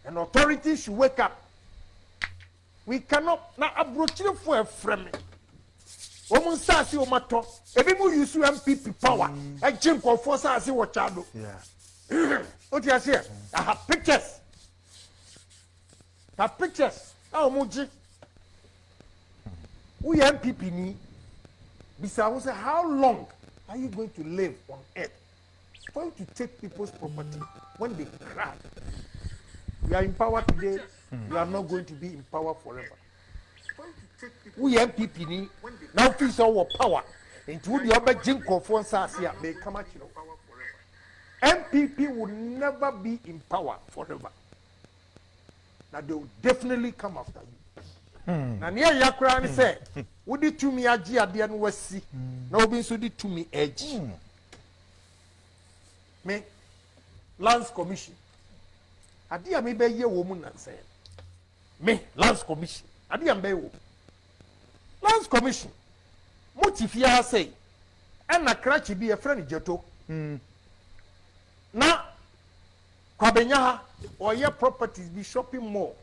and authorities should wake up. We cannot now approach you for a frame. Woman says you matter. Every more use MPP power. I jump on force as you watch out. Yeah. What you say? I have pictures. I have pictures. How much? We MPP need. Besides, how long are you going to live on earth? For you to take people's property when they cry. You are in power today, you are not going to be in power forever. We MPP need now fix our power into the other jinko for Sasia may come at you. MPP will never be in power forever. Now they will definitely come after you. And here Yakran said, would it to me aji adian wasi? No being so did to me edge. Me Lands Commission. Adia me be ye woman and say. Me Lands Commission. Adia be wo. Lands Commission. Motifia say. And na crachi be a friend jeto. Na kwabenya or your properties be shopping mall.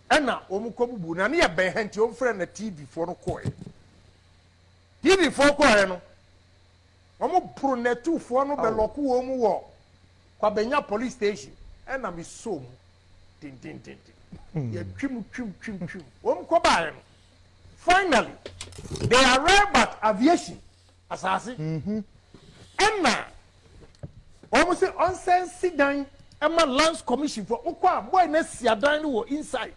And na omukobubu na ne be henti o friend na TV for no koy. TV for koy no. Omo pronetu for no be loku omu wo. Kwabenya police station and na me so tin. Ya twim. Omu ko ba finally they arrived at aviation asasi. And na omo say onsen sidan Emma Lands Commission for ukwa boy na siadan wo inside.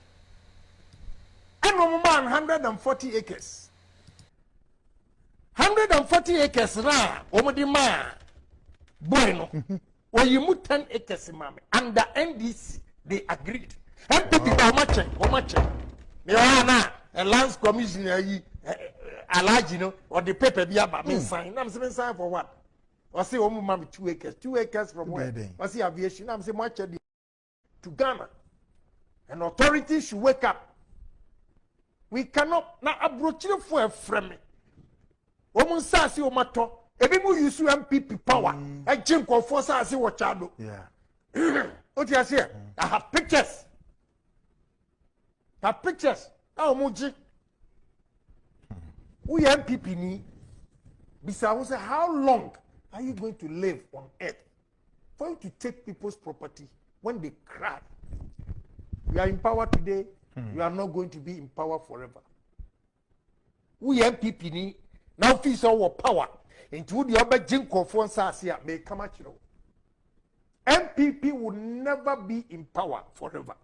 And no man 140 acres. 140 acres na omodi ma boy no. When you move 10 acres mama under NDC they agreed. And people omache. Me na a Lands Commission yi alaji no or the paper be about me sign. I'm saying sign for what? I say omu mama 2 acres. 2 acres from where? I say aviation. I'm saying much to Ghana. And authorities should wake up. We cannot now approach you for a frame. Woman says you matter. Every more use MPP power. I jump on force as you watch out. Yeah. What you say? I have pictures. I have pictures. How much? We MPP need. Besides, how long are you going to live on earth for you to take people's property when they cry? You are in power today. You are not going to be in power forever. We MPP need now fix our power into the other jinko for Sasia may come at you. MPP will never be in power forever.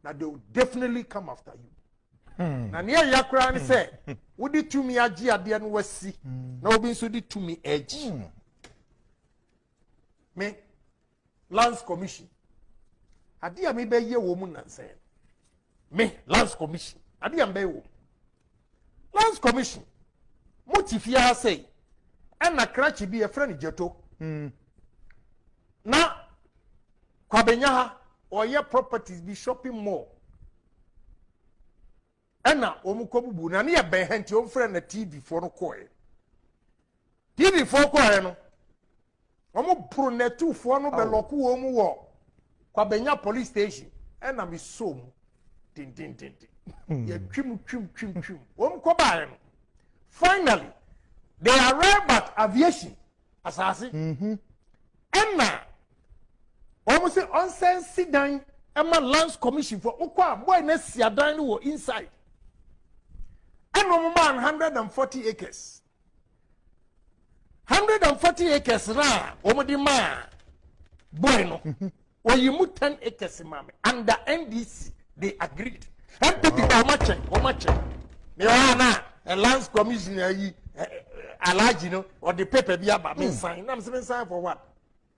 Now they will definitely come after you. Now near Yakran said, would it to me aji adian wasi? No being so did to me edge. Me Lands Commission. Adia me be ye woman and say. Me Lands Commission. Adia be wo. Lands Commission. Motifia say. And na crachi be a friend jeto. Na kwabenya or your properties be shopping mall. And na omukobubu na ne be henti o friend na TV for no koy. TV for koy no. Omo pronetu for no be loku omu wo. Kwabenya police station and na me so mu tin. Ya twim. Omu ko ba no. Finally they arrived at aviation asasi. And na omo say onsen sidan Emma Lands Commission for ukwa boy na siadan wo inside. And no man 140 acres. 140 acres na omodi ma boy no. When you move 10 acres mama under NDC they agreed. And people omache. Me na a Lands Commission yi alaji no or the paper be about me sign. I'm saying sign for what?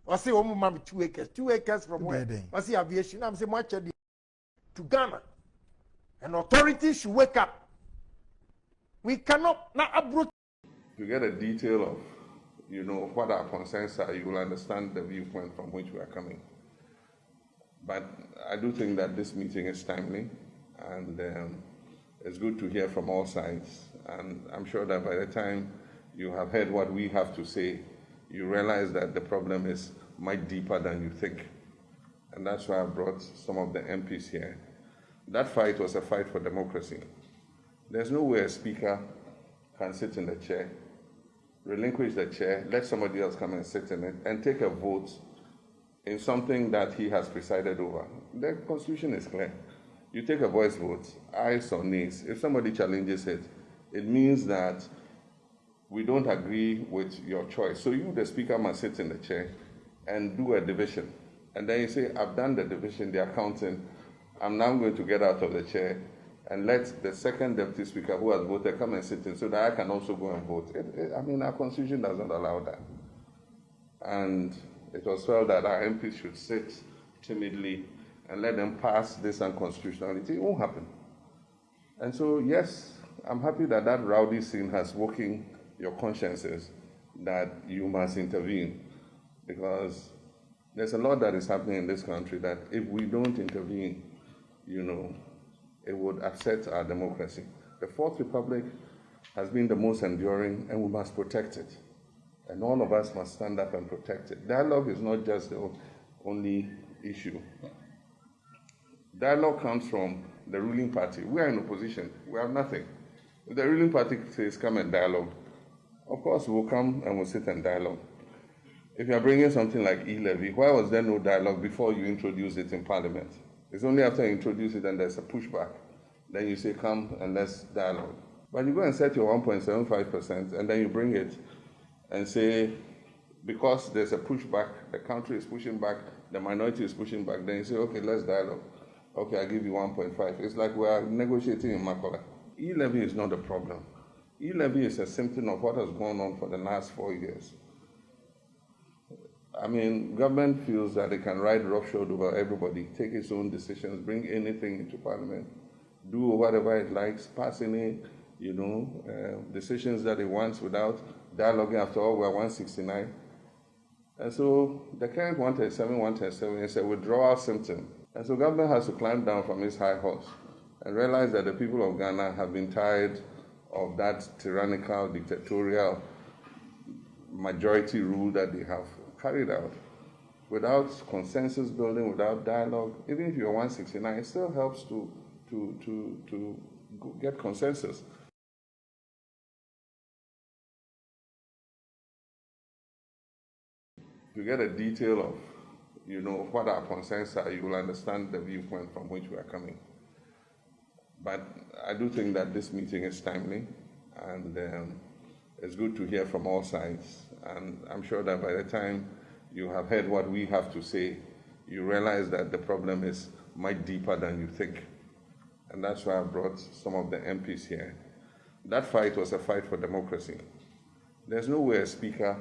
I say omu mama 2 acres. 2 acres from where? I say aviation. I'm saying much to Ghana. And authorities should wake up. We cannot now approach. To get a detail of, what our concerns are, you will understand the viewpoint from which we are coming. But I do think that this meeting is timely, and it's good to hear from all sides. And I'm sure that by the time you have heard what we have to say, you realize that the problem is much deeper than you think. and that's why I brought some of the MPs here. That fight was a fight for democracy. There's no way a speaker can sit in the chair, relinquish the chair, let somebody else come and sit in it, and take a vote in something that he has presided over. The Constitution is clear. You take a voice vote, ayes or nays. If somebody challenges it, it means that we don't agree with your choice. So you, the speaker, must sit in the chair and do a division. And then you say, I've done the division, the accounting, I'm now going to get out of the chair and let the second deputy speaker who has voted come and sit in so that I can also go and vote. I mean, our Constitution doesn't allow that. And it was felt that our MPs should sit timidly and let them pass this unconstitutionality. It won't happen. And so, yes, I'm happy that that rowdy scene has woken your consciences that you must intervene, because there's a lot that is happening in this country that if we don't intervene, it would upset our democracy. The Fourth Republic has been the most enduring, and we must protect it. And all of us must stand up and protect it. Dialogue is not just the only issue. Dialogue comes from the ruling party. We are in opposition. We have nothing. If the ruling party says come and dialogue, of course we'll come and we'll sit and dialogue. If you are bringing something like e-levy, why was there no dialogue before you introduce it in Parliament? It's only after you introduce it and there's a pushback, then you say come and let's dialogue. But you go and set your 1.75% and then you bring it and say, because there's a pushback, the country is pushing back, the minority is pushing back, then you say, okay, let's dialogue. Okay, I'll give you 1.5. It's like we are negotiating in Makola. E-levy is not a problem. E-levy is a symptom of what has gone on for the last 4 years. I mean, government feels that it can ride roughshod over everybody, take its own decisions, bring anything into Parliament, do whatever it likes, pass any, decisions that it wants without dialoguing. After all, we're 169. And so the current 137 is a withdrawal symptom. And so government has to climb down from its high horse and realize that the people of Ghana have been tired of that tyrannical, dictatorial majority rule that they have carried out. Without consensus building, without dialogue, even if you're 169, it still helps to get consensus. To get a detail of what our concerns are, you will understand the viewpoint from which we are coming. But I do think that this meeting is timely, and it's good to hear from all sides. And I'm sure that by the time you have heard what we have to say, you realize that the problem is much deeper than you think. And that's why I brought some of the MPs here. That fight was a fight for democracy. There's no way a speaker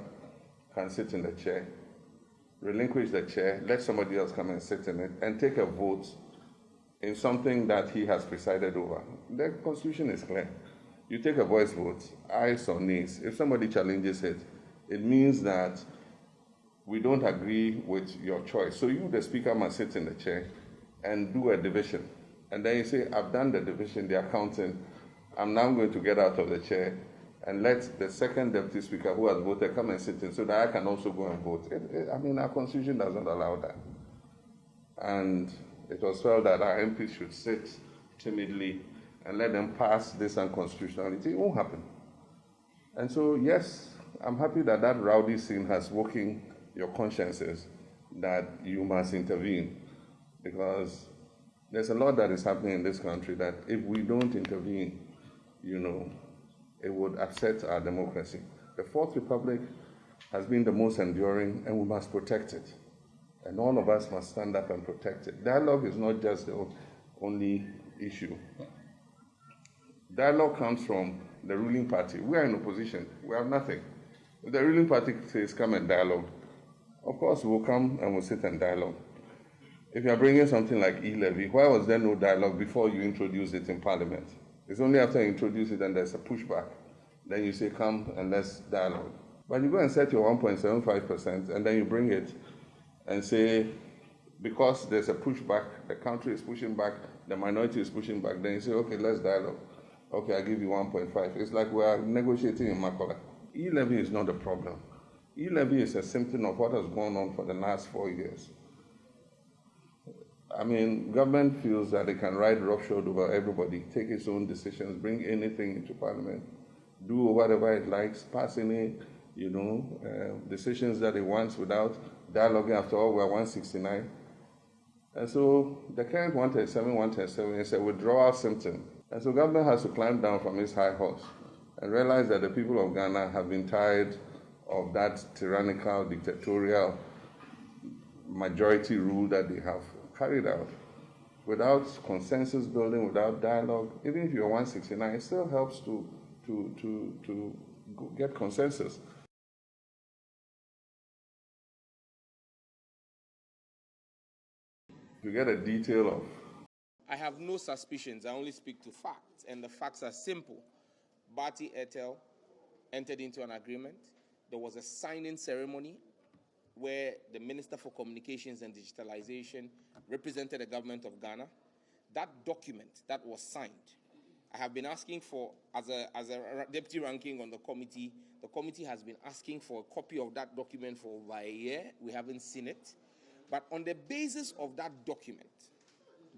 can sit in the chair, relinquish the chair, let somebody else come and sit in it, and take a vote in something that he has presided over. The Constitution is clear. You take a voice vote, ayes or nays. If somebody challenges it, it means that we don't agree with your choice. So you, the speaker, must sit in the chair and do a division. And then you say, I've done the division, the accounting, I'm now going to get out of the chair and let the second deputy speaker who has voted come and sit in so that I can also go and vote. I mean, our Constitution doesn't allow that. And it was felt that our MPs should sit timidly and let them pass this unconstitutionality. It won't happen. And so, yes, I'm happy that that rowdy scene has woken your consciences that you must intervene, because there's a lot that is happening in this country that if we don't intervene, it would upset our democracy. The Fourth Republic has been the most enduring, and we must protect it. And all of us must stand up and protect it. Dialogue is not just the only issue. Dialogue comes from the ruling party. We are in opposition. We have nothing. If the ruling party says come and dialogue, of course we'll come and we'll sit and dialogue. If you are bringing something like e-levy, why was there no dialogue before you introduce it in Parliament? It's only after you introduce it and there's a pushback, then you say come and let's dialogue. But you go and set your 1.75% and then you bring it and say, because there's a pushback, the country is pushing back, the minority is pushing back, then you say, okay, let's dialogue. Okay, I'll give you 1.5. It's like we are negotiating in Makola. E-levy is not a problem. E-levy is a symptom of what has gone on for the last 4 years. I mean, government feels that it can ride roughshod over everybody, take its own decisions, bring anything into parliament, do whatever it likes, pass any, decisions that it wants without dialoguing. After all, we're 169. And so the current 137 is a withdrawal symptom. And so government has to climb down from its high horse and realize that the people of Ghana have been tired of that tyrannical, dictatorial majority rule that they have carried out. Without consensus building, without dialogue, even if you're 169, it still helps to get consensus. To get a detail of. I have no suspicions. I only speak to facts, and the facts are simple. Bharti Airtel entered into an agreement. There was a signing ceremony where the Minister for Communications and Digitalization represented the government of Ghana. That document that was signed, I have been asking for, as a deputy ranking on the committee has been asking for a copy of that document for over a year. We haven't seen it. But on the basis of that document,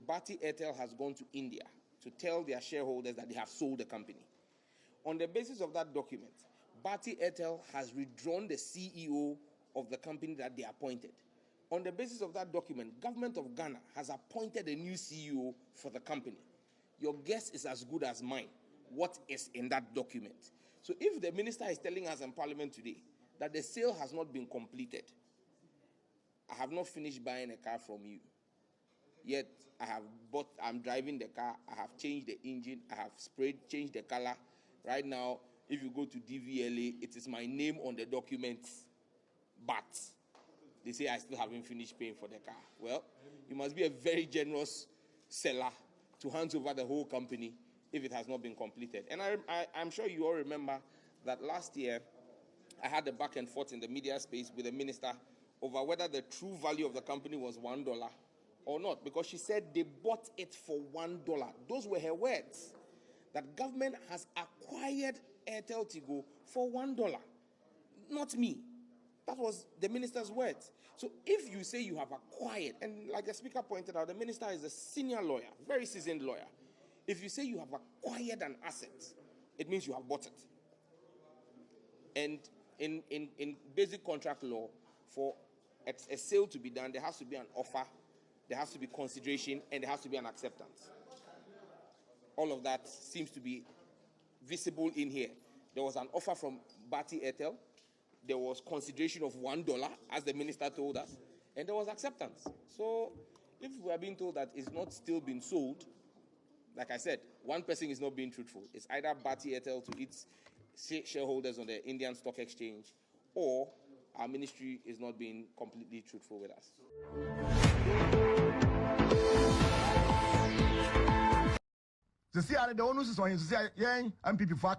Bharti Airtel has gone to India to tell their shareholders that they have sold the company. On the basis of that document, Bharti Airtel has withdrawn the CEO of the company that they appointed. On the basis of that document, government of Ghana has appointed a new CEO for the company. Your guess is as good as mine. What is in that document? So if the minister is telling us in parliament today that the sale has not been completed, I have not finished buying a car from you. Yet I'm driving the car, I have changed the engine, I have changed the color. Right now, if you go to DVLA, it is my name on the documents, but they say I still haven't finished paying for the car. Well, you must be a very generous seller to hand over the whole company if it has not been completed. And I'm sure you all remember that last year, I had a back and forth in the media space with the minister over whether the true value of the company was $1 or not, because she said they bought it for $1. Those were her words, that government has acquired Airtel Tigo for $1. Not me. That was the minister's words. So if you say you have acquired, and like the speaker pointed out, the minister is a senior lawyer, very seasoned lawyer. If you say you have acquired an asset, it means you have bought it. And in basic contract law, for a sale to be done, there has to be an offer, there has to be consideration, and there has to be an acceptance. All of that seems to be visible in here. There was an offer from Bharti Airtel, there was consideration of $1, as the minister told us, and there was acceptance. So if we are being told that it's not still been sold, like I said, one person is not being truthful. It's either Bharti Airtel to its shareholders on the Indian Stock Exchange, or our ministry is not being completely truthful with us. The CR, the owners is on young MPP for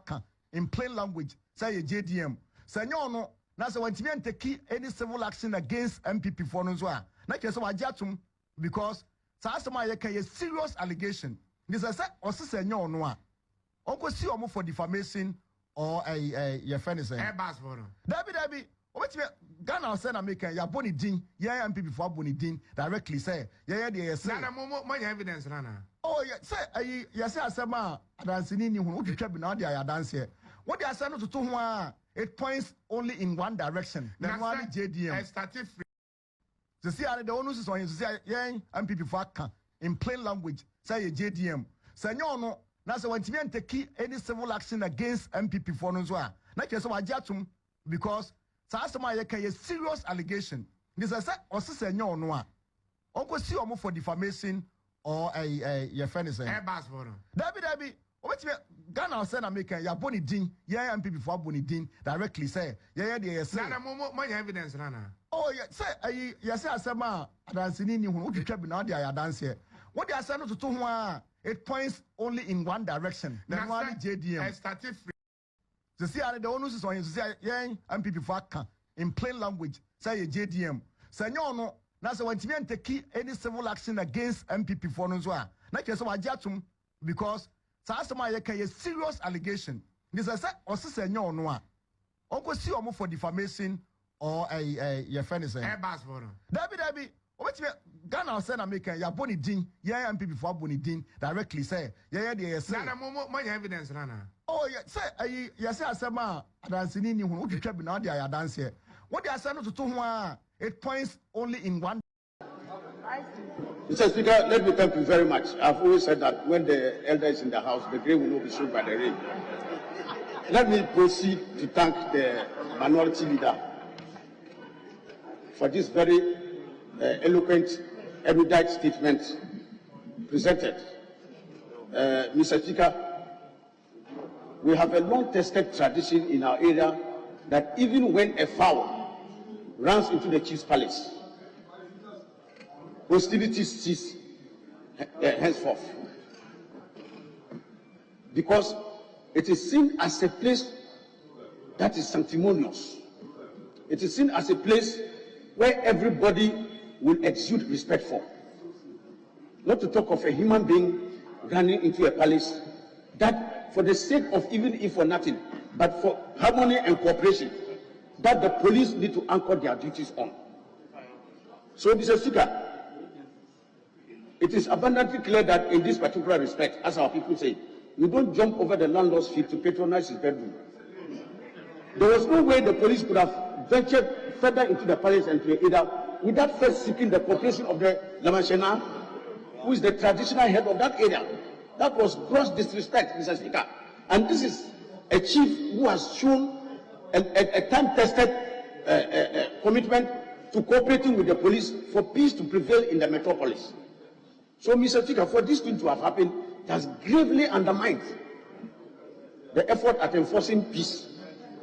in plain language, say a JDM. Say no, now so when you take any civil action against MPP for Nozwa, not just what Jatum, because Sasama can a serious allegation. This is a say no. Uncle see for defamation or a friend is saying, Debbie. Ghana send America, ya boni din, ya MPP for boni din, directly say, ya say. Nana, more evidence, Nana. Oh, yeah, say, ya say, Asama, dancing who would you now they are dance here. What they are saying to Tuhua, it points only in one direction. Then one JDM. I started free. The CR, the owners is on you say, young MPP for in plain language, say a JDM. Say no, now so when you take any civil action against MPP for Nozwa, not just what Jatum, because Sasama can a serious allegation. This is a no. Uncle see for defamation or a friend is saying, Debbie. Ghana send America, ya boni din, ya MPP for boni din, directly say, ya say. Nana, more evidence, Nana. Oh, yeah, say, ya say, Asama, dancing who would you now they are dance here. What they are saying to Tuhua, it points only in one direction. Then one JDM. I started free. The CR, the owners is on you say, young MPP for in plain language, say a JDM. Say no, now so when you take any civil action against MPP for Nozwa, not just what Jatum, because Sasama can a serious allegation. This is a no. Uncle see for defamation or a friend is saying, Debbie. What you Ghana said American, ya boni din, yeah, MPP before boni din directly say, yeah, yes, Nana, more evidence, Nana. oh, yeah, say, yes, I said, ma, dancing in you, who you kept now, they are dance here. What they are saying to 8 points only in one. Mr. Speaker, let me thank you very much. I've always said that when the elder is in the house, the grave will not be shown by the rain. Let me proceed to thank the minority leader for this very eloquent, erudite statement presented. Mr. Speaker, we have a long-tested tradition in our area that even when a fowl runs into the chief's palace, hostilities cease henceforth, because it is seen as a place that is sanctimonious. It is seen as a place where everybody will exude respect for. Not to talk of a human being running into a palace that, for the sake of, even if for nothing, but for harmony and cooperation, that the police need to anchor their duties on. So, Mr. Speaker, it is abundantly clear that in this particular respect, as our people say, you don't jump over the landlord's feet to patronize his bedroom. There was no way the police could have ventured further into the palace and to Ada without first seeking the cooperation of the Lamashena, who is the traditional head of that area. That was gross disrespect, Mr. Speaker. And this is a chief who has shown a time-tested commitment to cooperating with the police for peace to prevail in the metropolis. So, Mr. Speaker, for this thing to have happened, it has gravely undermined the effort at enforcing peace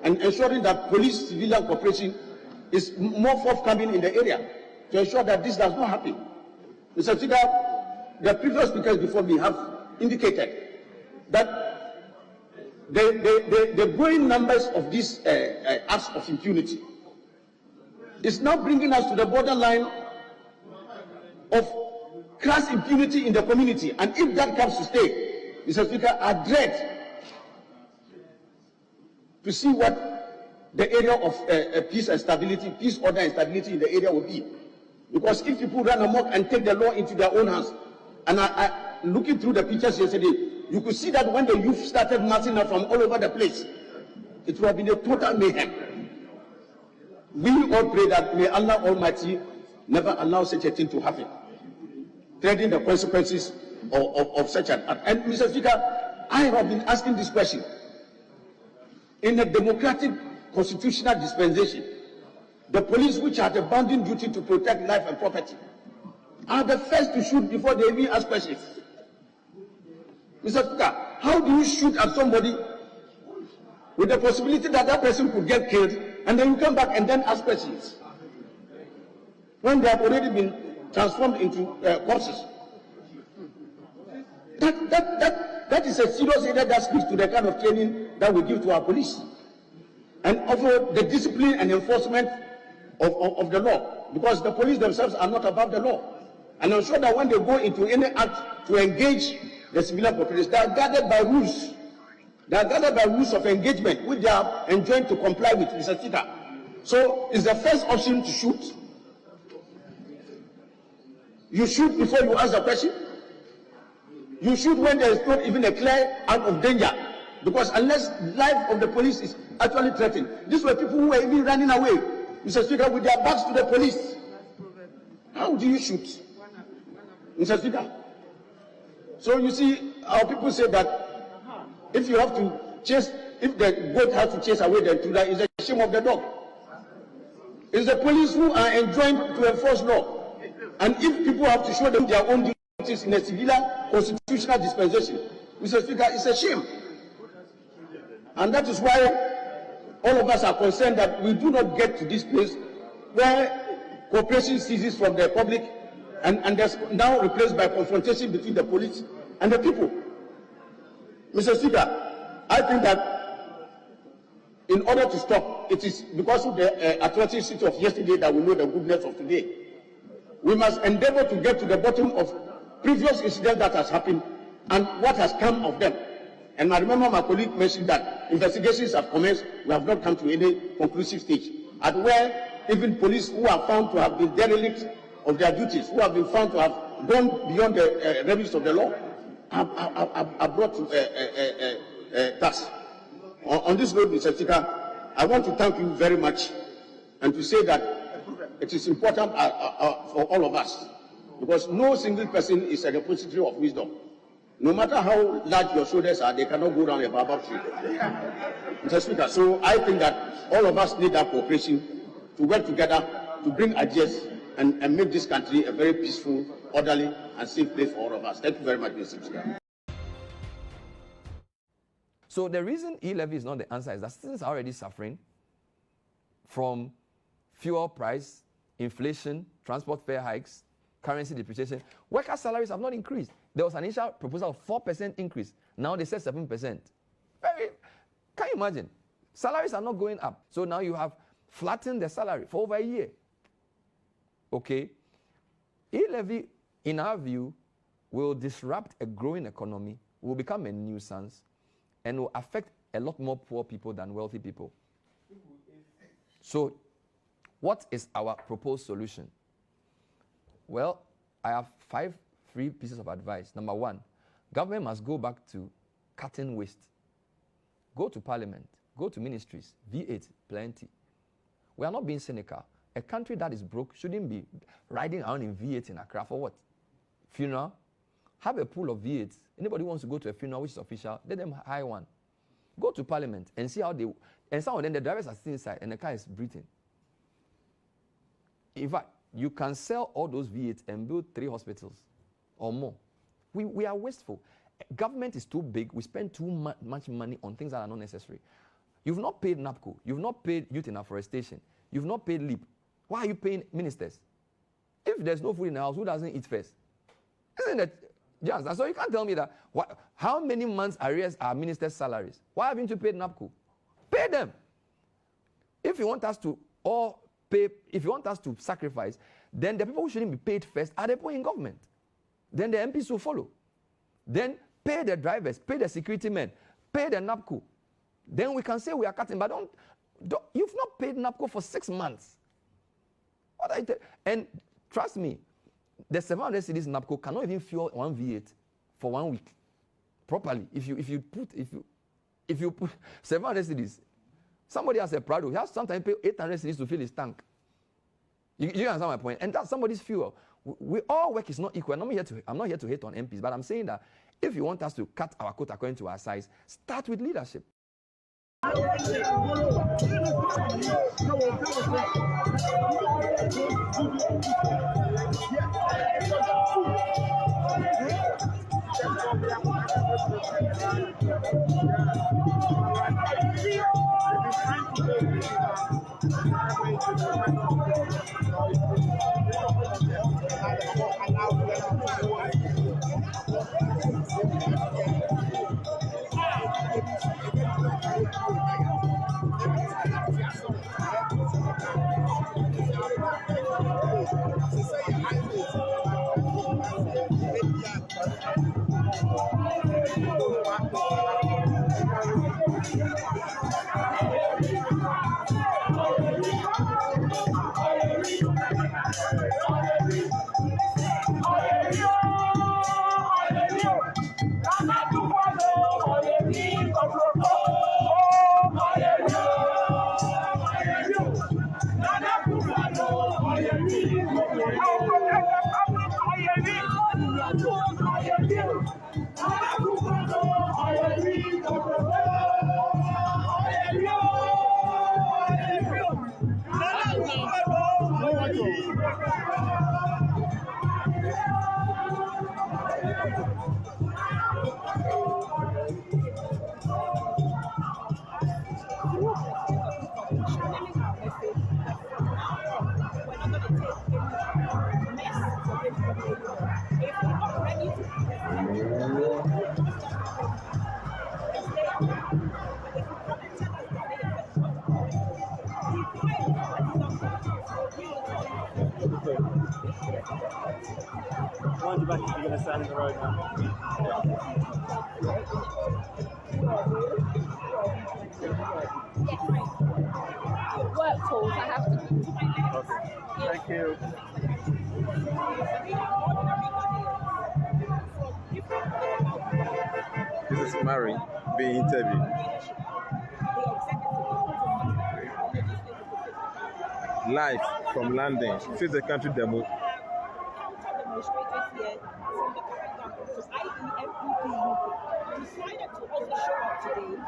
and ensuring that police-civilian cooperation is more forthcoming in the area to ensure that this does not happen. Mr. Speaker, the previous speakers before me have indicated that the growing numbers of these acts of impunity is now bringing us to the borderline of crass impunity in the community. And if that comes to stay, Mr. Speaker, I dread to see what the area of peace and stability, peace, order and stability in the area will be. Because if people run amok and take the law into their own hands, and looking through the pictures yesterday, you could see that when the youth started marching up from all over the place, it would have been a total mayhem. We all pray that may Allah Almighty never allow such a thing to happen, treading the consequences of such an act. And Mr. Speaker, I have been asking this question. In a democratic constitutional dispensation, the police, which had a bounden duty to protect life and property, are the first to shoot before they even ask questions. Mr. Speaker, how do you shoot at somebody with the possibility that that person could get killed, and then you come back and then ask questions when they have already been transformed into corpses? That is a serious area that speaks to the kind of training that we give to our police, and also the discipline and enforcement of the law, because the police themselves are not above the law. And I'm sure that when they go into any act to engage the civilian population, they are guided by rules. They are guided by rules of engagement, which they are enjoined to comply with, Mr. Speaker. So it's the first option to shoot. You shoot before you ask the question. You shoot when there is not even a clear out of danger. Because unless life of the police is actually threatened, these were people who were even running away, Mr. Speaker, with their backs to the police. How do you shoot, Mr. Speaker? So you see, our people say that if you have to chase, if the goat has to chase away the intruder, it's a shame of the dog. It's the police who are enjoined to enforce law. And if people have to show them their own duties in a civilian constitutional dispensation, Mr. Speaker, it's a shame. And that is why all of us are concerned that we do not get to this place where cooperation ceases from the public and that's now replaced by confrontation between the police and the people. Mr. Speaker, I think that in order to stop, it is because of the atrocity of yesterday that we know the goodness of today. We must endeavor to get to the bottom of previous incidents that has happened and what has come of them. And I remember my colleague mentioned that investigations have commenced. We have not come to any conclusive stage. At where even police who are found to have been derelict of their duties, who have been found to have gone beyond the remedies of the law, are brought to task. On this note, Mr. Speaker, I want to thank you very much and to say that it is important for all of us, because no single person is a repository of wisdom. No matter how large your shoulders are, they cannot go down a baobab tree. Mr. Speaker, so I think that all of us need that cooperation to work together to bring ideas and make this country a very peaceful, orderly, and safe place for all of us. Thank you very much, Mr. Speaker. So the reason e-levy is not the answer is that citizens are already suffering from fuel price, inflation, transport fare hikes, currency depreciation. Worker salaries have not increased. There was an initial proposal of 4% increase. Now they said 7%. Can you imagine? Salaries are not going up. So now you have flattened the salary for over a year. Okay? E-levy, in our view, will disrupt a growing economy, will become a nuisance, and will affect a lot more poor people than wealthy people. So, what is our proposed solution? Well, I have 5 free pieces of advice. Number 1, government must go back to cutting waste. Go to parliament, go to ministries, V8, plenty. We are not being cynical. A country that is broke shouldn't be riding around in V8 in Accra for what? Funeral? Have a pool of V8. Anybody wants to go to a funeral which is official, let them hire one. Go to parliament and see how they, and some of them, the drivers are sitting inside and the car is breathing. In fact, you can sell all those V8s and build 3 hospitals or more. We are wasteful. Government is too big. We spend too much money on things that are not necessary. You've not paid NAPCO. You've not paid Youth in Afforestation. You've not paid LEAP. Why are you paying ministers? If there's no food in the house, who doesn't eat first? Isn't it? Just, so you can't tell me that. How many months arrears are ministers' salaries? Why haven't you paid NAPCO? Pay them. If you want us to all pay, if you want us to sacrifice, then the people who shouldn't be paid first are the people in government. Then the MPs will follow. Then pay the drivers, pay the security men, pay the NAPCO. Then we can say we are cutting, but don't you've not paid NAPCO for 6 months. And trust me, the 700 cedis NAPCO cannot even fuel one V8 for 1 week properly. If you put 700 cedis, somebody has a Prado, he has sometimes pay 800 cedis to fill his tank. You understand my point? And that's somebody's fuel. We all work is not equal. I'm not here to hate on MPs, but I'm saying that if you want us to cut our coat according to our size, start with leadership. Work tools, I have to. Okay. Thank you. judiciary being interviewed. Live from London, Fix the Country demo. Demonstrators here from the current government, because Eiii MPP decided to also show up today to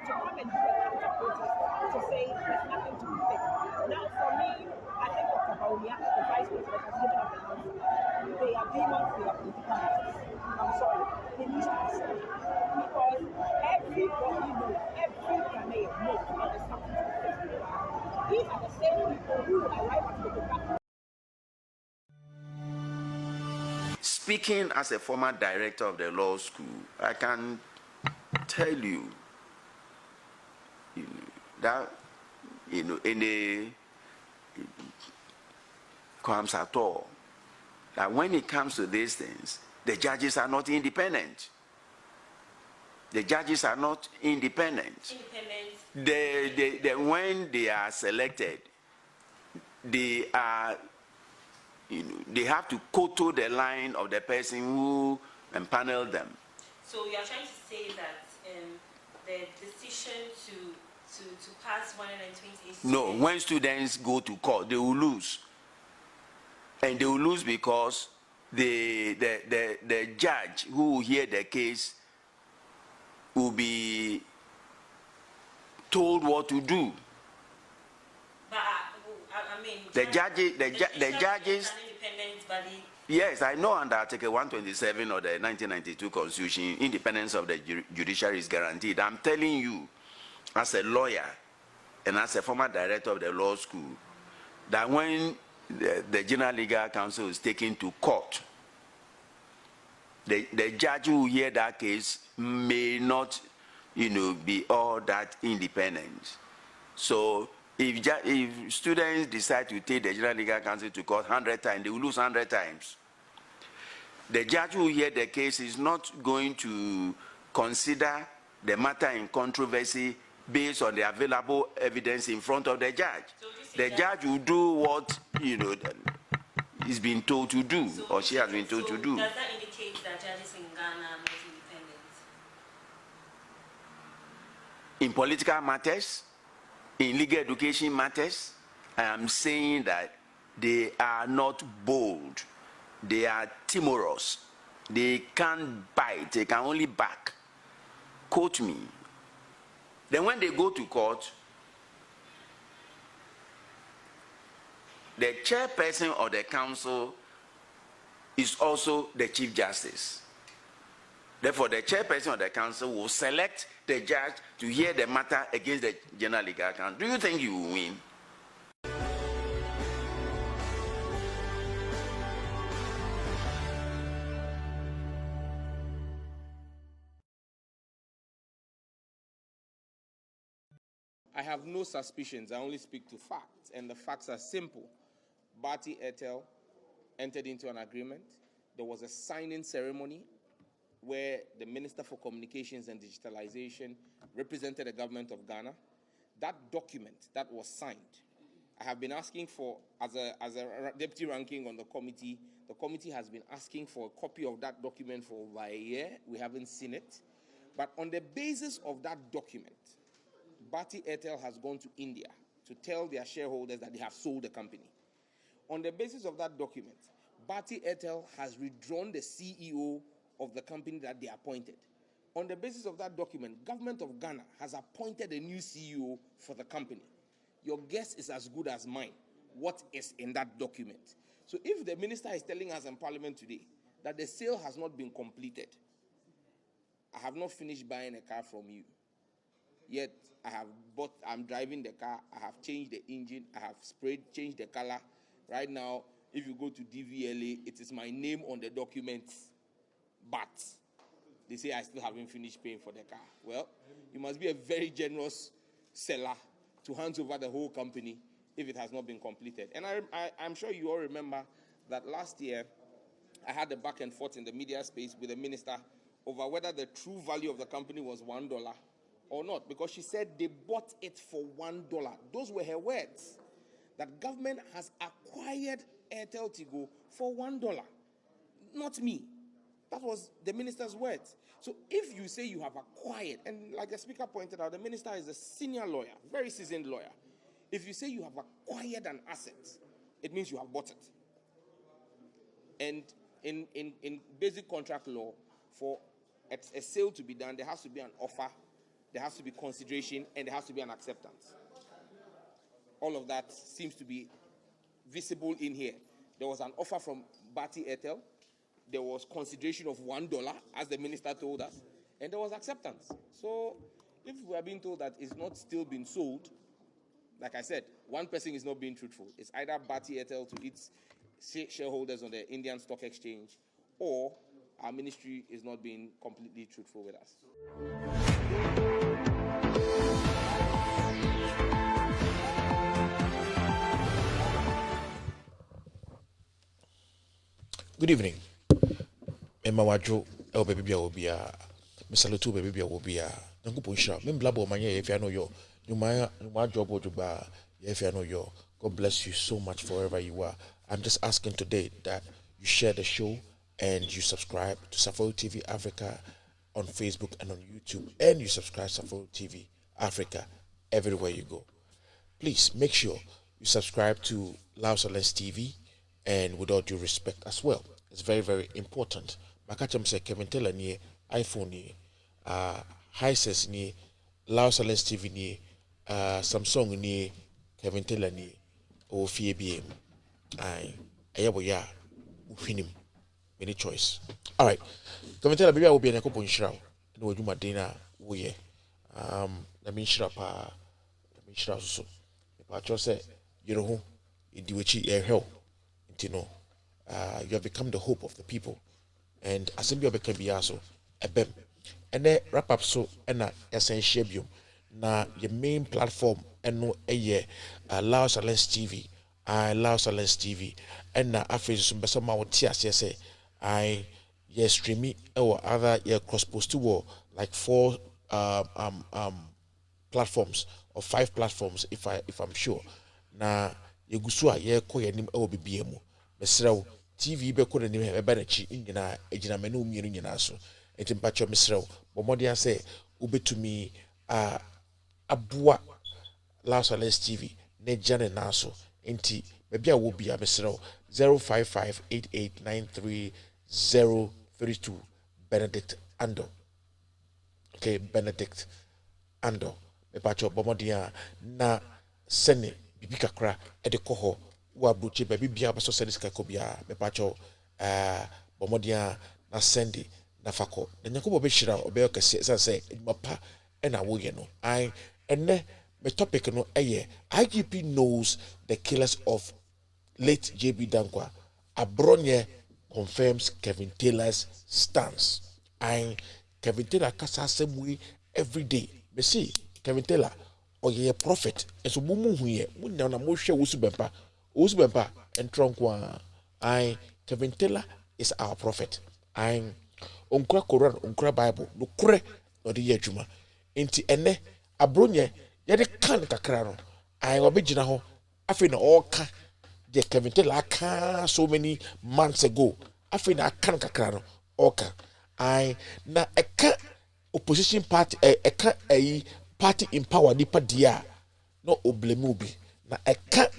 come and do a counter protest to say there's nothing to be fixed. Now, for me, I think Dr. Bawumia, the Vice President, has given us an answer. They are demons, they are political matters. I'm sorry, they need to be said. Because everybody knows, every Ghanaian knows that there's something to be fixed. These are the same people who arrive at the department. Speaking as a former director of the law school, I can tell you, that any crimes at all, that when it comes to these things, the judges are not independent. The judges are not independent. When they are selected, they are, they have to kowtow the line of the person who empaneled them. So you are trying to say that the decision to pass 128 students... No, when students go to court, they will lose. And they will lose because the judge who will hear the case will be told what to do. But I mean, the judges. Yes, I know under Article 127 of the 1992 Constitution, independence of the judiciary is guaranteed. I'm telling you, as a lawyer and as a former director of the law school, that when the General Legal Counsel is taken to court, the judge who will hear that case may not, be all that independent. So if students decide to take the General Legal Counsel to court 100 times, they will lose 100 times. The judge who hear the case is not going to consider the matter in controversy based on the available evidence in front of the judge. So the judge will do what is being told to do, or she has been told to do. Does that indicate that judges in Ghana are not independent? In political matters, in legal education matters, I am saying that they are not bold. They are timorous. They can't bite. They can only back. Quote me. Then when they go to court, the chairperson of the council is also the Chief Justice. Therefore, the chairperson of the council will select the judge to hear the matter against the General Legal Counsel. Do you think you will win? I have no suspicions. I only speak to facts, and the facts are simple. Bharti Airtel entered into an agreement. There was a signing ceremony where the Minister for Communications and Digitalization represented the government of Ghana. That document that was signed, I have been asking for, as a deputy ranking on the committee has been asking for a copy of that document for over a year. We haven't seen it. But on the basis of that document, Bharti Airtel has gone to India to tell their shareholders that they have sold the company. On the basis of that document, Bharti Airtel has withdrawn the CEO of the company that they appointed. On the basis of that document, government of Ghana has appointed a new CEO for the company. Your guess is as good as mine. What is in that document? So if the minister is telling us in Parliament today that the sale has not been completed, I have not finished buying a car from you. Yet I'm driving the car, I have changed the engine, I have changed the color. Right now, if you go to DVLA, it is my name on the documents, but they say I still haven't finished paying for the car. Well, you must be a very generous seller to hand over the whole company if it has not been completed. And I'm sure you all remember that last year, I had a back and forth in the media space with the minister over whether the true value of the company was $1 or not, because she said they bought it for $1. Those were her words, that government has acquired Airtel Tigo for $1. Not me. That was the minister's words. So if you say you have acquired, and like the speaker pointed out, the minister is a senior lawyer, very seasoned lawyer. If you say you have acquired an asset, it means you have bought it. And in basic contract law, for a sale to be done, there has to be an offer, there has to be consideration, and there has to be an acceptance. All of that seems to be visible in here. There was an offer from Bharti Airtel. There was consideration of $1, as the minister told us, and there was acceptance. So if we are being told that it's not still been sold, like I said, one person is not being truthful. It's either Bharti Airtel to its shareholders on the Indian Stock Exchange, or our ministry is not being completely truthful with us. Good evening. Emma Wadro, El Baby Obia, Miss Salutu Baby Obia, Nankupusha, Mimblabo Mania, if I know you, my job or Juba, if I know you. God bless you so much forever you are. I'm just asking today that you share the show and you subscribe to Safari TV Africa on Facebook and on YouTube, and you subscribe to Safari TV Africa everywhere you go. Please make sure you subscribe to Lausalens TV, and with all due respect as well. It's very, very important. Makacham say Kevin Taylor ni iPhone ni Hisense ni Lausalens TV ni Samsung ni Kevin Taylor ni o FBM. Ayaboya ufinim many choice. All right. Kevin Taylor baby will be an echo shroud. No you madina we let me shrap so. But you say you know do which hell. You know, you have become the hope of the people, and assembly of can be also a bem. And then wrap up so and essential na your main platform and no a year Lausalens TV, Lausalens TV, and na after some say I yes streaming or other cross post to war like 4 platforms or 5 platforms if I'm sure. Na yegusua ye ko yanim e obibiemu mesrew TV be ko nanim e ba na chi nyina ejina mane umienu nyina so enti mpacho mesrew bomode ase ubetumi aboa Lausalens TV ne jane na so enti be bia wo bia mesrew 0558893032 Benedict Ando. Okay, Benedict Ando me pacho bomode na sene bibi kakra ede koho wa bruche baby bia baso service kakobia me pacho bomodia na sendi na fako na nyakobo be hira obe okese say mapa na wo ye no I enne me topic no eye IGP knows the killers of late JB DANQUAH. ABRONYE confirms Kevin Taylor's stance. Kevin Taylor kasa semwe every day. Me see Kevin Taylor or ye prophet and so mumu huye munna na mo hwe usubempa and tronkwa Kevin Taylor is our prophet. Onkra Quran onkra Bible no kure no de adwuma enti ene abronye ye de kan kakra no obegina ho afi na oka de Kevin Taylor ka so many months ago afi na kan kakra no oka na eka opposition party eka party in power nipa dia no oblemu obi na eka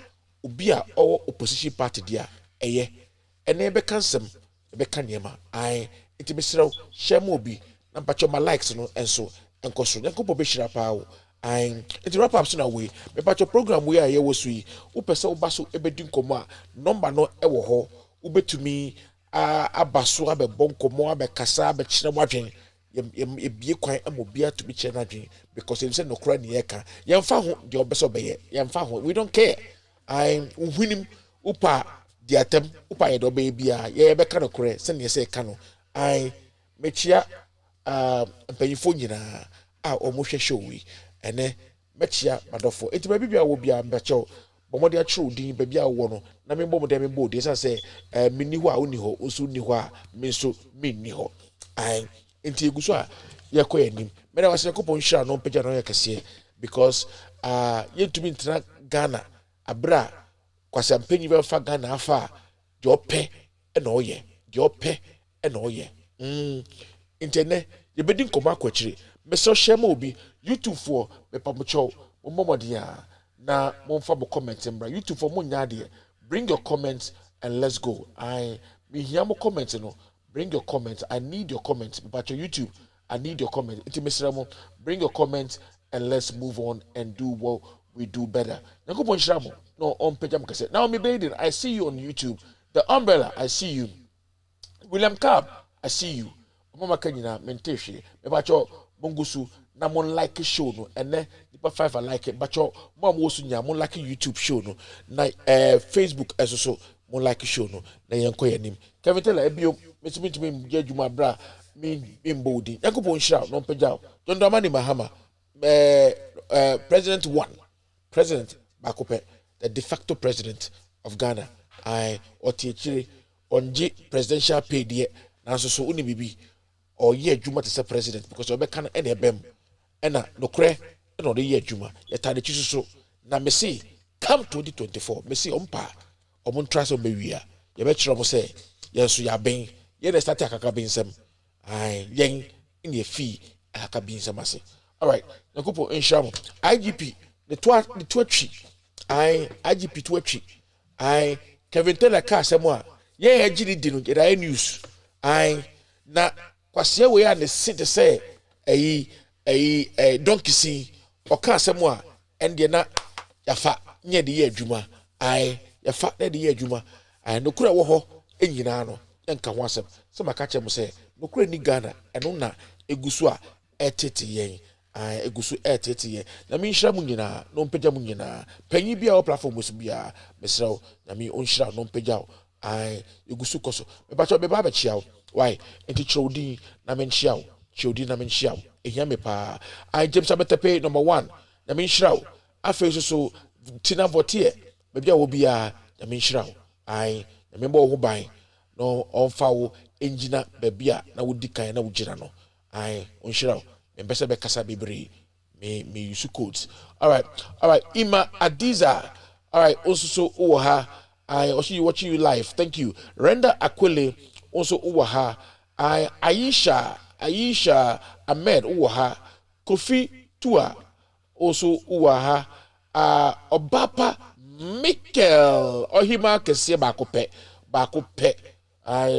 obi a owo opposition party dia eye ene be kansem be kanema iti besrew share obi na bacho my likes no enso enkoso nyakopo be hira pa wo iti wrap up so na we me bacho program we aye wo so yi wo pese wo baso ebedi nkomo a number no ewo ho wo betumi abaso abebon nkomo abekasa abekire mwadwen ye bie kwan amobia to be chenadwen because him say no kra ne yeka yemfa ho de obeso beye yemfa ho we don't care unhunim upa di atem upa ye do be bia ye be ka no kra se ne say ka no mechia mpanyifo nyina a omohwe show wi ene mechia madofo enti ba bibia wo bia mbecho bomode a true din ba bia wo no na me bomode me bo de say minni ho a oni ho osu ni ho a me so minni ho enti eguso a yekoye nim mena wase kopon hira no pagya no yakese because yentumi ntra Ghana abra kwase ampanyi be fa Ghana afa de ope e na oye de ope e na oye Internet, you bedin koma kwachire. Me so share mo obi YouTube for me pamocho momodia na momfa mo comment mbra YouTube for mo nyade. Bring your comments and let's go. Me hear mo comments no. Bring your comments. I need your comments. But your YouTube, I need your comments. Bring your comments and let's move on and do what we do better. No on page. Now me Baden, I see you on YouTube. The Umbrella, I see you. William Cab, I see you. Mama Kanyina, mentation. About your Mungusu, na mon like a show no, and then the 5 I like it. But your mom also nya mon like a YouTube show no, na Facebook as also mon like a show no. Na yanko yanim. Kevin Taylor, ebio, me juma bra, me body. Yanko pon shout, non pejao. John Dramani Mahama, President 1, President Bakope, the de facto president of Ghana. Otiechiri onji presidential pay die na so uni bibi or ye juma to say president because obe kan ene ebem ena nokre eno de ye juma ye tade chisuso na me see come 2024 me see ompa omon trust omewia ye be kire mo say ye so ya ben ye na start akaka ben sem yen in ye fee akaka ben sem ase. All right, nakupo inshamo IGP the twatwi IGP twatwi Kevin Taylor ka semwa ye agiri di no get news na kwase we ya ne sit say donkey si o ka semwa ende na yafa nye de ye adwuma yafa de ye adwuma no kura wo ho enyina no enka ho asem se maka chem say no kura ni Ghana eno na egusu a etete yen egusu etete yen na mi nhira mu nyina no mpagya mu nyina panyi bia o platform so bia mesrew na mi onhira no mpagya egusu koso me ba cho be ba chia why enti chodi na men chia ehia me pa James Abetepe number 1 na men nhira afa so tina vote be bia wo bia na men nhira na me bo ho ban no onfa wo engina be bia na wo dikan na wo gira no onhira Mbese be kasa bibiri me use codes. All right. Ima Adiza. All right. Also so uwaha. Also you watching you live. Thank you. Renda Akwele. Also uwaha. Aisha Ahmed uwaha. Kofi Tua. Also uwaha. Obapa Mikel. Ohima kese bakope.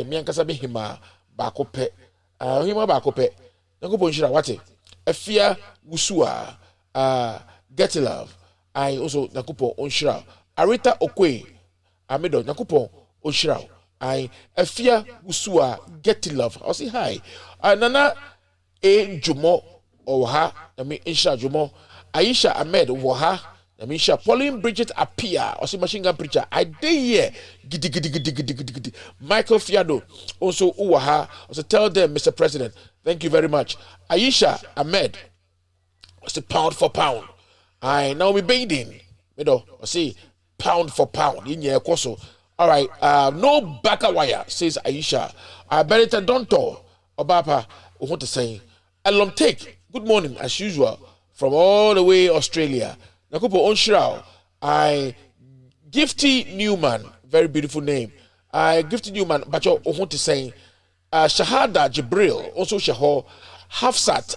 Miankasa behima bakope. Ohima bakope. Nakupo nshira wate afia wusua get love also nakupo onshira Arita Okwe amedo nakupo onshira afia wusua get love I say hi nana jumo oha na me insha jumo Aisha Ahmed woha na me insha Pauline Bridget appear or say machine gun preacher I dey here gidi Michael Fiado also uwaha also tell them Mr. President thank you very much. Aisha Ahmed was pound for pound. Now we bathing. See pound for pound in your koso. All right, no backer wire says Aisha. Benita Donto Obapa what to say. Alum take good morning as usual from all the way Australia. Nakupo Onshirao. Gifty Newman, very beautiful name. Gifty Newman, but you want to say Shahada Jibril, also Shaho, Hafsat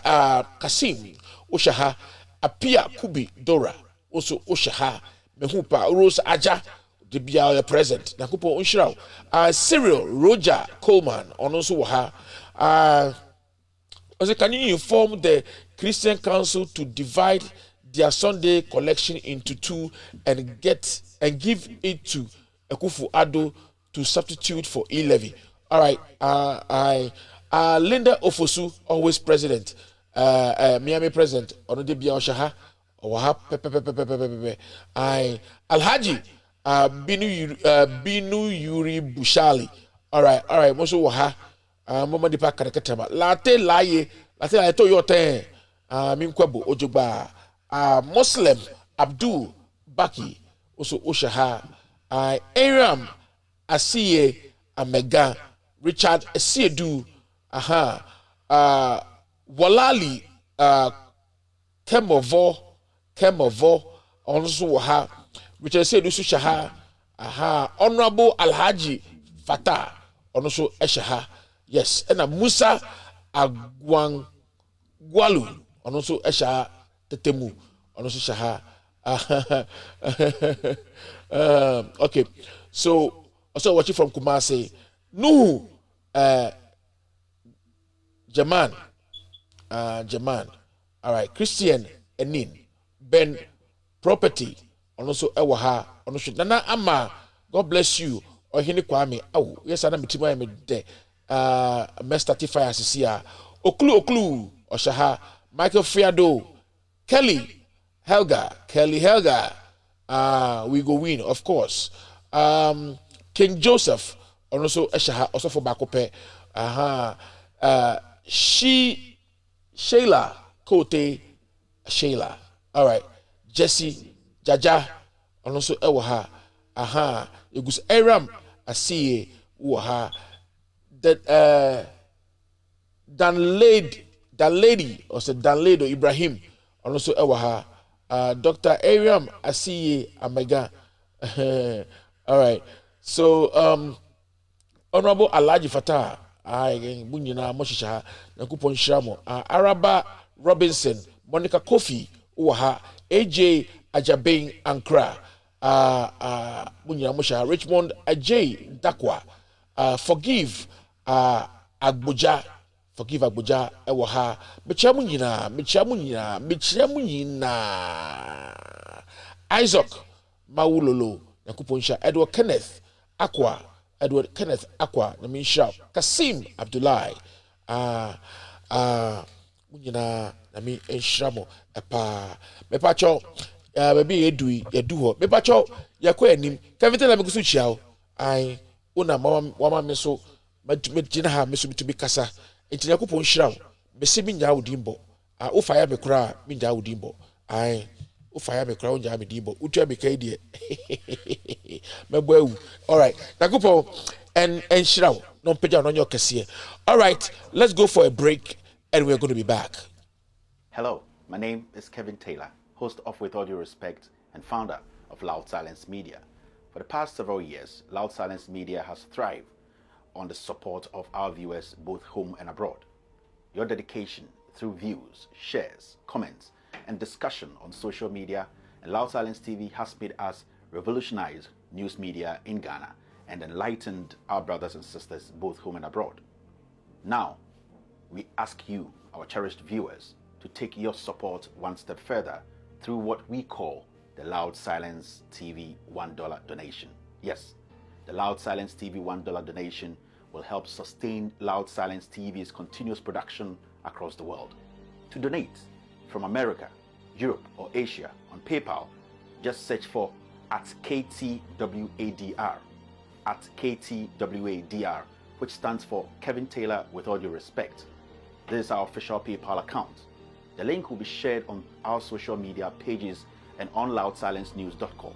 Kasim, Oshaha, Apia Kubi Dora, also Oshaha, Mehupa, Rose Aja, the Bia present, Nakupo Unshirao, Cyril Roger Coleman, on also Waha. Can you inform the Christian Council to divide their Sunday collection into 2 and give it to Ekufu Ado to substitute for e-levy? All right, Linda Ofosu, always president, Miami president, Onode Bia Oshaha, Owaha, Alhaji, Binu Yuri Bushali. All right, Moso Waha, Mama Dipa Karakatama, Late I told you, Minkwabo, Ojoba, Muslim, Abdul Baki, also Oshaha, Aram, Asiye, Amega, Richard Esiedu, Walali, Kemovo, also Richard Esiedu Sushaha, Honorable Alhaji Fatah, also Eshaha, yes and Musa Agwang Gwalu ono so esha tetemu ono so shaha okay so also watching from Kumasi Nuhu Jaman Jaman all right Christian Enin Ben Property ono so ewo ha ono so nana ama God bless you Ohini Kwame oh yes ana mitima me de Mr. Fire Sisia Oklu Oshaha Michael Friado Kelly Helga we go win of course King Joseph also Eshaha also for Bakope Sheila Kote Sheila all right Jesse Jaja also ewaha Egus Aram Asiye Waha that Dan lady or said Dan Lady Ibrahim also ewaha Dr. Aram Asiye Amega all right so Honorable Alaji Fatah bunyina moshisha na kupon shiramo Araba Robinson Monica Kofi uwaha AJ Ajabeng Ankra bunyina mosha Richmond Ajay DANQUAH forgive Agboja ewaha mechamunyina Isaac Mawulolo na kupon sha Edward Kenneth Aqua na minsha Kasim Abdullahi munyina na mi enshiramo epa mepacho baby edu ho mepacho yakwa anim kavite na megusu chiao ai una mama meso medina ha meso bitubi kasa enti yakopon shirawo bese mi nya odimbo o fire me kura mi nya odimbo ai o fire me kura o nya me dimbo utua me kai die mebo all right yakopon and shirawo no peja no nyo kese all right let's go for a break and we're going to be back. Hello, my name is Kevin Taylor, host of With All Due Respect and founder of Loud Silence Media. For the past several years, Loud Silence Media has thrived on the support of our viewers both home and abroad. Your dedication through views, shares, comments, and discussion on social media and Loud Silence TV has made us revolutionize news media in Ghana and enlightened our brothers and sisters both home and abroad. Now, we ask you, our cherished viewers, to take your support one step further through what we call the Loud Silence TV $1 donation. Yes, the Loud Silence TV $1 donation will help sustain Loud Silence TV's continuous production across the world. To donate from America, Europe, or Asia on PayPal, just search for @KTWADR, @KTWADR, which stands for Kevin Taylor With All Due Respect. This is our official PayPal account. The link will be shared on our social media pages and on loudsilencenews.com.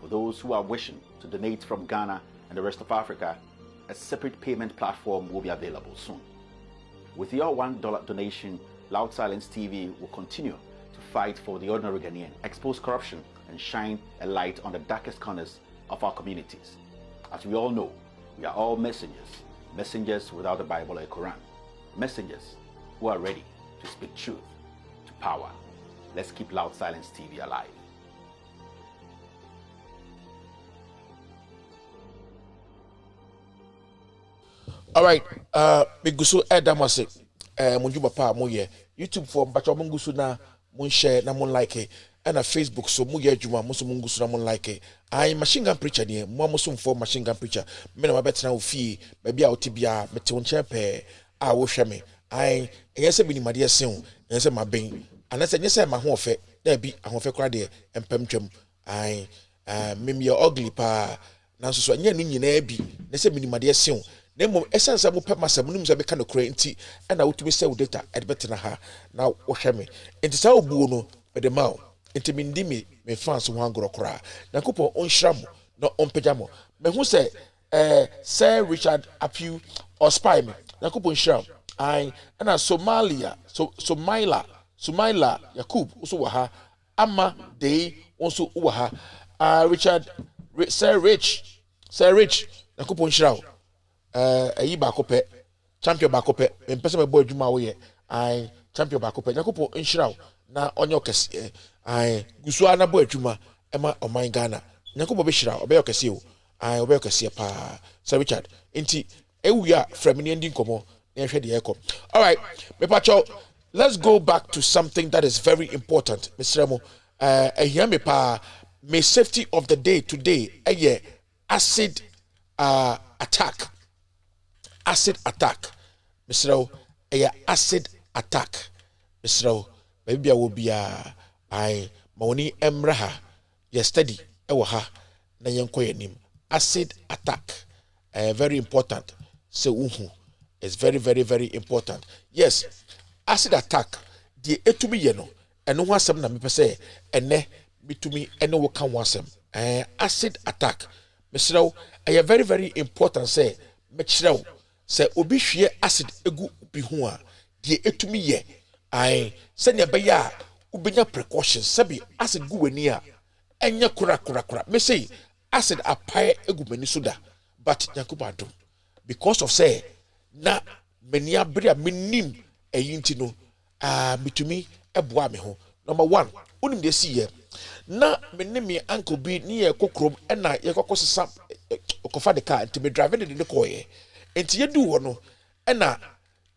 For those who are wishing to donate from Ghana and the rest of Africa, a separate payment platform will be available soon. With your $1 donation, Loud Silence TV will continue to fight for the ordinary Ghanaian, expose corruption, and shine a light on the darkest corners of our communities. As we all know, we are all messengers without the Bible or Quran, messengers who are ready to speak truth to power. Let's keep Loud Silence TV alive. All right, Migusu Edamase, Munjuba Pa Moye, YouTube for Bacha Mungusu na mun share na mun like and a Facebook so Muye Juma Musu Mungusu na mun like. I machine gun preacher near Musum for machine gun preacher. Men of better now fee, maybe out tibia, meton chepe, I will share me. I yes a mini Madia soon, and say my bing, and I said yes, my home fe, there be a home fe crade and pemchum. I mimi your ugly pa. Now so nya ni nyina bi, na say mini Madia soon. Nemo essence amu pema samunum za beka no kra nti na wotumi sell data edbetena ha na wo hwe me enti sa obuo no be de maw enti mindi me fans ho angoro kra na kopon onhira mo na onpegya mo me hu se Sir Richard Apu or spy me na kopon hira ai na Somalia Sumaila Yakub also wa ha ama dey also wa ha Sir Rich na kopon hira Eiii ba ko pe champion bakope mpese me boy adwuma wo ye ai champion bakope nyakopo nhyiraw na onye okese ai gusu ana boy adwuma ema oman Ghana nyakopo be hyiraw obe okese o ai obe okese pa Sir Richard enti ewia from ni ndi nkomo na hwe de ekom. All right, me pacho, let's go back to something that is very important. Mr. Remo, here me pa me safety of the day today acid attack. Acid attack. Mr. Remo, acid attack. Mr. Remo, maybe I will be I maoni emraha ye steady ewo ha na yenko yenim. Acid attack. Very important. So it's very, very, very important. Yes, acid attack. The etumi yeno. Eno wasem na me pese ene bitumi eno woka wasem. Acid attack. Mesraw, very, very important say mechraw say obi hwe acid egu obi ho a the etumi ye. Senya beya ubenya precautions sabi acid gu wani a enya kura. Me say acid apae egu mani soda but nyakuba do because of say na meni abria minim eyinti no mitumi eboa me ho. Number 1 unim de see na meni me uncle bi ni ye kokrom na ye kokosesa okofa de car enti me drive de koye enti yedu ho no na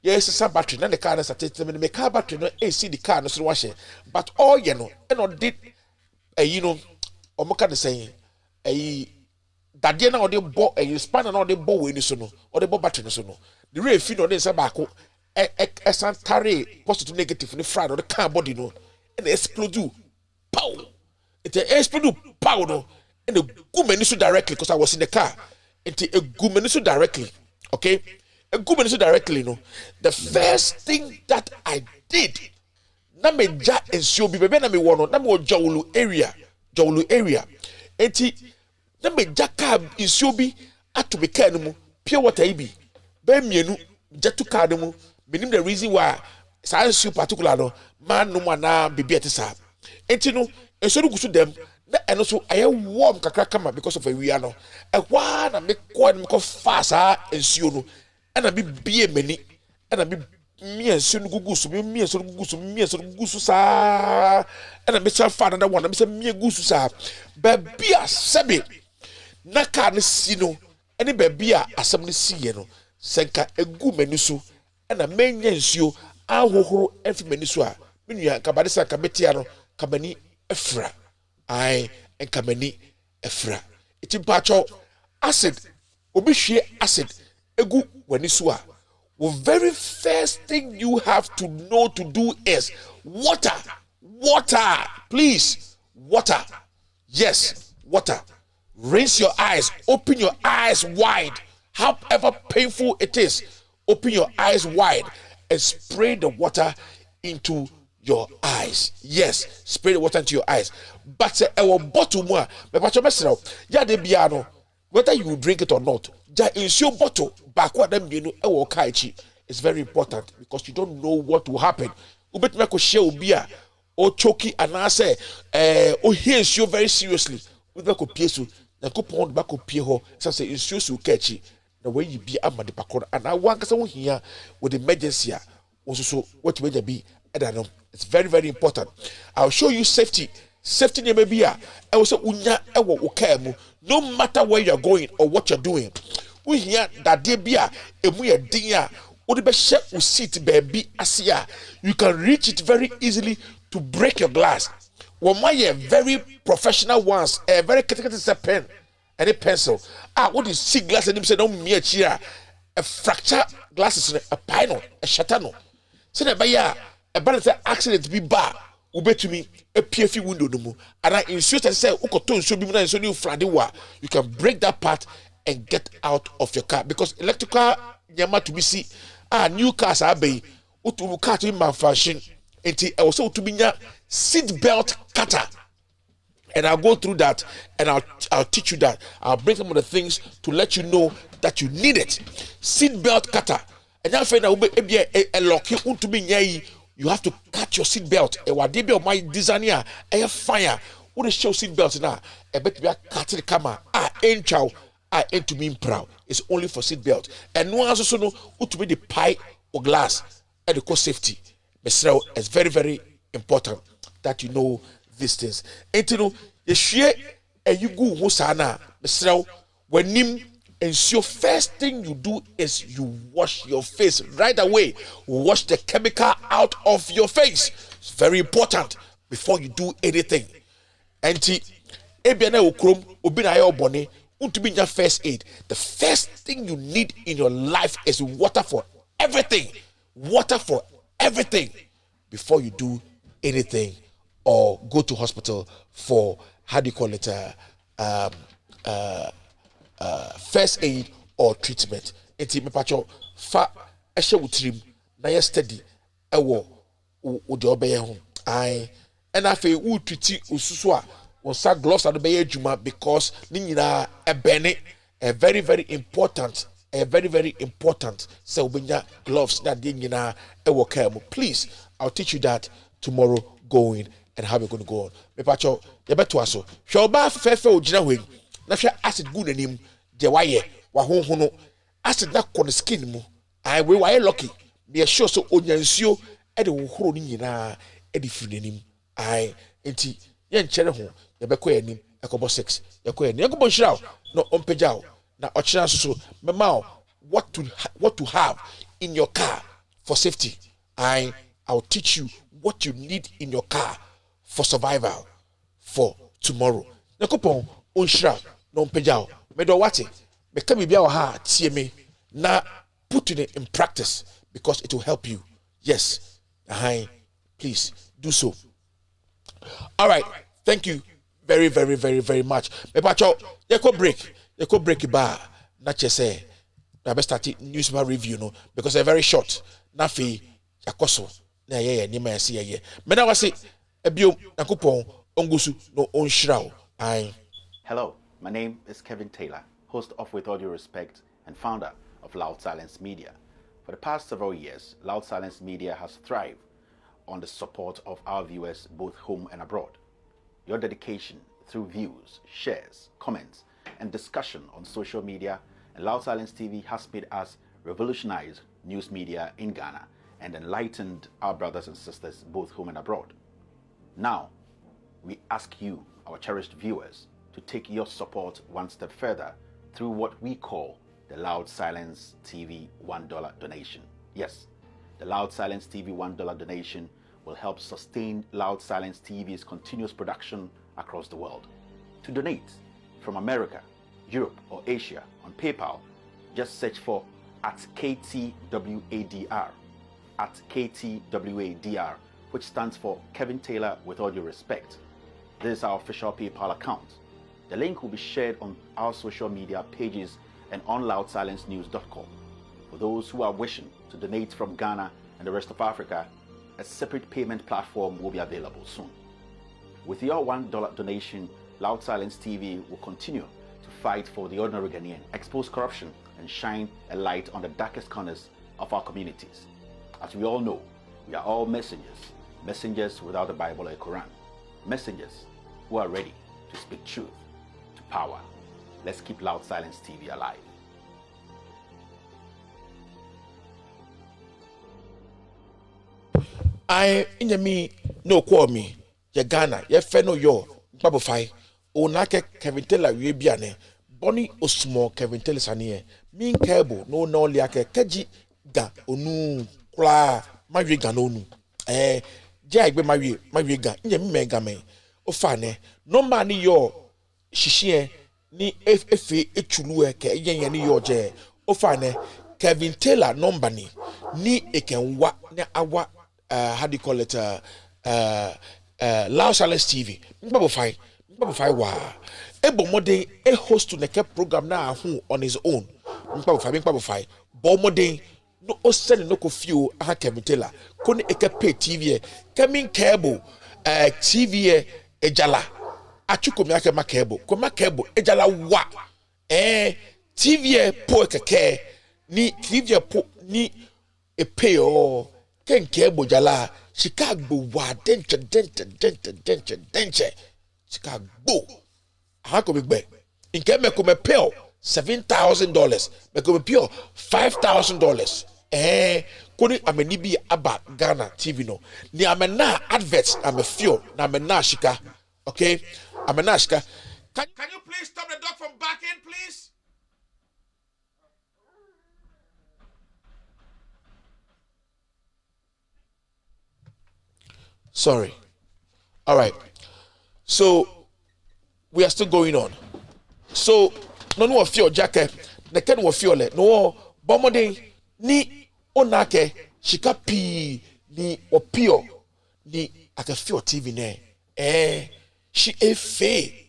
ye sesa battery na the car na sate me car battery no AC the car no so wahye but all ye no no did no omoka de say dadie na ode bo spanner na ode bo we ni so no ode bo battery ni so no the ray fi no dey say baako esantare positive negative ni fried ode car body no and explode pow it explode pow no and the gumeni so directly because I was in the car it gumeni so directly okay gumeni so directly no the first thing that I did na me ja ensuo bi bebe na me wo no na me wo jawulu area enti na me jaka insuo bi ato be car no mu pure water ibi be mienu jatu car no mu menim the reason why science particular no man no mana bibi etisa enti no enso no gusu dem na eno so aye warm kakra kama because of a wia no ehwa na me ko fast ensuo no na bi bie mani na bi mienso no gugusu gugusu sa na me cha fa na one na me say mie gusu sa ba bia sebe na ka ne si no ene ba bia asem ne si ye no senka egu mani so na menya nsuo ahohoro efi mani so a menua kabade sa kabetia no kabani efra ai enkamani efra itimpacho acid obi hwe acid egu wani so a the very first thing you have to know to do is water, please, water. Yes, water. Rinse your eyes, open your eyes wide, however painful it is. Open your eyes wide and spray the water into your eyes. Yes, spray the water into your eyes. But our bottle more, whether you drink it or not, in your bottle, backward them you know it's very important because you don't know what will happen. Ubet me ko share obia o choki anase o hears you very seriously. Ubet ko piesu na ko pon ba ko pie ho say insurance will catch you. The way you be ama de pakoro and I want kasa wo hia with emergency so what may be I don't know. It's very, very important. I'll show you safety. Safety ne may be I will say unya ewo okamu no matter where you're going or what you're doing. We hear that there be a dinya seat baby asia. You can reach it very easily to break your glass. One my very professional ones, a very critical pen and a pencil. What you see glass and him say don't me a fracture glasses a pino, a shatano. Say that by a balance accident be bar. Ube to me a PFE window no more. And I insist and say Ukoton should be nice so you can break that part and get out of your car because electrical nyama to be see new cars are bay utu car to malfunction until also to be seat belt cutter and I'll go through that and I'll teach you that. I'll bring some of the things to let you know that you need it. Seat belt cutter and I find a lock to be you have to cut your seat belt and what they be my designer a fire what is show seat belt now a bet we are cutting the camera ain't chow I ain't to mean proud. It's only for seat belt. And no one also know who to be the pie or glass and the cost safety. Mr. It's very, very important that you know these things. And you know, you share and you go hosana, Mr. When him and so first thing you do is you wash your face right away. Wash the chemical out of your face. It's very important before you do anything. And ebiana okrom obi na your body untumi nya first aid. The first thing you need in your life is water for everything. Water for everything before you do anything or go to hospital for how do you call it first aid or treatment. Enti mepacho fa ehye wutrim na ye steady ewo wo de obeye ho ai and afi wo treat osusu a wo sa gloves ado beye adwuma because ni nyina ebene very very important so obenya gloves that de nyina ewo kam. Please, I'll teach you that tomorrow going and how we're going to go on. Mepacho ye beto aso hwe oba fefe ogina hwe na hwe acid gu nanim de waye wa honho no acid na kɔ skin mu ai we waye lucky be sure so onyansuo e de wo horo ni nyina e de firi nanim ai enti ye nkyere ho ye bɛkɔ yanim ekobo 6 ye kɔ yanim ekobo hiraw no ompejao na ɔkyerɛ so mema what to have in your car for safety. I'll teach you what you need in your car for survival for tomorrow. Nakopon onhira no ompejao medo wate meka bibia wa ha tie me na put it in practice because it will help you. Yes. Please do so. All right. Thank you very, very, very, very much. Mepacho, yeko break ba na chese. Na best start newspaper review no because they're very short. Na fi yakoso na ye ni ma se ye. Me na wase ebio nakopon ongusu no onhira. Hello, my name is Kevin Taylor, host of With All Due Respect and founder of Loud Silence Media. For the past several years, Loud Silence Media has thrived on the support of our viewers both home and abroad. Your dedication through views, shares, comments, and discussion on social media and Loud Silence TV has made us revolutionize news media in Ghana and enlightened our brothers and sisters both home and abroad. Now, we ask you, our cherished viewers, to take your support one step further through what we call the Loud Silence TV $1 donation. Yes, the Loud Silence TV $1 donation will help sustain Loud Silence TV's continuous production across the world. To donate from America, Europe, or Asia on PayPal, just search for @KTWADR, @KTWADR, which stands for Kevin Taylor With All Due Respect. This is our official PayPal account. The link will be shared on our social media pages and on loudsilencenews.com. For those who are wishing to donate from Ghana and the rest of Africa, a separate payment platform will be available soon. With your $1 donation, Loud Silence TV will continue to fight for the ordinary Ghanaian, expose corruption, and shine a light on the darkest corners of our communities. As we all know, we are all messengers without a Bible or a Quran, messengers who are ready to speak truth to power. Let's keep Loud Silence TV alive. Me no call me ye Ghana ye fe no yo Babu Fai o na ke Kevin Taylor we biane boni osmo Kevin Taylor sane min kebo no no lia ke kaji ga onu kula mawi ga no nu je agbe mawi ga nye me ga me o fa ne no ma ni yo shishie ni efe etulu e ke yen ni yo je o fa ne Kevin Taylor number ni ekenwa ne awa how do you call it Loud Silence TV Babu Fai wa ebo modern a host to the program na who on his own Babu Fai bo modern no o send no ko few Kevin Taylor ko ne pay TV coming cable TV ejala achuko mi aka ma cable ko ma cable ejala wa TV po keke ni TV po ni e pay o ken cable jala Chicago wa denche Chicago ha ko be in ke me ko me pay $7,000 because pure $5,000 koni ameni bi aba Ghana TV no ni amena adverts amefio na amena shika okay amena shika can you please stop the dog from barking please. Sorry. All right. So we are still going on. So no of your jacket, the ken of your no bomode ni onake shika pi ni opio ni akafio TV ne she efe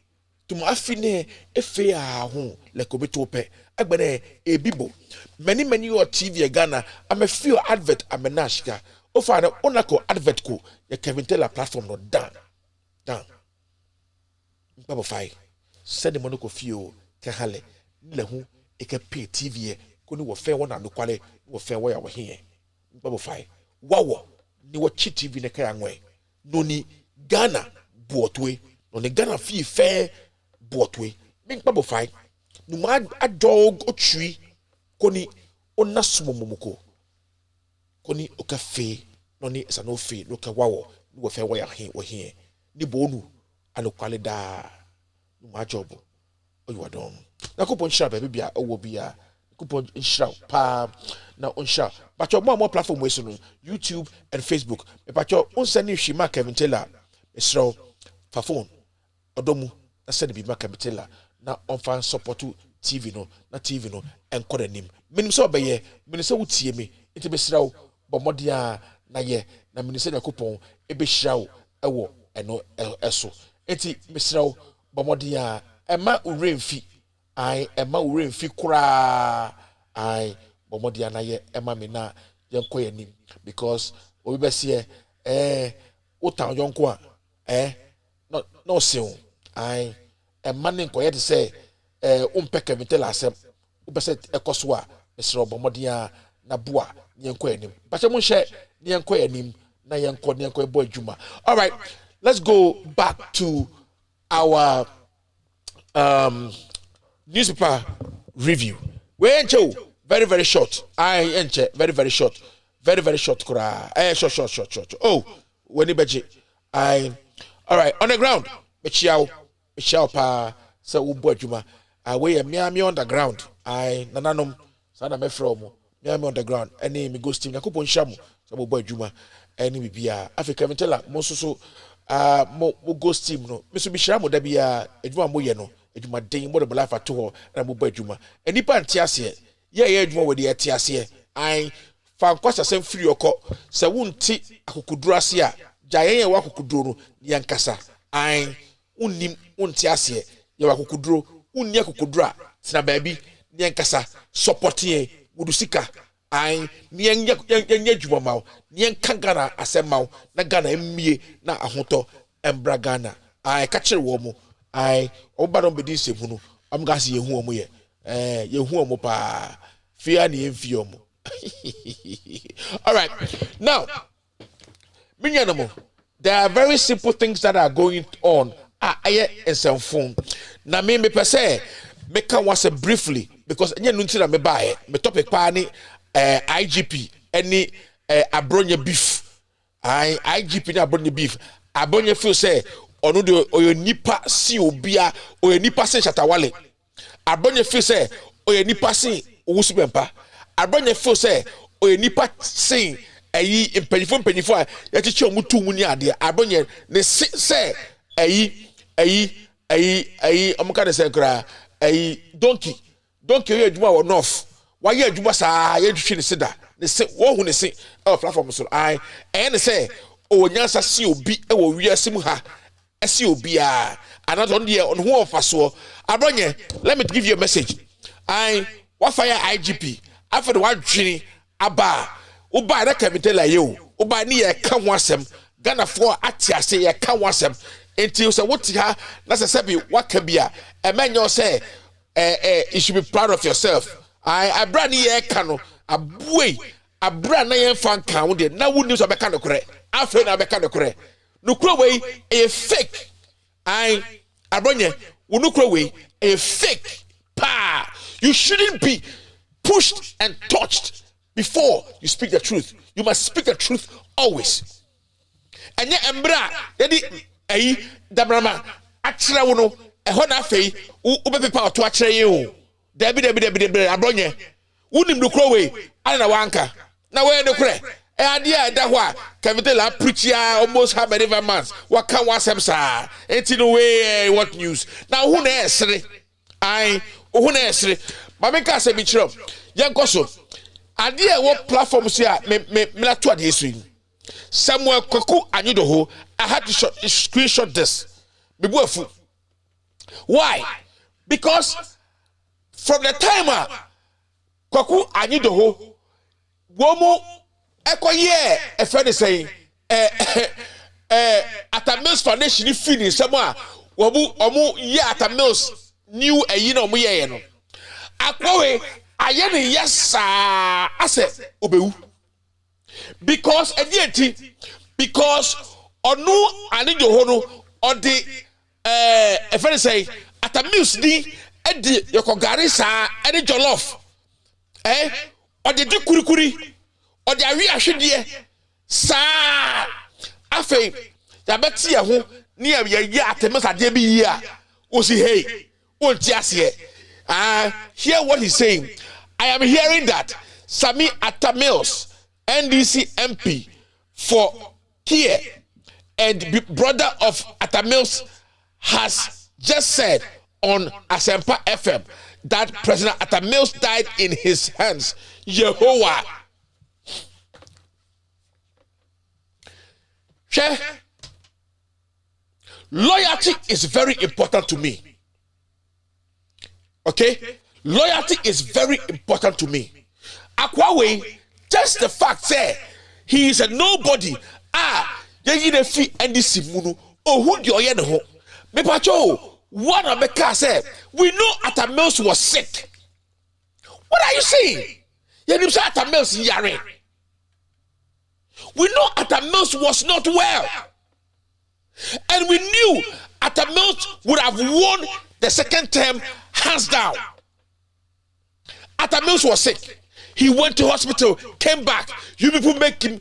to my fine efe a ho le ko betope agbene ebibo many your TV Ghana I'm a few advert amenashika ofa na onako advert ko ye Kevin Taylor platform no down Baba fai send mo no ko fio ke hale le hu e ke pay TV e ko ni wo fe wona no kwale wo fe wo ya wo he Baba fai wawo ni wo chi TV ne ka anwe no ni Ghana buotwe no ni Ghana fi fe buotwe min Baba fai no ma adog otwi ko ni onasumomumuko ko ni okafe no ni sa no fe no ka wawo ni wo fe wo ya he wo he ni bonu alokwale da ma job oyiwa don na kupon share baby bia owo bia kupon share pa na on share but your more platform we so no YouTube and Facebook me pa cho on send you Shima Kevin Taylor esro fa phone odomu na send bi ma Kevin Taylor na on fan support TV no na TV no enko danim minim so obeye minim se wutie me enti be srawo bomodia na ye na minim se na kupon e be shrawo ewo eno eso enti mesrawo bomodia ema uremfi ai ema uremfi kura ai bomodia na ye ema me na yenko yanim because obi be se utan yonko a no se ai ema ne nko ye de se umpe Kevin Taylor asem ubese ekoso a mesrawo bomodia na boa yenko yanim bache mo hye yenko yanim na yenko ebo adwuma. All right, let's go back to our newspaper review. We enche very short. I enche very short. Very short kura. Short. Oh, when beje. All right, on the ground. Mechiao pa se ubo adwuma. We me on the ground. Nananom sada me from me on the ground. Any me go steam yakopon shamu so ubo adwuma. Any bibia Africa Kevin Taylor mo so mo ghost team no me so bi shira mo da bia edwuma mo ye no edwuma den mo de life ato ho na mo ba edwuma enipa ntia ase ye edwuma we de atia ase fa nkwasa sem free okọ se wunti akokuduru ase a jayen ye wa akokuduru no ye nkasa unnim unti ase ye wa akokuduru unni akokuduru a tina baabi ye nkasa support ye wudusika nye juma maw nye kangana asemaw na Ghana emie na ahoto embra Ghana ka kire wo mu oba don bedi nsemu no am gas ye hu omu ye hu omu pa fia na emfi omu. All right, now minyanamo there are very simple things that are going on aye ensemfon na me pese make can once briefly because enye nunti na me bae me topic pa ni IGP any abronye beef IGP ni abronye beef abronye feel say onu de oyo nipa si obia oyo nipa se chatawale abronye feel say oyo nipa si owusubempa abronye feel say oyo nipa sin ayi impanyifo a yachichi omutu mu ni ade abronye ne say ayi omuka de say kra ayi donkey oyo adwuma wo north why you do sa ye twetwe ne seda ne se wo hu ne se platform so ne say o nyansa si obi e wo wiase mu ha ese obi a another on there on who of aso abronye let me give you a message what fire IGP after the one twini aba uba na Kevin Taylor ye o uba ni ye ka ho asem Ghana for atiase ye ka ho asem enti so woti ha na se bi waka bia e menyo say you should be proud of yourself. Abra ni ye kano abuei abra na ye fan kan wo de na woni so be ka no kore afa na be ka no kore no kuro we e fake abronye wo no kuro we e fake pa You shouldn't be pushed and touched before you speak the truth. You must speak the truth always. And yet, Embra, Eiii, Dabrama, Achra Wono, a Hona Fay, Ube Power to Achra you. Debbie, Abronye, Unim do Croway, Anna Wanka. Now, where the cray? Idea that Kavitela preacher almost have a river months. What can was him, sir? It's in a way, what news? Now, who knows? Who knows? Mamika said, Mitchell, young Cosso. Idea what platforms here me la to the swing. Somewhere Koku and you do I had to screenshot this. Be careful. Why? Because from the timer Koku and you do Womo Echo ye a friend is saying at a Mills Foundation feeding somewhere Womu ye at a Mills new a yino muyeno. Akwawe ayene yes sir I said obeu. Because because onu ani johono or the a friend say at a Mills ni edi yokogari sa edi jollof or the kurikuri or the area should ye sa afe ya beti ya ho ni ya atemes ade bi ya o si hey won ti ase hear what he's saying. I am hearing that Sami Atamils, NDC MP for here and brother of Atamils has just said on Asempa FM that President Atamils died in his hands. Yehovah. Loyalty is very important to me. Okay? Loyalty is very important to me. Akwawe, just the fact that he is a nobody. Yeyi the fee and this simunu. Oh, who do you know? Me pacho, one of the car said, we know Atamils was sick. What are you saying? You say Atamils yare. We know Atamils was not well. And we knew Atamils would have won the second term hands down. Atamils was sick. He went to hospital, came back. You people made him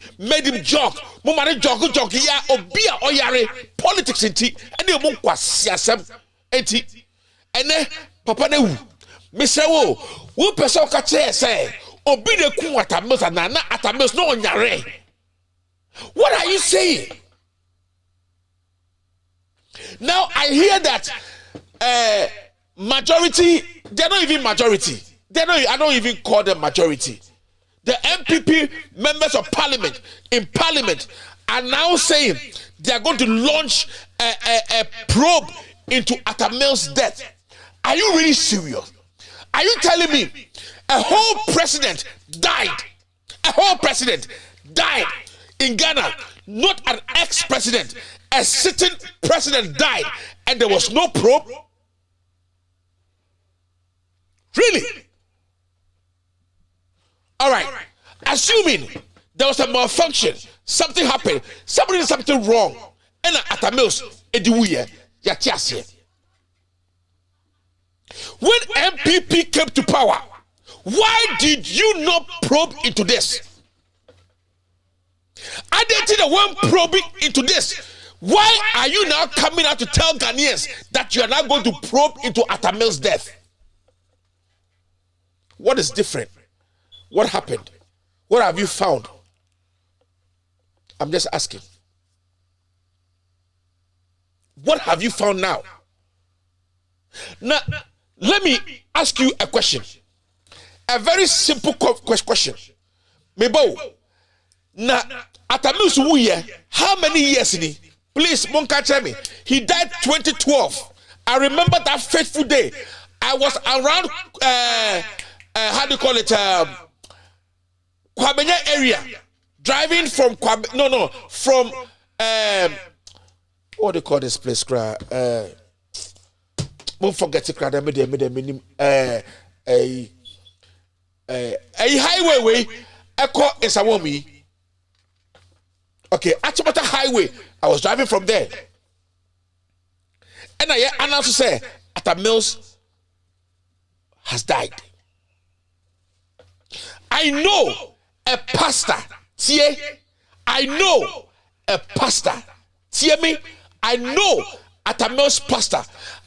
jog. Mumare jog ya obia oyare politics inti. And you won't siasem enti. And then Papa ne wu. Mr. Wo person kache say obi de ku Atamils and na Atamils no onyare. What are you saying? Now I hear that majority, they're not even majority. I don't even call them majority. The MPP members of parliament in parliament are now saying they are going to launch a probe into Atamils' death. Are you really serious? Are you telling me a whole president died? A whole president died in Ghana, not an ex-president. A sitting president died and there was no probe? Really? All right. Assuming there was a malfunction, something happened, somebody did something wrong, and Atamils, when MPP came to power, why did you not probe into this? I didn't know one probing into this. Why are you now coming out to tell Ghanaians that you are not going to probe into Atamils' death? What is different? What happened? What have you found? I'm just asking. What have you found now? Now, let me ask you a question. A very simple question. Mebo, now, Atamils Wuye, how many years in he? Please, Monka, tell me. He died 2012. I remember that fateful day. I was around, how do you call it? Kwabenya area. Driving from from, what do you call this place? Don't forget to cry. A highway way. Echo is a woman. Okay, Achimota Highway. I was driving from there. And I announced to say, Atamils has died. I know a pastor. Tie. I know a pastor. Tie me. I know Atamil's pastor.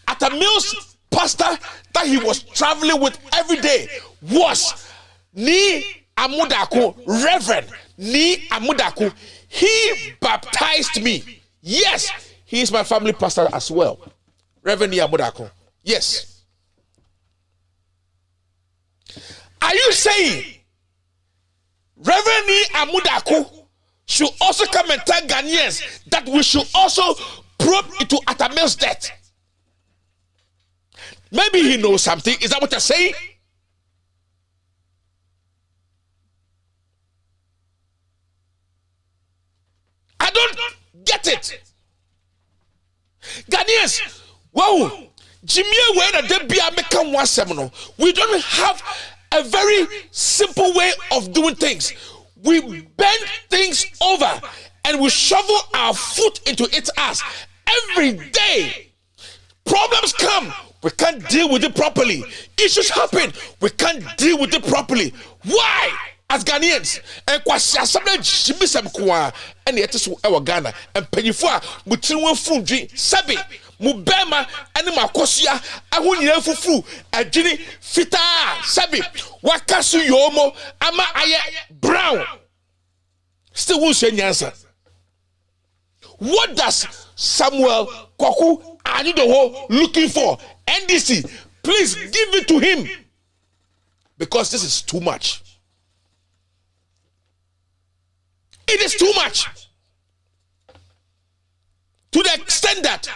Atamil's pastor that he was traveling with every day was Ni Amudako, Reverend Ni Amudako. He baptized me. Yes, he is my family pastor as well. Reverend Ni Amudako. Yes. Are you saying Reverend Ni Amudako should also come and tell Ghanaians that we should also probe into Atamil's death? Maybe he knows something. Is that what you're saying? I don't get it. Ghanaians, wow, Jimmy, we don't have a very simple way of doing things. We bend things over and we shovel our foot into its ass every day. Problems come, we can't deal with it properly. Issues happen, we can't deal with it properly. Why? As Ghanaians, and Kwasiasabna Jimisam Kwa, and yet is our Ghana, and Penifua, Mutinwa Fuji, Sabi, Mubema, and Makosia, I won't hear for a Jenny Fita, Sabi, Wakasu Yomo, Ama Aya Brown. Still won't say answer. What does Samuel Kwaku Anidoho looking for? NDC, please give it to him. Because this is too much. It is too much. To the extent that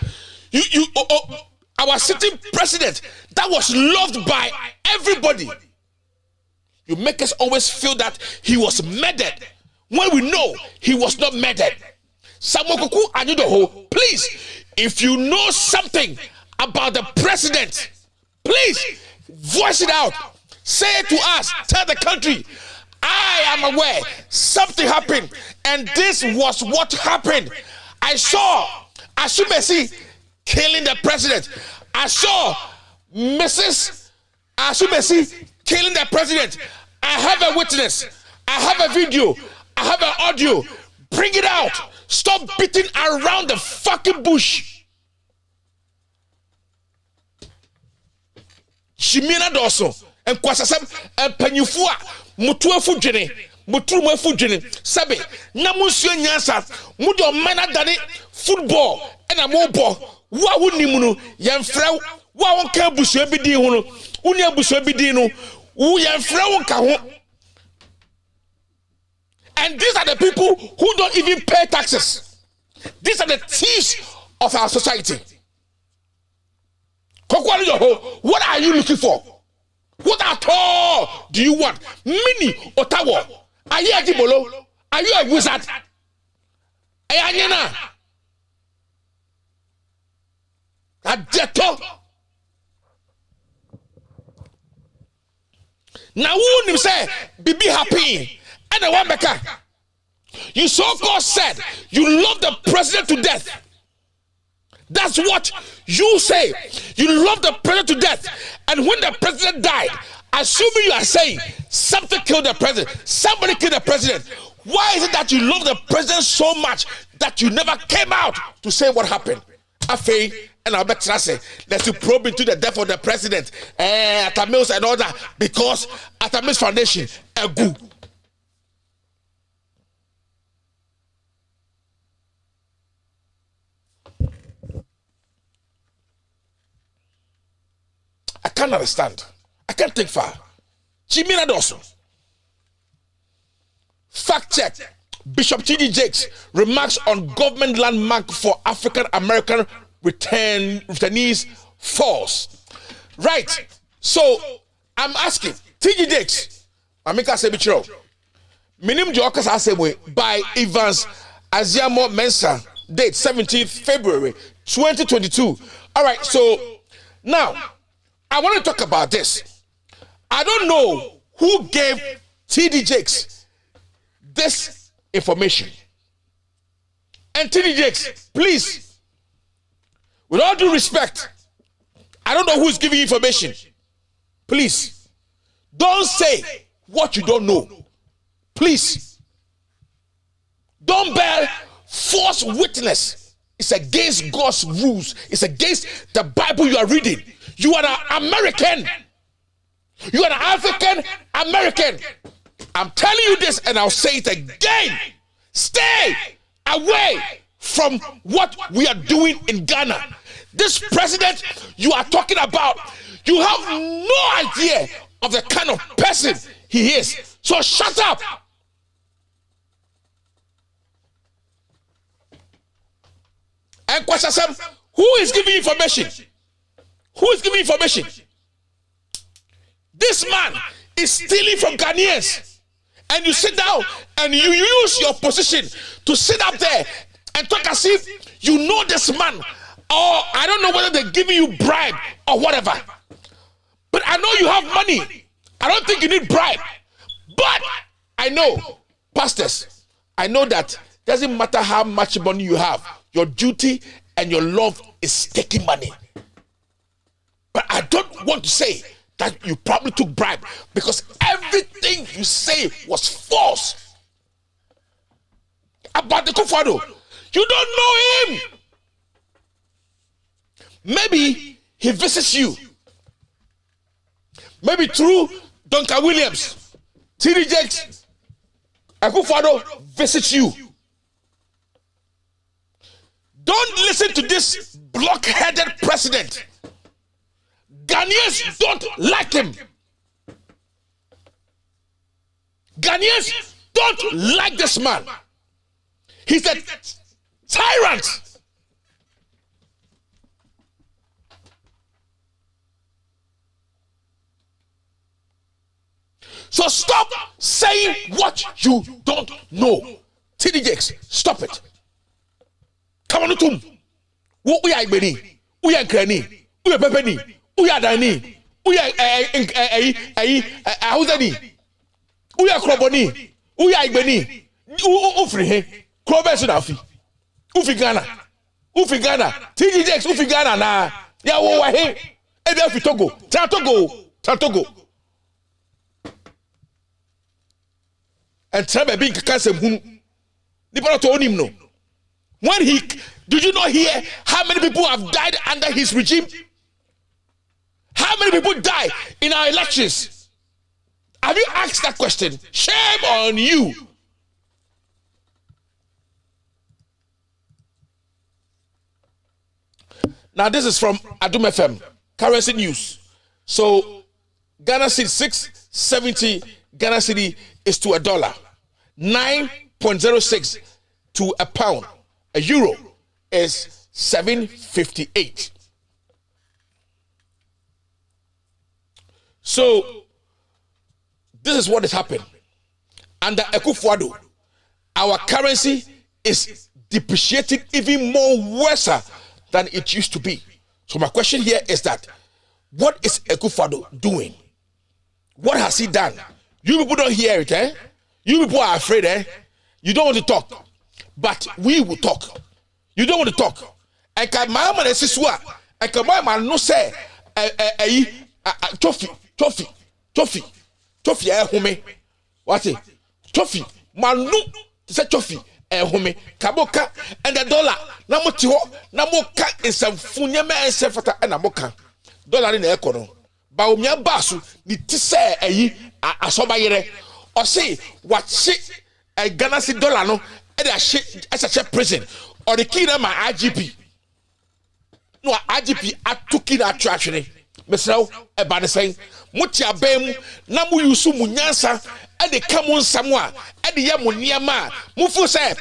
our sitting president that was loved by everybody, you make us always feel that he was murdered when we know he was not murdered. Samokuku Anidoho, please, if you know something about the president, please voice it out. Say it to us. Tell the country, I am aware something happened, and this was what happened. I saw Asumesi killing the president. I saw Mrs. Asumesi killing the president. I have a witness. I have a video. I have an audio. Bring it out. Stop beating around the fucking bush. Shimina Doso and Kwasasam and Penyufua. Mutuafu jene, mutrumafu jene, sabe, namusio nyasa, mudo mana dani football, and a mobile, wa wunimunu, yan frau, wa wonka busu ebidi hunu, unia busu ebidi no, yan frau kaho. And these are the people who don't even pay taxes. These are the thieves of our society. What are you looking for? What at all do you want? Mini Ottawa. Are you a Gibolo? Are you a wizard? Ayana. A jeto. Now who say be happy? And the one maker. You so-called said you love the president to death. That's what you say. You love the president to death. And when the president died, assuming you are saying something killed the president, somebody killed the president, why is it that you love the president so much that you never came out to say what happened? Afe and I'll bet say let's probe into the death of the president, Atamils and all that, because Atamils Foundation, a good. I can't understand. I can't think far. Chimina Dosso. Fact check. Bishop T.D. Jakes remarks on government landmark for African American returnees false. Right. So I'm asking T.D. Jakes. Amika Sebichiro. Minim Jokas Asemwe by Evans Aziamo Mensa. Date 17th February 2022. All right. So now I want to talk about this. I don't know who gave T.D. Jakes this information. And T.D. Jakes, please, with all due respect, I don't know who's giving you information. Please, don't say what you don't know. Please. Don't bear false witness. It's against God's rules. It's against the Bible you are reading. You are an American. You are an African American. I'm telling you this, and I'll say it again. Stay away from what we are doing in Ghana. This president you are talking about, you have no idea of the kind of person he is. So shut up. And Kwasasem, who is giving information? Who is giving information? This man is stealing from Ghanaians. And you sit down and you use your position to sit up there and talk as if you know this man. Or I don't know whether they're giving you bribe or whatever. But I know you have money. I don't think you need bribe. But I know, pastors, I know that doesn't matter how much money you have, your duty and your love is taking money. But I don't want to say that you probably took bribe, because everything you say was false about the Kufado. You don't know him. Maybe he visits you. Maybe through Duncan Williams, TD Jakes, Akufo-Addo visits you. Don't listen to this blockheaded president. Ghanaians don't like him. Ghanaians don't like this man. He's a tyrant. So stop saying what you don't know. TD Jakes, stop it. Come on, Tum. We are Ibeni. We are Granny. We are Pepeni. We are Dani. We are Ahuzani. We are Kroboni. We are Ibeni. Ufri. Krobes Nafi. Ufi Ghana. Ufi Ghana. TD Jakes, Ufi Ghana na. Ya wo wa he. Ebe afi Togo. Togo. And Trump being cancer hunu. Nipa to onim no. When did you not hear how many people have died under his regime? How many people died in our elections? Have you asked that question? Shame on you. Now this is from Adum FM, currency news. So Ghana cedi 670 Ghana cedi is to $1. 9.06 to a pound. A euro is 7.58. So this is what has happened. Under Akufo-Addo, our currency is depreciating even more worse than it used to be. So my question here is that, what is Akufo-Addo doing? What has he done? You people don't hear it, eh? You people are afraid, eh? You don't want to talk. But we will talk. You don't want to talk. I can my man siswa. I can my man no say Toffee home. What it? Toffee. Manu say Toffee home. Kaboka and the dollar. Namoka is some funyama and sefata and amoka. Dollar in the econo. Baumia basu ni tise asobayere. Or say what shit a Ghana cedi dollar no as a prison or the key my IGP. No IGP atuki na attraction. Mesrao e ba de saying mutia bem na mu yusu munyansa e de kamon samwa e de yam niama mufu say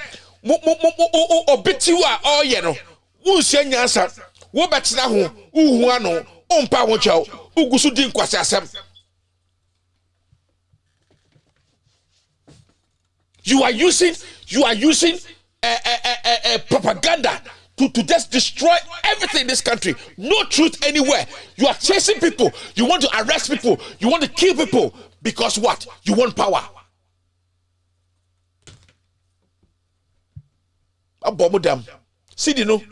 obiti wa oye no wunsia nyansa wo betena ho uhu ano ompa wo chaw ugusu din kwase asem. You are using propaganda to just destroy everything in this country. No truth anywhere. You are chasing people. You want to arrest people. You want to kill people. Because what? You want power. Abomodam. See the no.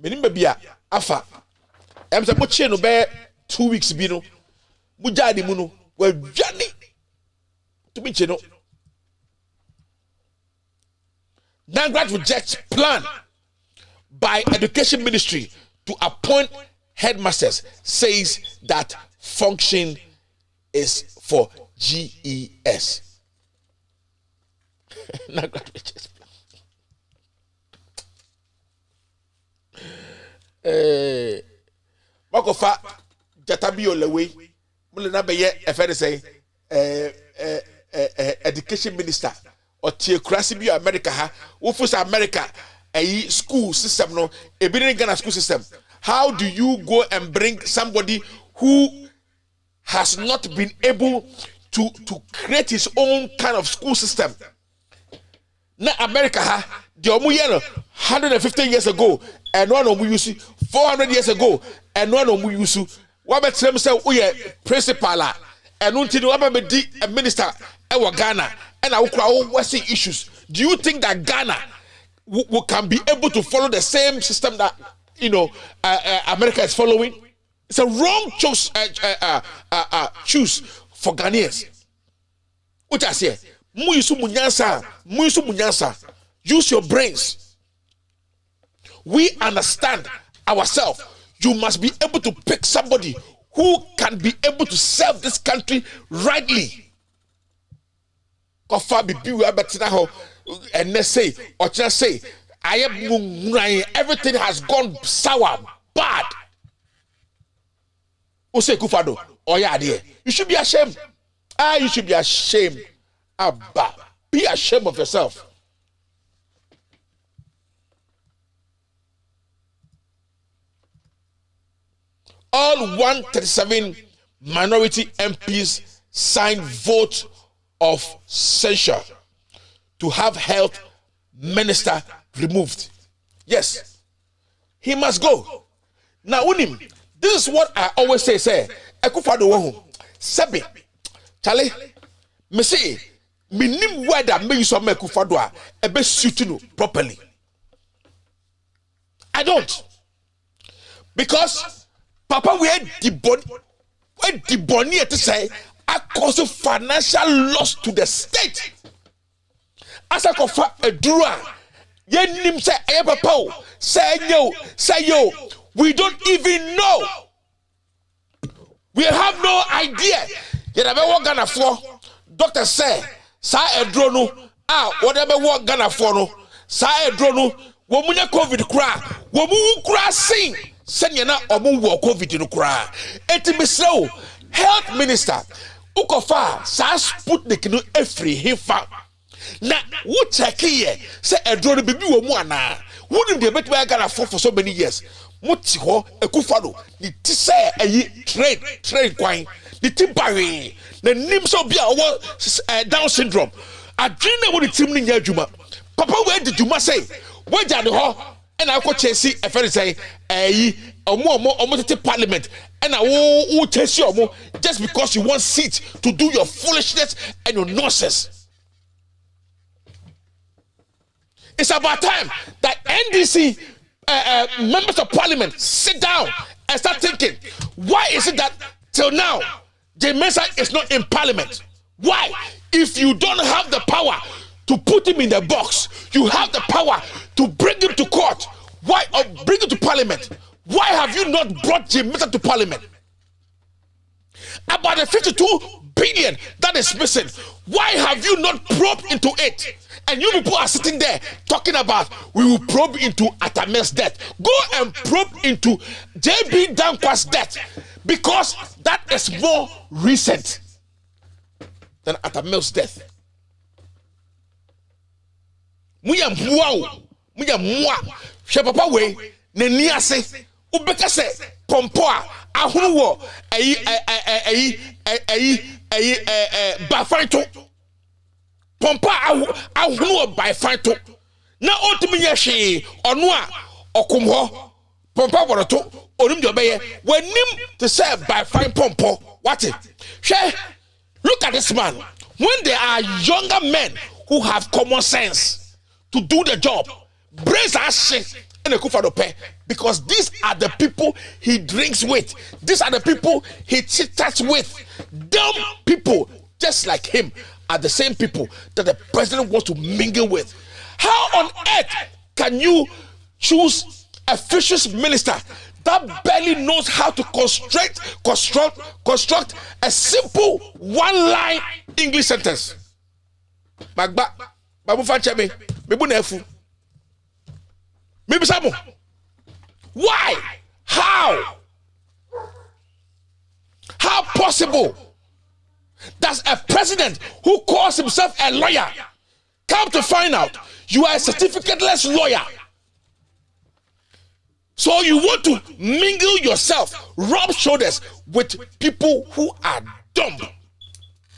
Menimebia afa. Em se mo che no be 2 weeks bi no. Mujadi mu no. Wa dwane. to me cheno. DANQUAH rejects plan by Education Ministry to appoint headmasters, says that function is for GES. DANQUAH rejects plan. Makofa jatabi olewe mulina beye efere say education minister or theocracy bi America ha wo fus America school system no ebi Ghana school system. How do you go and bring somebody who has not been able to create his own kind of school system? Na America ha the omu yellow 150 years ago and one omu use 400 years ago and one omu use what bet them say we principal and until we be a minister e Ghana and I see issues. Do you think that Ghana can be able to follow the same system that America is following? It's a wrong choice for Ghanaians. What I say, use your brains. We understand ourselves. You must be able to pick somebody who can be able to serve this country rightly. And let's say, or just say, everything has gone sour, bad. Ose Kufado, oh yeah, dear. You should be ashamed. You should be ashamed. Abba, be ashamed of yourself. All 137 minority MPs signed vote of censure to have health minister removed. Yes, he must go. Now, Unim, this is what I always say, Ekufado wohu, Sebi, Charlie, me say, minim whether me use of Ekufado ebe suitinu properly. I don't. Because Papa, we had the body to say, I cause financial loss to the state. As I confer a dura, nim say, Papa, say yo, we don't even know. We have no idea. Yet I be Ghana for. Doctor say, sa edronu, whatever what Ghana for no, sa edronu, womunya COVID cry, womu cry sing. Senyana omu wo COVID no kra. Eti mislo health minister ukofa sa Sputnik no efri hefa. Na wo check here say edro no bibi wo mu ana. Wonim de betwa Ghana for so many years. Muti ho ekufado ni ti say ayi trade kwan. Ni ti bawe. Na nim so bia owo Down syndrome. Adwene wo ni tim ni nya adwuma. Papa we di dwuma say, we jade ho and I go chase a friend say, almost parliament, and I will chase you just because you want seat to do your foolishness and your nonsense. It's about time that NDC members of parliament sit down and start thinking, why is it that till now J Mensah is not in parliament? Why? If you don't have the power to put him in the box, you have the power to bring him to court. Why bring him to parliament? Why have you not brought J Mensah to parliament? About the 52 billion that is missing, why have you not probed into it? And you people are sitting there talking about we will probe into Atamel's death. Go and probe into JB DANQUAH's death, because that is more recent than Atamel's death. Muya mwa papa we ne ni ase ubeka se pompo a ahunu ba fighto pompo ahunu by fighto na otimi ye hwe ono a okum ho pompo boroto onum de obeye wanim to say by fine pompo what it look at this man. When there are younger men who have common sense to do the job, brains are shit in a kufadope, because these are the people he drinks with. These are the people he chit-chats with. Dumb people just like him are the same people that the president wants to mingle with. How on earth can you choose a fisheries minister that barely knows how to construct a simple one-line English sentence? Magba, babu fanche me bu na efu. Me bisamo. Why? How? How possible does a president who calls himself a lawyer come to find out you are a certificateless lawyer? So you want to mingle yourself, rub shoulders with people who are dumb,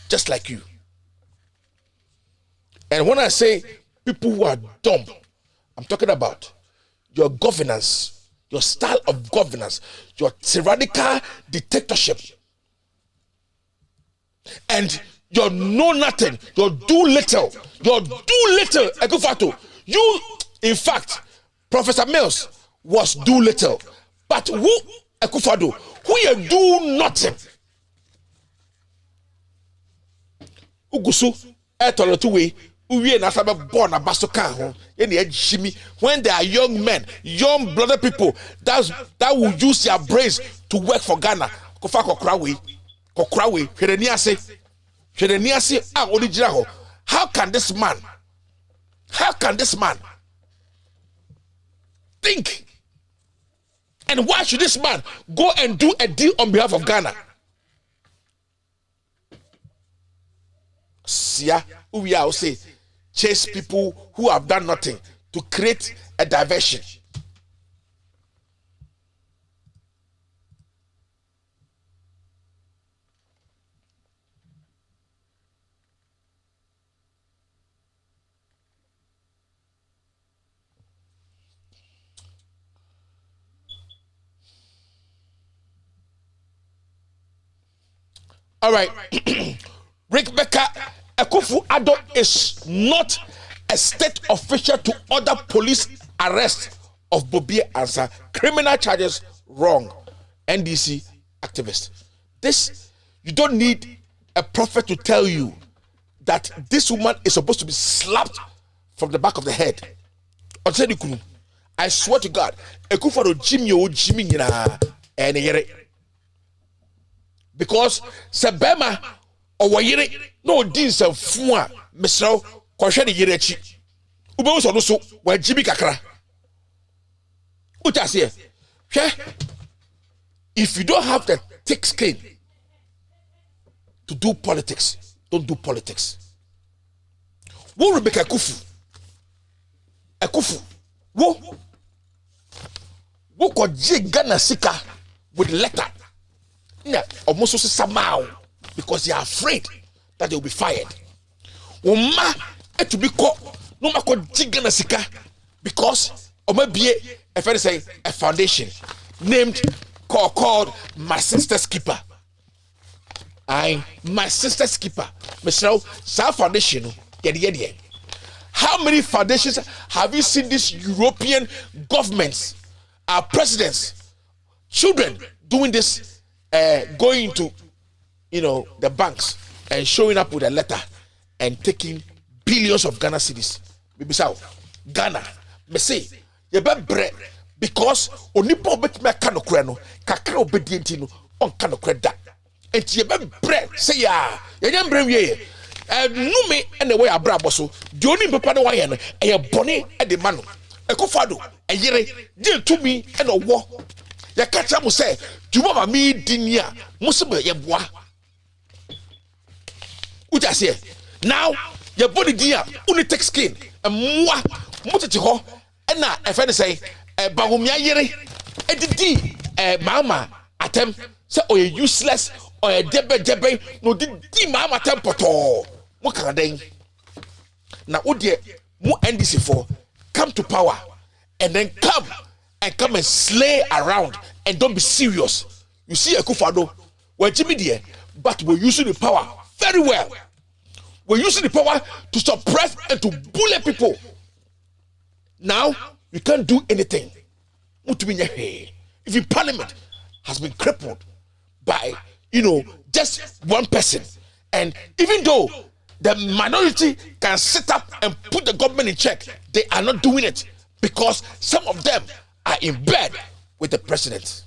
just like you. And when I say people who are dumb, I'm talking about your governance, your style of governance, your tyrannical dictatorship, and your know nothing, your do little, Ekufato. You, in fact, Professor Mills was do little, but who Ekufado, who you do nothing. Ugusu etolotuwe uwie na sabe born abasoka ho ye na ejimi when there are young men, young blooded people that will use their brains to work for Ghana. Kofa kokrawe hwedeni ase a odi gira ho. How can this man think? And why should this man go and do a deal on behalf of Ghana? Sia, we are say chase people who have done nothing to create a diversion. All right. Rebecca Akufo-Addo is not a state official to order police arrest of Bobie Ansah. Criminal charges wrong. NDC activist. This, you don't need a prophet to tell you that this woman is supposed to be slapped from the back of the head. I swear to God, Akufo-Addo Jimmy and because Sebema or Wayere no deans of Fua, Mr. Koshani Yerechi. Ubos also where Jimmy Kakra. Utas here. If you don't have the thick skin to do politics, don't do politics. Wo Rebecca Akufu. Wo ko Ghana sika with letter. Yeah, almost somehow because they are afraid that they will be fired. Uma to be caught no matter Ghana sika because maybe a foundation named called My Sister's Keeper. My Sister's Keeper. Mr. South Foundation. How many foundations have you seen these European governments, our presidents, children doing this? Going to, the banks and showing up with a letter and taking billions of Ghana cedis. Ghana, me say, you bet bread because onipo bet me kano kreno, kakra obedient no on kano kreda. And you bet bread say ya yam ye. No me and the way I brabo so. The only papa no way and a bonnet at the manu. Akufo-Addo, a yere, deal to me and a war. Ya kacha mo say, "Do mama me dinia, musibe ye boa." Uja say, now your body dia, uni take skin, and moi, mutiti ho, and na a friend say, "Bagumia yere, edidi, mama, atem, say or you useless or a debe, no di mama tempoto." What can I now? Udie, mu NDC for come to power, and then come and slay around and don't be serious. You see Akufo-Addo, we're Jimmy there, but we're using the power very well. We're using the power to suppress and to bully people. Now, you can't do anything. If the parliament has been crippled by, just one person, and even though the minority can sit up and put the government in check. They are not doing it because some of them are in bed with the president.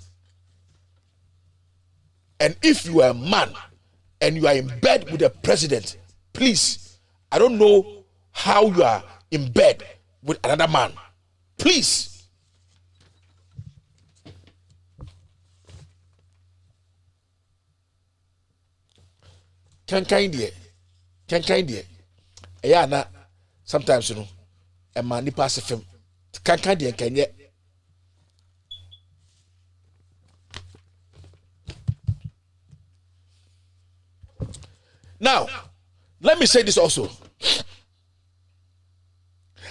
And if you are a man and you are in bed with the president, please, I don't know how you are in bed with another man. Please. Can kind dear. Yeah, sometimes you know, a man ni pass film. Can ye. Now, let me say this also.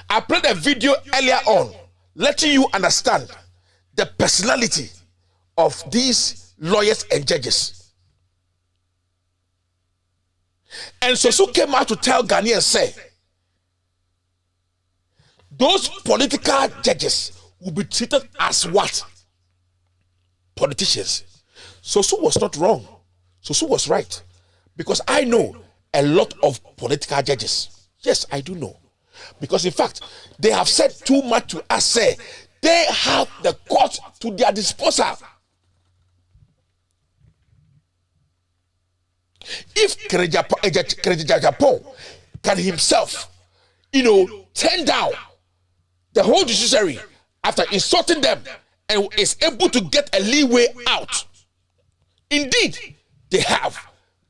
I played a video earlier on letting you understand the personality of these lawyers and judges. And Sosu came out to tell Ghanaians, say, those political judges will be treated as what? Politicians. Sosu was not wrong. Sosu was right. Because I know a lot of political judges. Yes, I do know. Because in fact, they have said too much to us, say, they have the court to their disposal. If Japan can himself, turn down the whole judiciary after insulting them and is able to get a leeway out, indeed, they have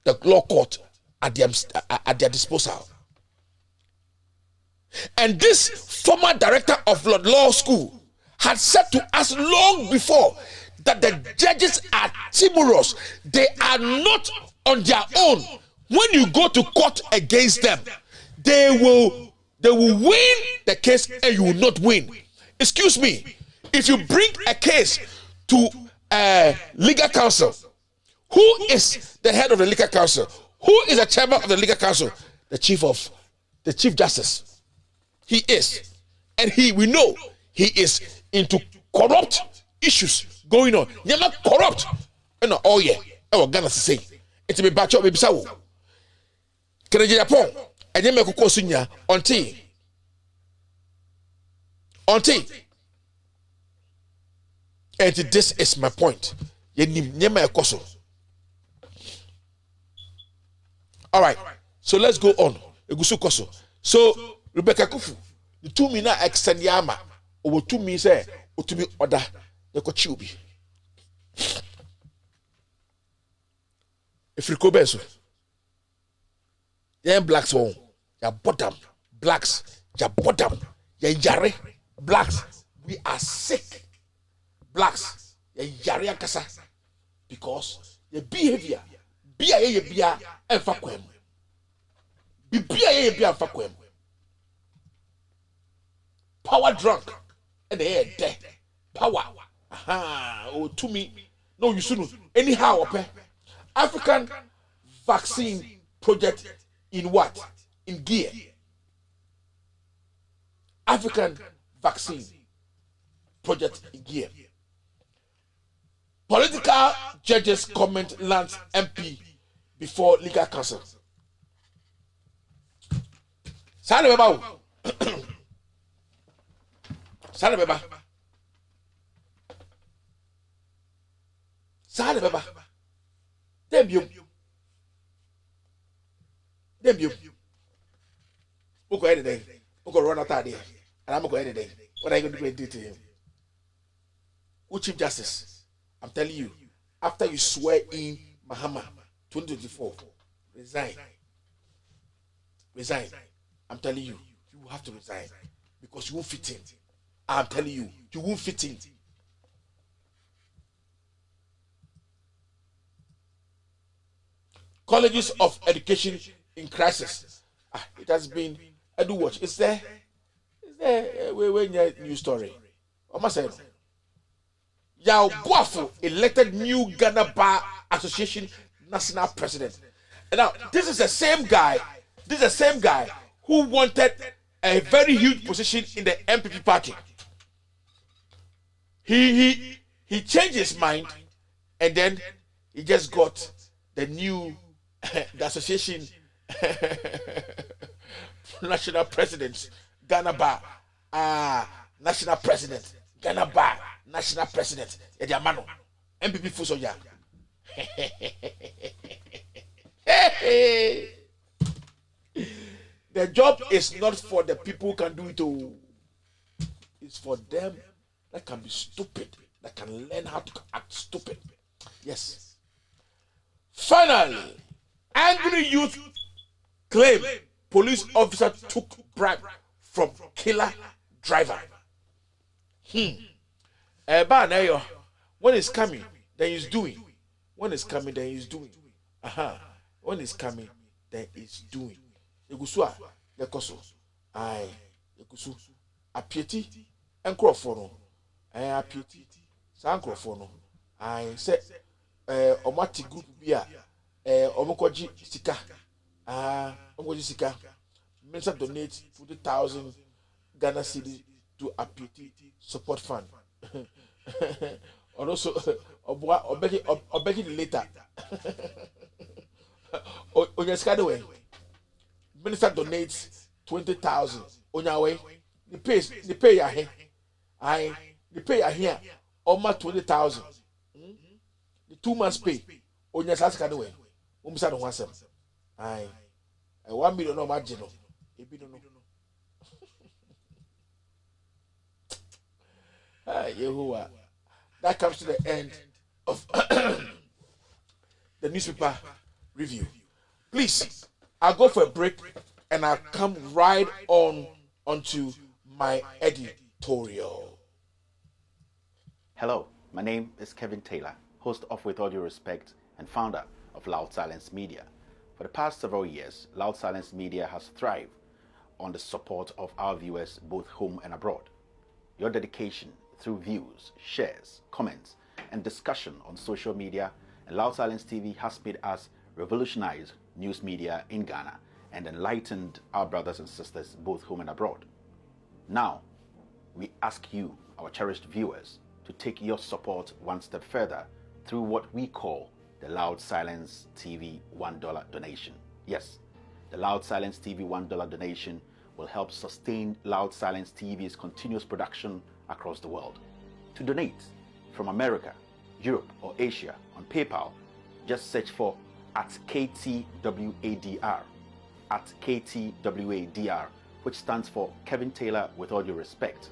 the law court at their disposal. And this former director of law school had said to us long before that the judges are timorous. They are not on their own. When you go to court against them, they will win the case and you will not win. Excuse me, if you bring a case to legal counsel, who is the head of the legal counsel? Who is the chairman of the legal counsel? The chief justice. He is, and we know he is into corrupt issues going on. You're not corrupt. Oh yeah, I'm gonna say it's a batch of Bisawo. Can I Japan? And you make a course in ya until. And this is my point. All right, so let's go on. So Rebecca Kufu, the 2 mina extend yama over 2 me say or to be order the cochubi. If you go beso, yeah, blacks home, ya bottom, blacks, ya bottom, ya yare, blacks, we are sick. Blacks, ya yare akasa, because your behavior, be and fakwem. Be and fakwem. Power drunk, and they are dead. Power. To me, no, you shouldn't. Anyhow, African vaccine project in what? In gear. African vaccine project in gear. Political judges comment lands MP before legal counsel. Sale beba. Sale beba. Sale beba. Debium. Oko anything. Oko run out there. And I'm going anything. What are you going to do to him? Who Chief Justice? I'm telling you, after you swear in Mahama 2024, resign. I'm telling you, you will have to resign because you won't fit in. I'm telling you, you won't fit in. Colleges of education in crisis. It has been. I do watch. Is there a new story? What am I saying? Yao Boafo elected new Ghana Bar Association national president. And now this is the same guy. Who wanted a very huge position in the MPP party. He changed his mind, and then he just got the new the association national president Ghana ba national president Ghana ba national president yedi amano MPP fuso ya the job is not for the people who can do it all. It's for them that can be stupid, that can learn how to act stupid. Yes. Finally, angry youth claim police officer took bribe from killer driver. When it's coming, then he's doing. When it's coming, then he's doing. When it's coming, then he's doing. Egusua, Yakoso. Aye, Yakusu. Apieti, Encrofono. Apieti, Sancrofono. I said, Omati group beer, Omokoji Sika. Omokoji Sika. Minister donate 40,000 Ghana cedi to Apieti support fund. And also, Obeki later. On your skadaway, minister donates 20,000. On your way, the pay ya here. The pay ya here. Almost 20,000. The 2 months pay. On your skadaway, Umsa don't want some. I 1 million no margin. Yehovah. That comes to the end of the newspaper review. Please, I'll go for a break and I'll come right onto my editorial. Hello, my name is Kevin Taylor, host of With All Due Respect and founder of Loud Silence Media. For the past several years, Loud Silence Media has thrived on the support of our viewers both home and abroad. Your dedication through views, shares, comments, and discussion on social media and Loud Silence TV has made us revolutionize news media in Ghana and enlightened our brothers and sisters both home and abroad. Now, we ask you, our cherished viewers, to take your support one step further through what we call the Loud Silence TV $1 donation. Yes, the Loud Silence TV $1 donation will help sustain Loud Silence TV's continuous production across the world. To donate from America, Europe, or Asia on PayPal, just search for @KTWADR, @KTWADR, which stands for Kevin Taylor With All Due Respect.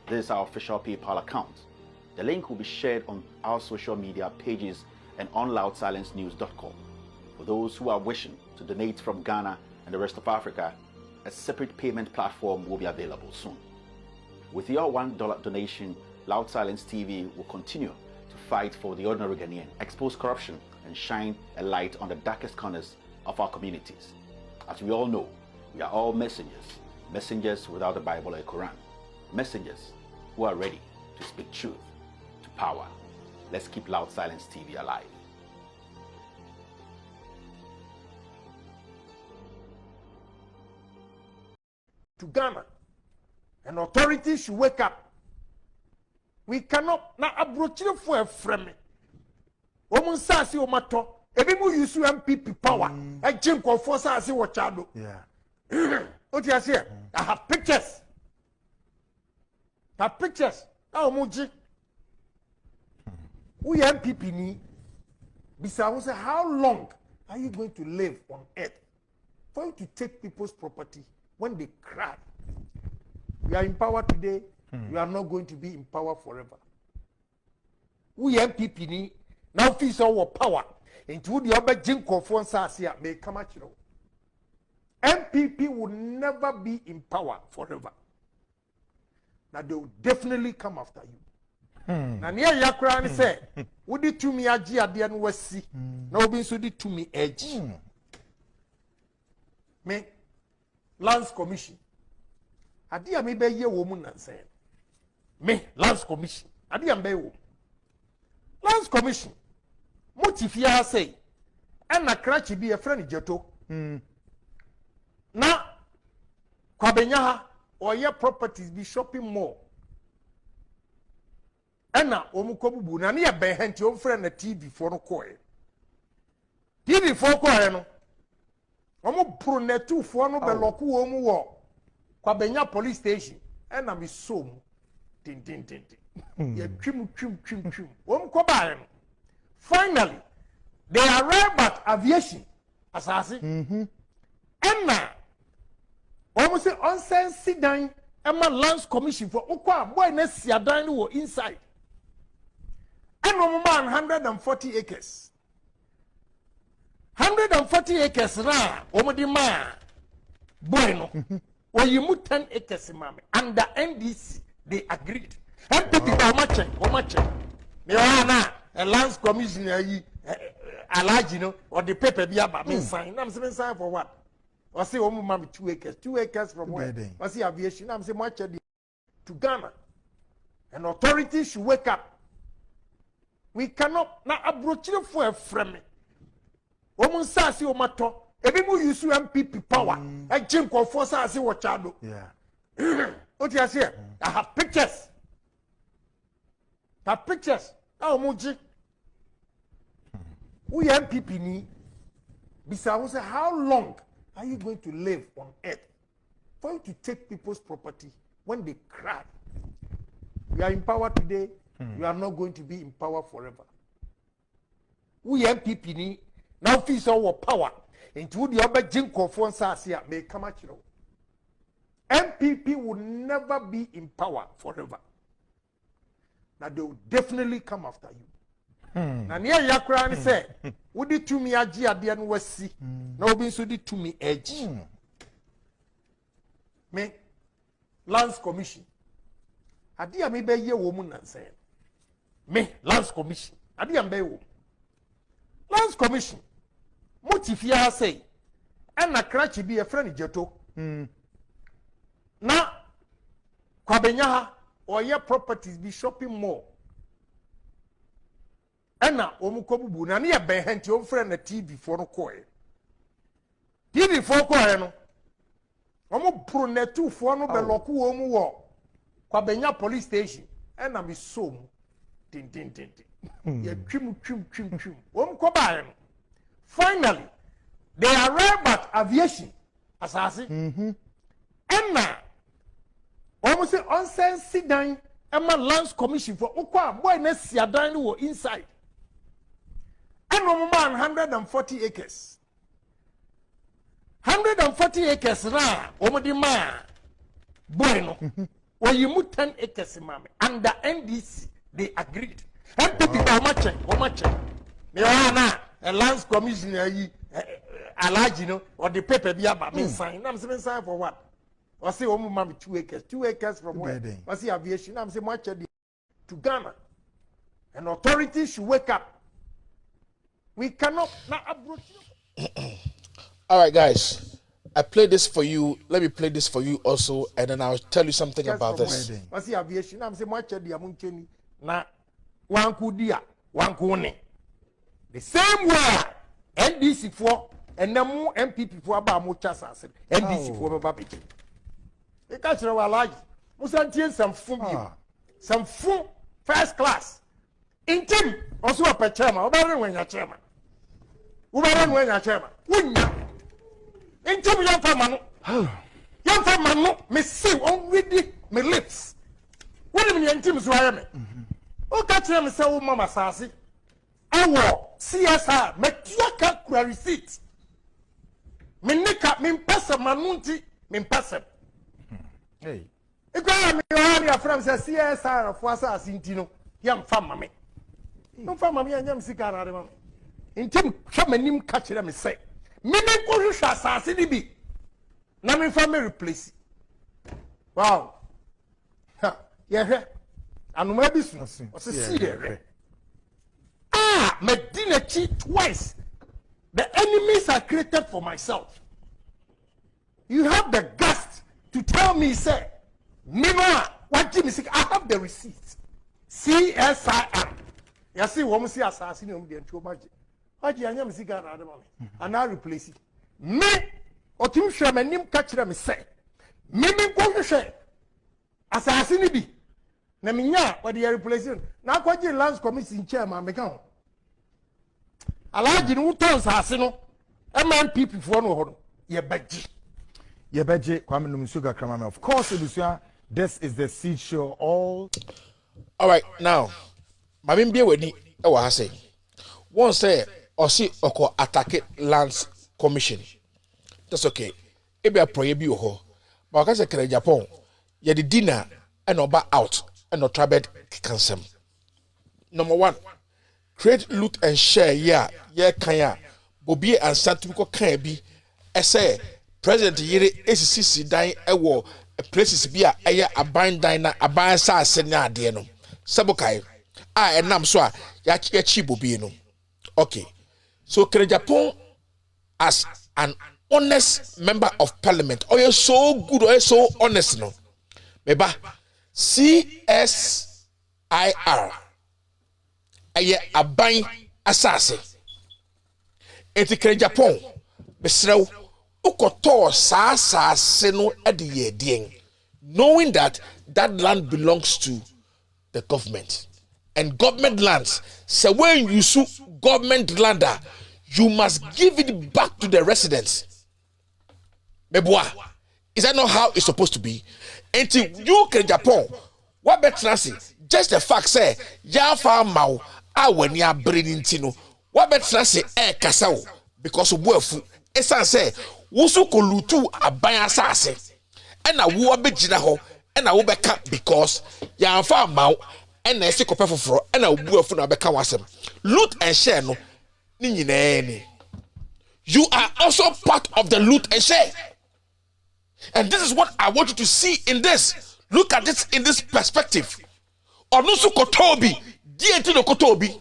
This is our official PayPal account. The link will be shared on our social media pages and on loudsilencenews.com. For those who are wishing to donate from Ghana and the rest of Africa, a separate payment platform will be available soon. With your $1 donation, Loud Silence TV will continue to fight for the ordinary Ghanaian, expose corruption, and shine a light on the darkest corners of our communities. As we all know, we are all messengers, messengers without a Bible or a Quran, messengers who are ready to speak truth to power. Let's keep Loud Silence TV alive. To Ghana, and authorities should wake up. We cannot now approach you for a frame. Woman says you matter. Ebi mu use MPP power. I jim ko for say what chado. Yeah. What you say? I have pictures. I have pictures. How muji? We MPP ni. Besides, say how long are you going to live on earth for you to take people's property when they cry? We are in power today. We are not going to be in power forever. We MPP ni now feel our power into the other jinko for Sasia may come at you. MPP will never be in power forever. Now they will definitely come after you. Now near Yakran say, would it to me aji adian wasi? No being so did to me edge. Me Lands Commission. Adia me be ye woman and say. Me Lands Commission. Adia be wo. Lands Commission. Motifia say. And na crachi be a friend jeto. Na kwabenya or your properties be shopping mall. Ena omukobubu na ne be henti o friend na TV for no koe. TV for koe no. Omo pronetu fo no be loku wo mu wo kwabenya police station and na me so mu tin ya twim wom ko bae no finally they arrived at aviation asase and na almost say onsen sidan ema lands commission for ukwa boy na siadan no inside and no man 140 acres 140 acres na omodi ma boy no oyimu 10 acres mame under NDC they agreed and people how much me na a lands commission yi alaji no or the paper bi aba me sign na me sign for what I say omu mame 2 acres from where I say aviation na me say much to Ghana and authorities should wake up. We cannot na abrochire for a frame omu sasi omato ebi mu use MPP power e jinko for sasi wo chado what you say I have pictures how much we MPP ni bisa who say how long are you going to live on earth for you to take people's property when they cry? You are in power today, you are not going to be in power forever. We MPP ni now feel our power into the other jinko for sasi may come at you. MPP will never be in power forever. Now they will definitely come after you. Na near Yakrani say, would it to me aji adian wasi? No be so to me edge. Me Lands Commission. Adia me be ye woman and say. Me Lands Commission. Adia be wo. Lands Commission. Motifia say, and na crachi be a friend jeto. Na kwabenya or your properties be shopping mall. Ena omukobubu na ne be henti o frɛ na TV for no koe. TV for koe no. Omo pronetu for no be loku wo mu wo. Kwabenya police station ena me so mu. Tin. Ya twim. Wom ko bae no. Finally they arrived at aviation asase. Ena almost say onsen sidan ema lands commission for ukwa boy na siadan no inside. And no man 140 acres. 140 acres na omodi ma boy no. Oyimu 10 acres mame under NDC they agreed. And people how much me na a lands commission yi alaji no or the paper bi aba me sign. Na me sign for what? I say omu mame 2 acres from where I say aviation na me say much to Ghana and authorities should wake up. We cannot now approach. All right, guys. I play this for you. Let me play this for you also, and then I'll tell you something about this. I see aviation. I'm saying much the amuncheni na wanku dia wanku ne. The same way NDC for and the more MPP for about mucha sase. NDC for baba peke. E ka chira wa large. Musa tie some fun first class. In team also a chairman. Obere when your chairman. Ubara when your chairman. Wunya. In team young farmer no. Young farmer no. Me see already me lips. When me in team so I am. O ka chira me say o mama sase. Awo CSR me tiaka kura receipt. Me nika me pesa manunti me pesa. Hey. Ikwa me wani afram say CSR for asase ntino. Yam farmer me. No farmer me anyam sikara de mama. Intem hwa manim ka kire me say. Me me ko hwehwa asase ni bi. Na me fa me replace. Wow. Ha, ye hwe. Anoma bi su. O se see ye. Ah, me dinachi twice. The enemies are created for myself. You have the guts to tell me say, me no what Jimmy say I have the receipt. CSIR. You see, woman see assassin on the entry magic. What you am see Ghana and I replace it. Me or Tim Sherman nim catch them say. Me go share. Assassin be. Na minya what the replacing. Now what you lands commission chairman make Alaji no turn assassin no. MPP for no. Yebeji. Yebeji, Kwame Numsuga Kramame. Of course, this is the seed show. All right, now, Mamim Biaweni, I say, one say, or see, or attack lands commission. That's okay. Maybe a proyebi ho. But I say, Japan, ye the dinner and oba out and no trouble cancel. Number one, create loot and share. Yeah, kanya. Bobie and Santuko can be. Say, President Yere ACC dying a war. Places be a bind diner, a bind sa senya deano. Sabokai. And nam so ya chibo bieno. Okay. So can Japan as an honest member of parliament, or you're so good or you're so honest no. Meba CSIR a bind assassin. Enti can Japan besrew ukoto sa seno ediye dien, knowing that land belongs to the government. And government lands, so when you sue government lander, you must give it back to the residents. Meboa, is that not how it's supposed to be? Until you can Japan, what better say? Just the fact say, ya farm mau, when ya breeding tino, what better say, kasao, because of wealth, esan say, wusu kolutu abaya sase, and a war be jinaho, and a wobeka because ya farm mau. And I see copper for and a woo for Nabeka wasem. Loot and share no. You are also part of the loot and share. And this is what I want you to see in this. Look at this in this perspective. Onusu Kotobi, DNT no Kotobi,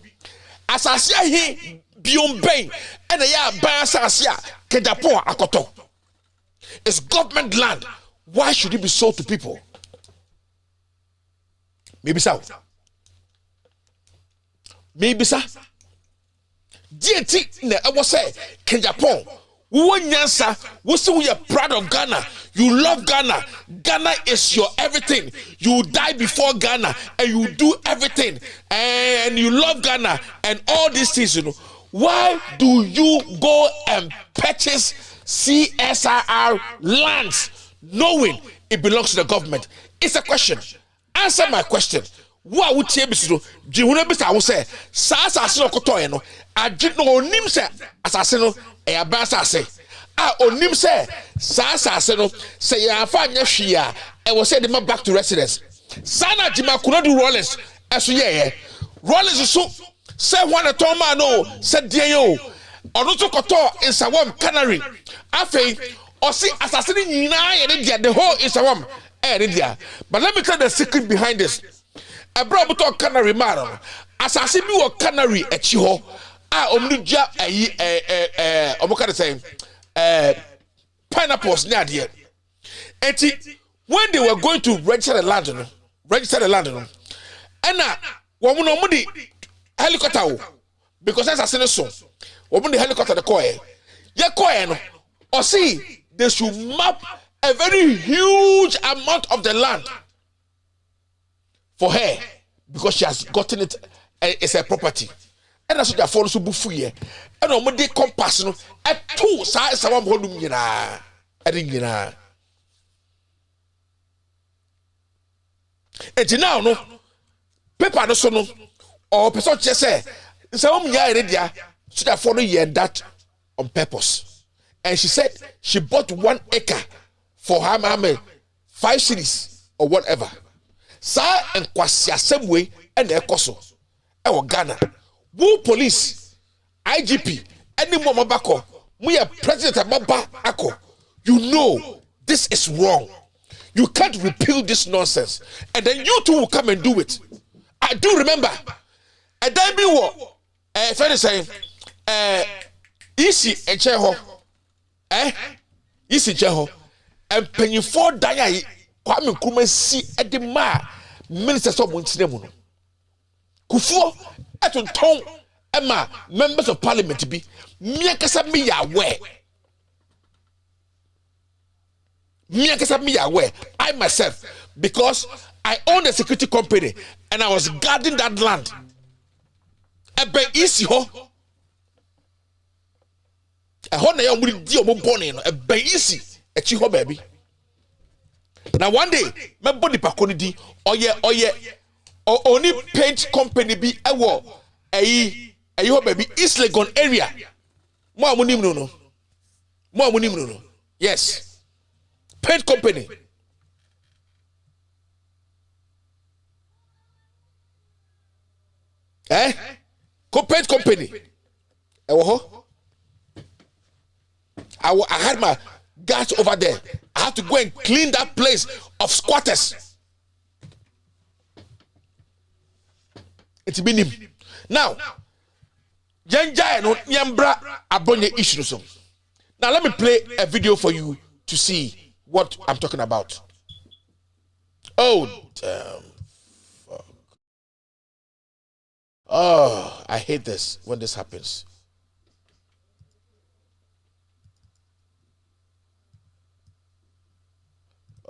Asasia he Biombe, and a ya Basasia, Kedapo Akoto. It's government land. Why should it be sold to people? Maybe so. Maybe sir. DNT ne I was say Japan. We say we are proud of Ghana. You love Ghana. Ghana is your everything. You die before Ghana and you do everything. And you love Ghana and all these things, you know. Why do you go and purchase CSIR lands knowing it belongs to the government? It's a question. Answer my question. What would you say? Do you know say Sasa Kotoy no? I did no nim say assassino e abasa say. Onim say Sasa no say ya fanya hwia e was say the man back to residence. Sana jima kuno do Rollins eso ye. Rollins so say one a toma no say die yo. Ono to koto in Sawam Canary. Afei o see assassin nyina ye the whole in Sawam. But let me tell the secret behind this. A brother to Canary Maro. Assassin you a Canary at Chiho. Omnija Omokada saying pineapples near the end. When they were going to register the land, and now woman omudi helicopter because that's assassin so. Woman the helicopter the coy. Ya coy no. Or see they should map a very huge amount of the land for her because she has gotten it as a property. And that's what they follow so buffy. And on Monday compass no at 2 sides some volume yina. And now no paper no so no or person just say some ya area should have follow you that on purpose. And she said she bought 1 acre for her mama 5 cities or whatever. Sa and kwasia same way and the ekoso. Ewo Ghana. Who police, IGP, any more mabako, we are president Maba Ako. You know this is wrong. You can't repeal this nonsense. And then you two will come and do it. I do remember. And then be what? Friend is saying, easy and cheho. Easy cheho. And penny for Daya, Kwame Nkrumah see at the ma ministers of Muntinemu. Kufuor at Tom Emma members of parliament be Miakasa me aware. Miakasa me aware. I myself, because I own a security company and I was guarding that land. Ebe isi ho. ɛhɔ na yɛ ɔmo di ɔmo bɔne no ɛbɛn easy ɛkyi hɔ baabi na one day mɛbɔ nipa ko ne di ɔyɛ oni paint company bi ɛwɔ ɛyi hɔ baabi East Legon area mo a mo nim no yes paint company paint company ɛwɔ hɔ I had my guards over there. I have to go and clean that place of squatters. It's been him. Now, Jenja no Yambra Abronye issue. Now let me play a video for you to see what I'm talking about. Oh damn. Fuck. Oh, I hate this when this happens.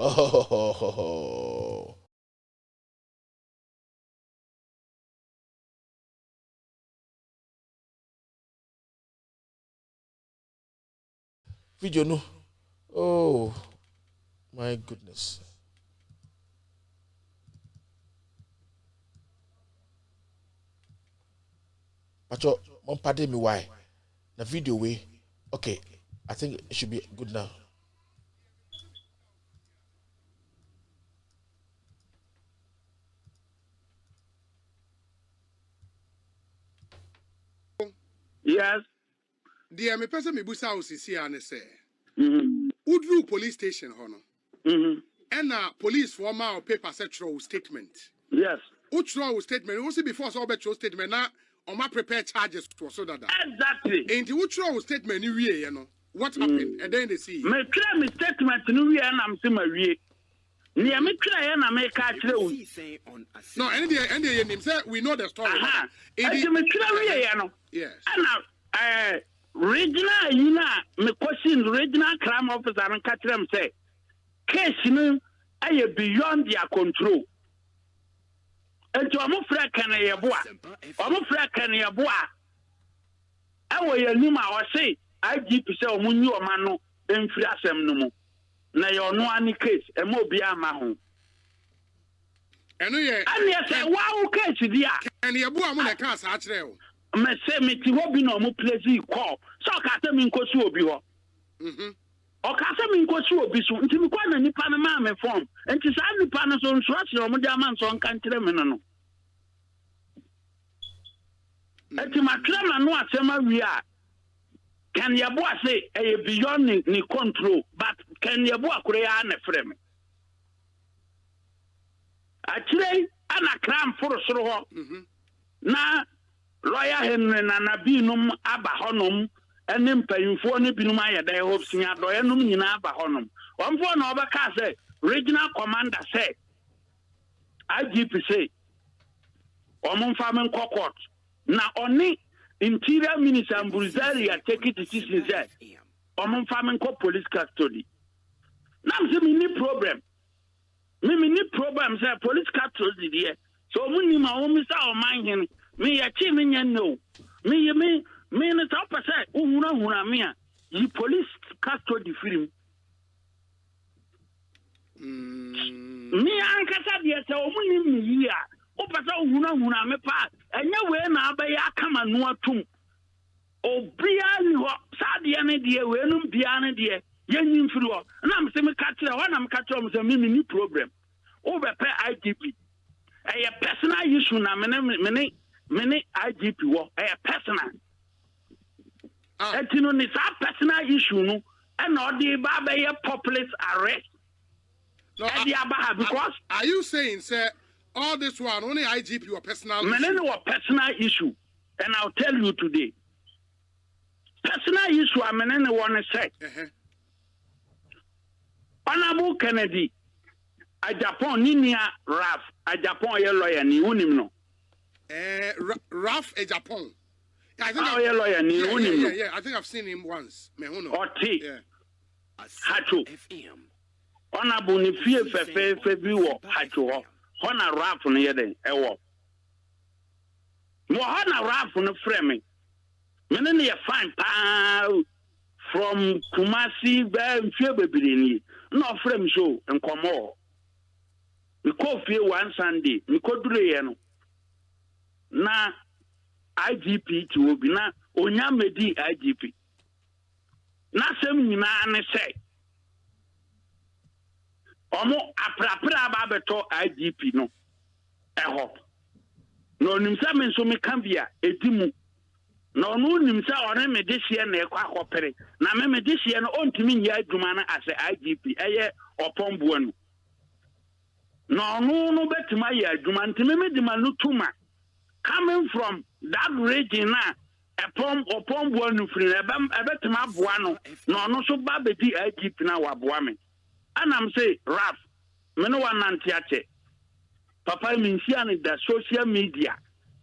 Oh, video no. Oh my goodness. But mom pardon me why the video way. Okay, I think it should be good now. Yes. Dear me person me busa osisi ane say. Udru police station hono. And police former or paper sectoral statement. Yes. Uchro statement. Also before so bet your statement na on my prepare charges to so that. Exactly. And the uchro statement you know. What happened? And then they see. Me clear me statement no we and am say ma wie. Near me clear na me ka kire o. No, and the name say we know the story. And me clear we no. Yes. And regional you know me question regional crime officer and catch them say case no ay beyond their control. And to am fra kan ye boa. Am fra kan ye boa. Awo ye nima o say IGP say omunyi o ma no emfiri asem no mu. Na yo no ani case e mo bia ma ho. Eno ye. Ani say wa case dia. Kan ye boa mo na ka sa akire o. Me say me ti ho bi no mo place call. So ka say me nkosu obi ho. O ka say me nkosu obi so nti me kwa na nipa na ma me form. Nti sa nipa no so nso ase o mo dia man so nka nkire me no. Eti ma kire ma no asema wi a. Can ya boy say beyond ni control, but can ya boy kure ya na frame? Actually, ana kram for soro ho. Na lawyer Henry na nabinum aba honom enim payinfo ne binum ayeda e hope sia do enum nyina aba honom. Onfo na obeka say regional commander say IGP say omumfa men court na oni Interior Minister Mbuzari take it decision say omumfa ko police custody. Now say me ni problem. Me ni problem say police custody there. So muni ma o mi sa o man hin me ya chi me nya no. Me na top say uhura me a yi police custody film. Me ankasa there say o muni mi yi a o pasa uhura me pa enya we na abaya kama no atum obia ni ho saade ne de we num bia ne de yenyin firi ho na am se me ka kire ho na me ka kire mo se me ni problem o be pe IGP e personal issue na me IGP wo e personal etino ni sa personal issue no e na odi ba be ye populist arrest no because are you saying sir all this one only IGP or personal issue? Personal issue, and I'll tell you today. Personal issue, I want to say. Honorable Kennedy, a Japan Ninia Raf, a Japan lawyer ni unim no. Raf a Japan. I think lawyer ni unim. Yeah, I think I've seen him once. Mehuno. Oti. Hacho. Honorable ni fie fe biwo hacho. Hona rap no yeden ewo mo hona rap no frame me ne ye fine pa from Kumasi be February no frame show and come on. We call fear one Sunday, we could do na IGP to be na Onyamedi IGP. Na sem nyina ne say. Omo aprapra ba beto IGP no. Eho. No nimsa me so me kan bia edimu. No no nimsa ore me de hie na ekwa akopere. Na me de hie no ontimi nya adwuma na ase IGP eye opombo anu. No betima ya adwuma ntimi me di manu tuma. Coming from that region na opombo anu free ebetima boa no so ba be di IGP na wa boa me. And I'm say Raf me no wan nantiache. Papa me nsia ne the social media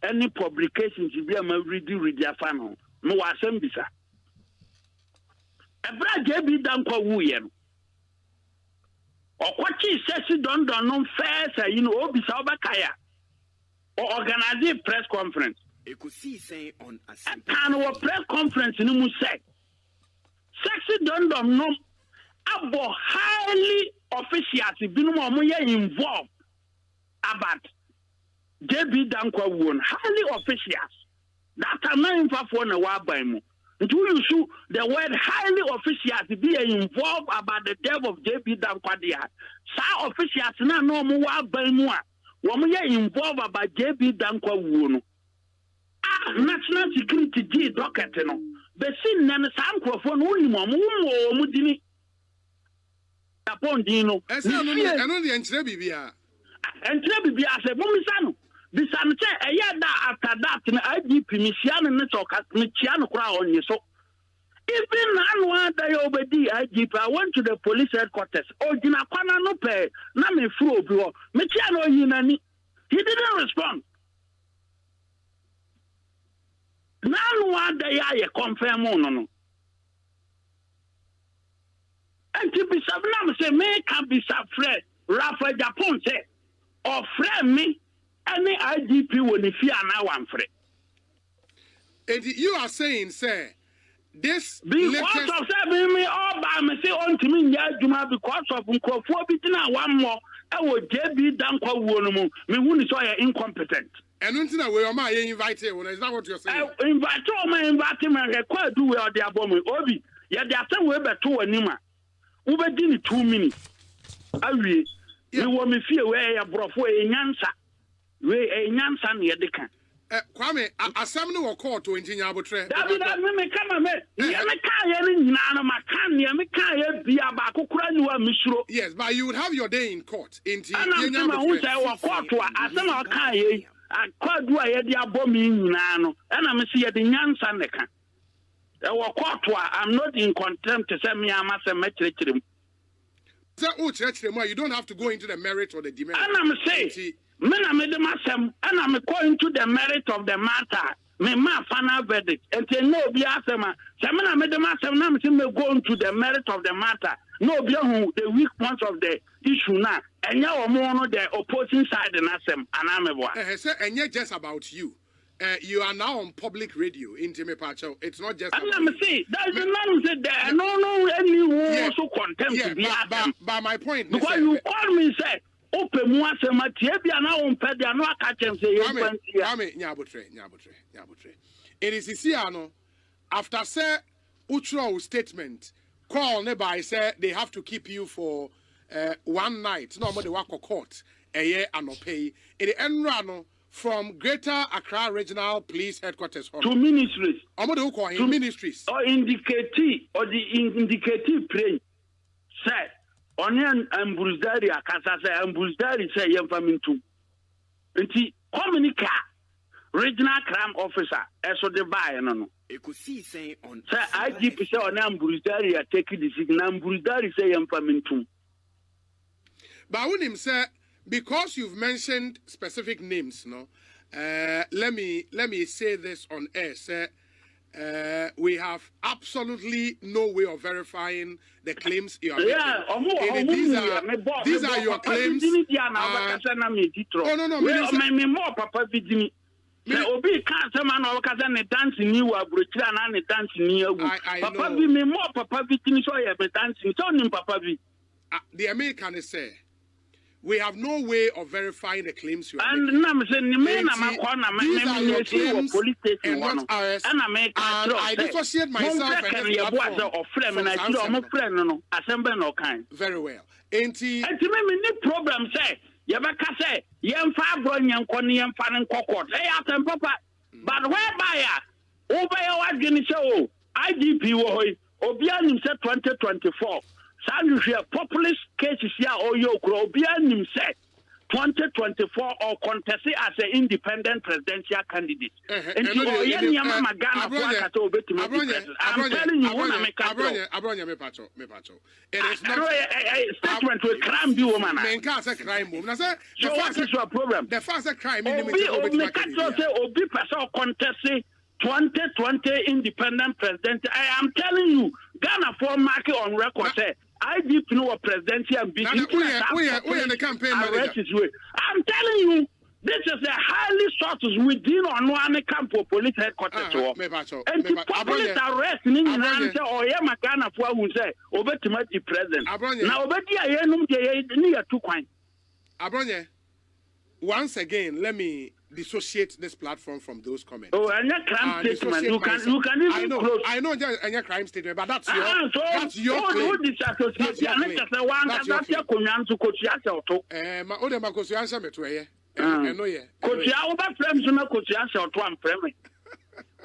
any publications bi am read afa no me wa asem bisa. Ebra JB DANQUAH wu ye no. Okwachi sesi don no first obisa obakaya or organize a press conference. Ekusi say on a and press conference ni mu say sexy don no abo highly officials binu mo ye involved about JB DANQUAH won highly officials that are not for na wa ban mu. Do you see the word highly officials be involved about the death of JB DANQUAH there? Sa officials na no mo wa ban mu a wo mo ye involved about JB DANQUAH no. National security G docket no. Be sin na sa nkrofo no ni mo mo dini. Upon dino. Ese no de enchire bibia. Enchire bibia se bo mi sanu. Bisan che eya da after that na IGP misiano ne soka michiano kura onye so even now that you obedi IGP I went to the police headquarters ojina kwana no pe na me fru obi ho michiano yinani he didn't respond now that ya confirm no and to be sabna say me can be safred Rafa Japan say or friend me any IGP will be fear now one free. And you are saying, sir, this because of saying me all by me say on to me Juma because of Nkofo one more. I will JB DANQUAH me who is so incompetent. And until now, where am I invited? Is that what you're saying? Invite me require do where they are bombing. Obi, yeah, they are saying we better to anima. Ube dini 2 minutes. I will. You want me fear where you brought for a nyansa. We a nyansa near the can. Kwame, asam no court to engineer abotre. That me come me. Ya me kan ye ni na ma kan ye me kan ye bia ba kokura ni wa misuro. Yes, but you would have your day in court. Inti ye nya abotre. Ana ma court wa asam kan ye. Akwadu a ye di abom nyina no. Ana me se ye de nyansa ne kan. E wo court wa I'm not in contempt to say me amase mekyerkyerem. You don't have to go into the merit or the demerit. And I'm saying, Mena made myself, and I'm going to the merit of the matter. Me ma final verdict. And say no be asema. Samena made myself, now I'm going to the merit of the matter. No be who the weak points of the issue now. And now more the opposing side and asem. And I'm a boy. And yet just about you. You are now on public radio in Pacho. It's not just. I'm saying there's none said there. No, anyone so contempt. By my point, because you call me say open more say my tibia now on ped no catch him say nyabotre. It is Isiano after say Utro statement call nearby say they have to keep you for 1 night. No more the work of court a year and pay. It enrano from Greater Accra Regional Police Headquarters to ministries. To ministries. Or indicative or the indicative plane. Say, Onion and Bruzdari, Akasa say, and Bruzdari say, Yamfamintu. Enti, communica, regional crime officer, as of the buyer, no. Ekusi say on. Say, IGP say, Onion Bruzdari, I take it, and Bruzdari say, Yamfamintu. But when him say, because you've mentioned specific names, no, let me say this on air, sir. We have absolutely no way of verifying the claims you are making. These are your claims. Obi can't say man or can dancing you are Bruchila and dancing you. Papa be me more Papa Vitin so you be dancing. So Papa V. The American say we have no way of verifying the claims you are making. These are your claims and not ours. And I dissociate myself and this platform. Very well. Ain't he? Problem say. Yabaka say, yam fa abronye nkoni yam fa nkokot. Hey atem papa. But whereby obey what gini say IGP wo hoy. Obia nim say 2024. Sandu hwe populist cases here oyo kro obia nim say 2024 or contest as an independent presidential candidate. I'm telling you, Abronye me pacho. It is not a statement to a crime be woman. Men can't say crime. So what is your problem? The first crime in the Obi person contest 2020 independent president. I am telling you, Ghana for market on record say I did know a presidential ambition. We are the campaign manager. I'm telling you, this is a highly sought within on one camp for police headquarters. And the police arrest in India or Yamakana for who say, over to my president. Now, Abronye, once again, let me dissociate this platform from those comments. Oh, and your crime statement. You can even close. I know and your crime statement, but that's your claim. That's your claim.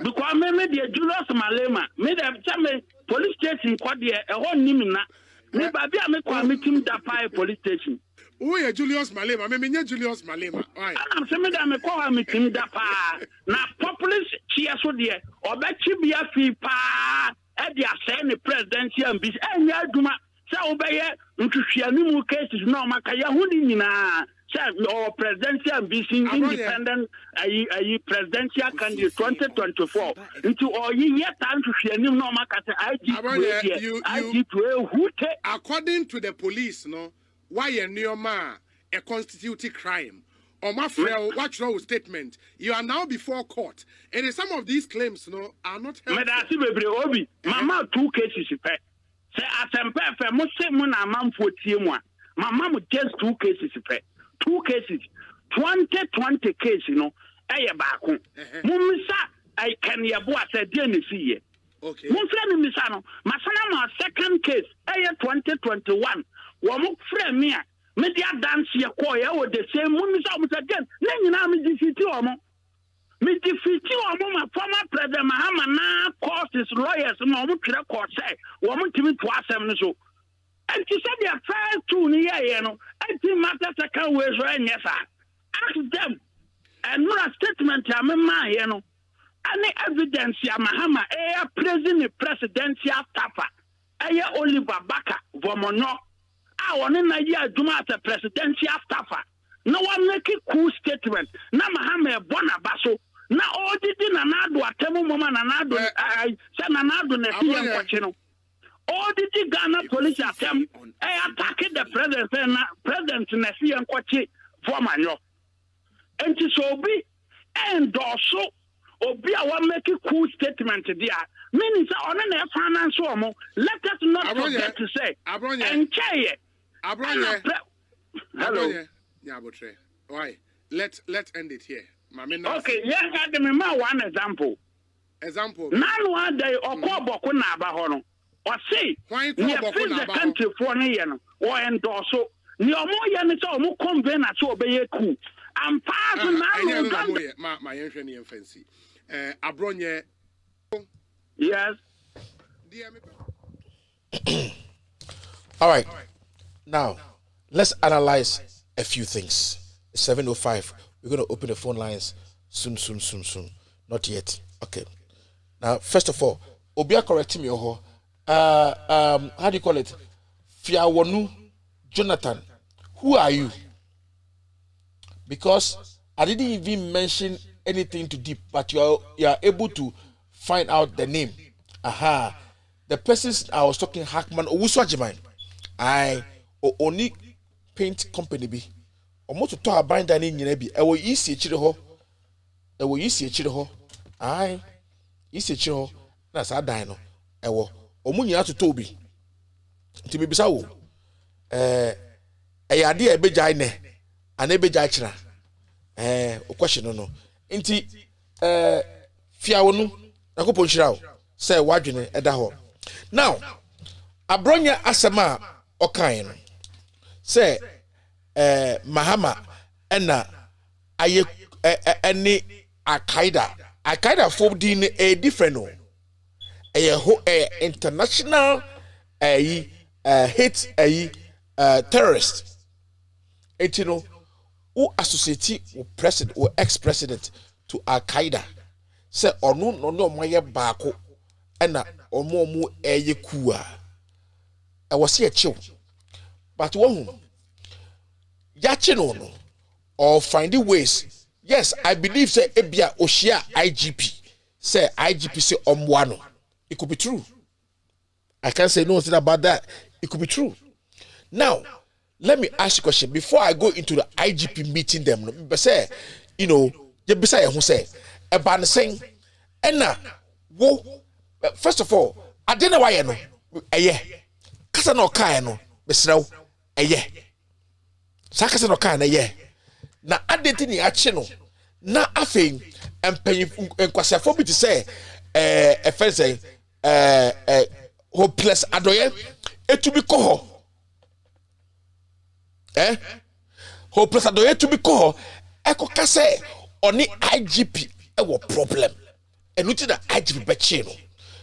Because me the Julius Malema, me the police station quad a whole nimina. Me baby me kwa meeting da police station. Who is Julius Malema? Me Julius Malema. Why? I'm saying that me call him meeting da pa. Na populist chia so there. Obechi bia fi pa. E dia say the presidential ambition. Enya aduma. Say obeye ntwhwia ni mu cases no makaya hu ni nyina. Or presidential ambition, independent, presidential candidate 2024. Into all yet time to share no according to the police, no, why a new man a constituted crime? Or my friend, watch your statement. You are now before court. And some of these claims, no, are not helpful. Mama, 2 cases. Say, I must say, Mama, 41. Mama, just 2 cases. 2 cases, 2020 case, you know, back home. Mumisa, I can yabua said, DNC. Okay. Mumframe Misano, Masana, second case, 2021. Wamu frame me, media dance your choir with the same Mumisa again. Then me defeat you, me defeat you, my former president Mahama now cost his lawyers, Mamu Kira say, Wamu Timmy Twassam so. And she said they are fair to near, you know. I think matters I can't wait right, yes, ask them. And no statement, I'm a man, you know. Any evidence, Mahama, president, presidential staffer, Oliver Baka, Vomono. I want an idea to matter presidential staffer. No one make a cool statement. Na Mahama, Bonabaso. Now, all did in another, Temu Woman, another, I said another, Nephian, all the Ghana police attempt attacking the president Nessie and Kwachi for Manyo. And to be and also Obi I want make a cool statement there. Meaning on an financial let us not forget to say and Chaye. Abronye. Hello. Nyabotre. Why? Let's end it here. Okay, yeah, I give me one example. Example. Now one day or Koboko Nabahono. Or say, we are the country for Nian or endorse. No more Yanito, more convene at obey a coup. I'm passing now. My engineer fancy. Abronye. Yes. All right. Now, let's analyze a few things. 7:05. We're going to open the phone lines soon. Not yet. Okay. Now, first of all, Obia correct me, how do you call it? Fiawonu Jonathan, who are you? Because I didn't even mention anything too deep, but you are able to find out the name. Aha. The persons I was talking, Hackman Owuswajiman. I only paint company be. Almost to talk about that in Yenebi. I will easy chile ho. e wo yisi echire ho ai yisi echire ho na sa dan no e wo omunyi atoto obi nti bibisa wo yade e bejai ne ana bejai kira o question no nti fiawo no nakopon hira wo say wadwene eda ho now abronya asema okan no say mahama ena aye any Al-Qaeda for din a different no international hate terrorist etino who associate with president or ex-president to Al-Qaeda say ono no moye baako ena omo kua I was here chill but one ya no or finding ways. Yes, I believe say ebia oshia IGP say IGP say omwano. It could be true. I can't say nothing about that. It could be true. Now, let me ask you a question before I go into the IGP meeting them. But say, you know, you be say who say about saying, enna wo. First of all, I don't know why you know. Kasa no kai no. Besraw Sakasa no kai na na adenti ni ache no na afei empanyi enkwasafo bi te say efense hopeless adoye etubi koho hopeless adoye etubi koho ekoka say oni IGP ewo problem enuti na IGP be chi no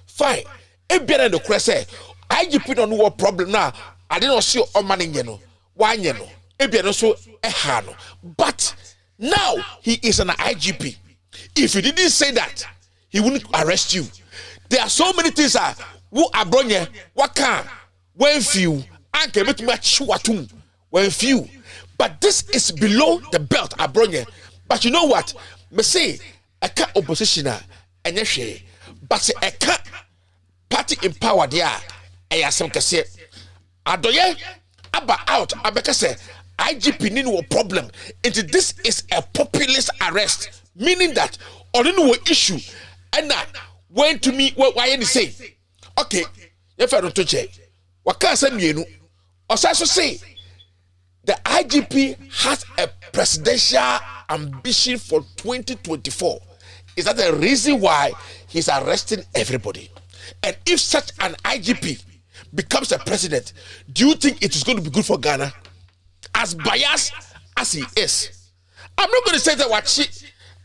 fine ebiara no kure say IGP no no problem na ade no see o mane nye no wanye no ebiara so ehano. But now he is an IGP. If he didn't say that, he wouldn't arrest you. There are so many things who abronye waka when few anke metu machuatum when few. But this is below the belt abronye. But you know what? Me say eka oppositioner enye hwe. But say eka party in power there ayasem kese. Adoye aba out abeka say IGP need no problem. Into this is a populist arrest, meaning that only no issue. And now when to me why you say, okay, if I don't touch it, what can I say me? Also say the IGP has a presidential ambition for 2024. Is that the reason why he's arresting everybody? And if such an IGP becomes a president, do you think it is going to be good for Ghana? As biased as he is, I'm not going to say that what she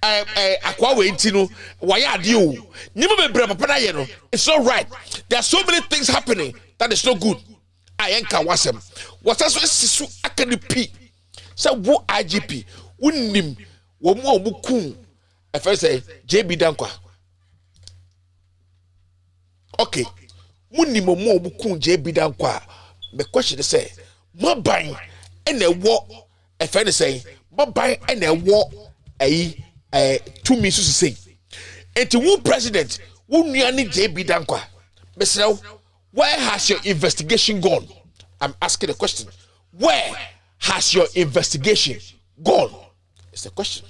akwawe intino waya dio nimo be brema pana ye no. It's not right. There are so many things happening that is not good. I enka wasem what so sisu akani p say wo IGP unnim wo mo omukun e first say JB Dankwa. Okay, munnim mo omukun JB Dankwa. The question is say mo ban and a war a friend is saying, but by and a war a 2 minutes to say. And to one president, who nearly JB Dankwa. Mr. Where has your investigation gone? I'm asking a question. Where has your investigation gone? It's the question.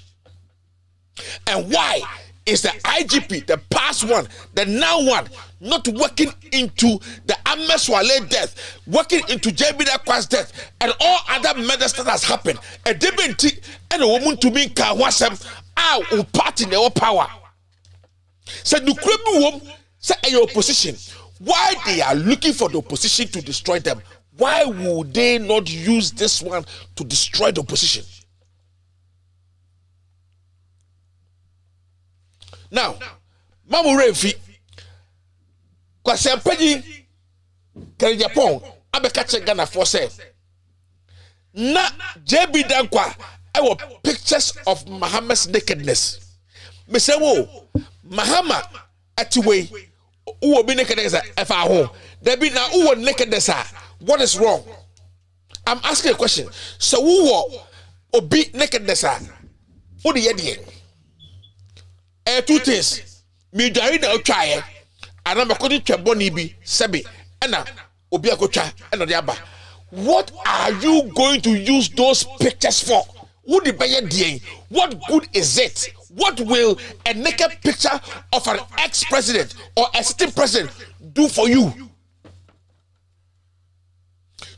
And why is the IGP, the past one, the now one, not working into the Ameswale death, working into JB Dankwa's death, and all other murders that has happened? A debate and a woman to me can watch them out part in their power. So the criminal say your opposition. Why they are looking for the opposition to destroy them? Why would they not use this one to destroy the opposition? Now, Mamu Refi, kwasi ampeji kari Japan, abekache Ghana for say, na JB Dankwa, our pictures of Muhammad's nakedness. Me say wo, Muhammad atiwe, uwo be nakedness efa ho. There be na uwo nakedness. What is wrong? I'm asking a question. So uwo obi nakedness. What the yedi? Two things. Me dari na otwaye. Ana makodi tweboni bi sebe. Ena obi akotwa ena de aba. What are you going to use those pictures for? What good is it? what will a naked picture of an ex-president or a sitting president do for you?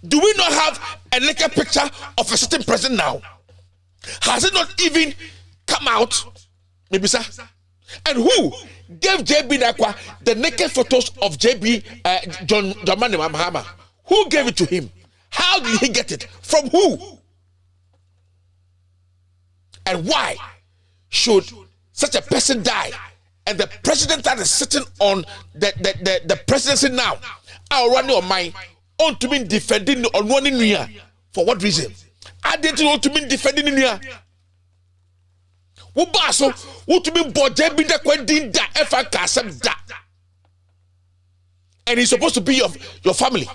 Do we not have a naked picture of a sitting president now? Has it not even come out? Maybe, sir. And who gave JB DANQUAH the naked photos of JB John Mahama? Who gave it to him? How did he get it? From who? And why should such a person die? And the president that is sitting on the presidency now, I'll run your mind on to me defending on one in here. For what reason? I didn't want to mean defending in here. Wubaso, what to mean boje bi da kwendin da efa kasem da. And he's supposed to be your family.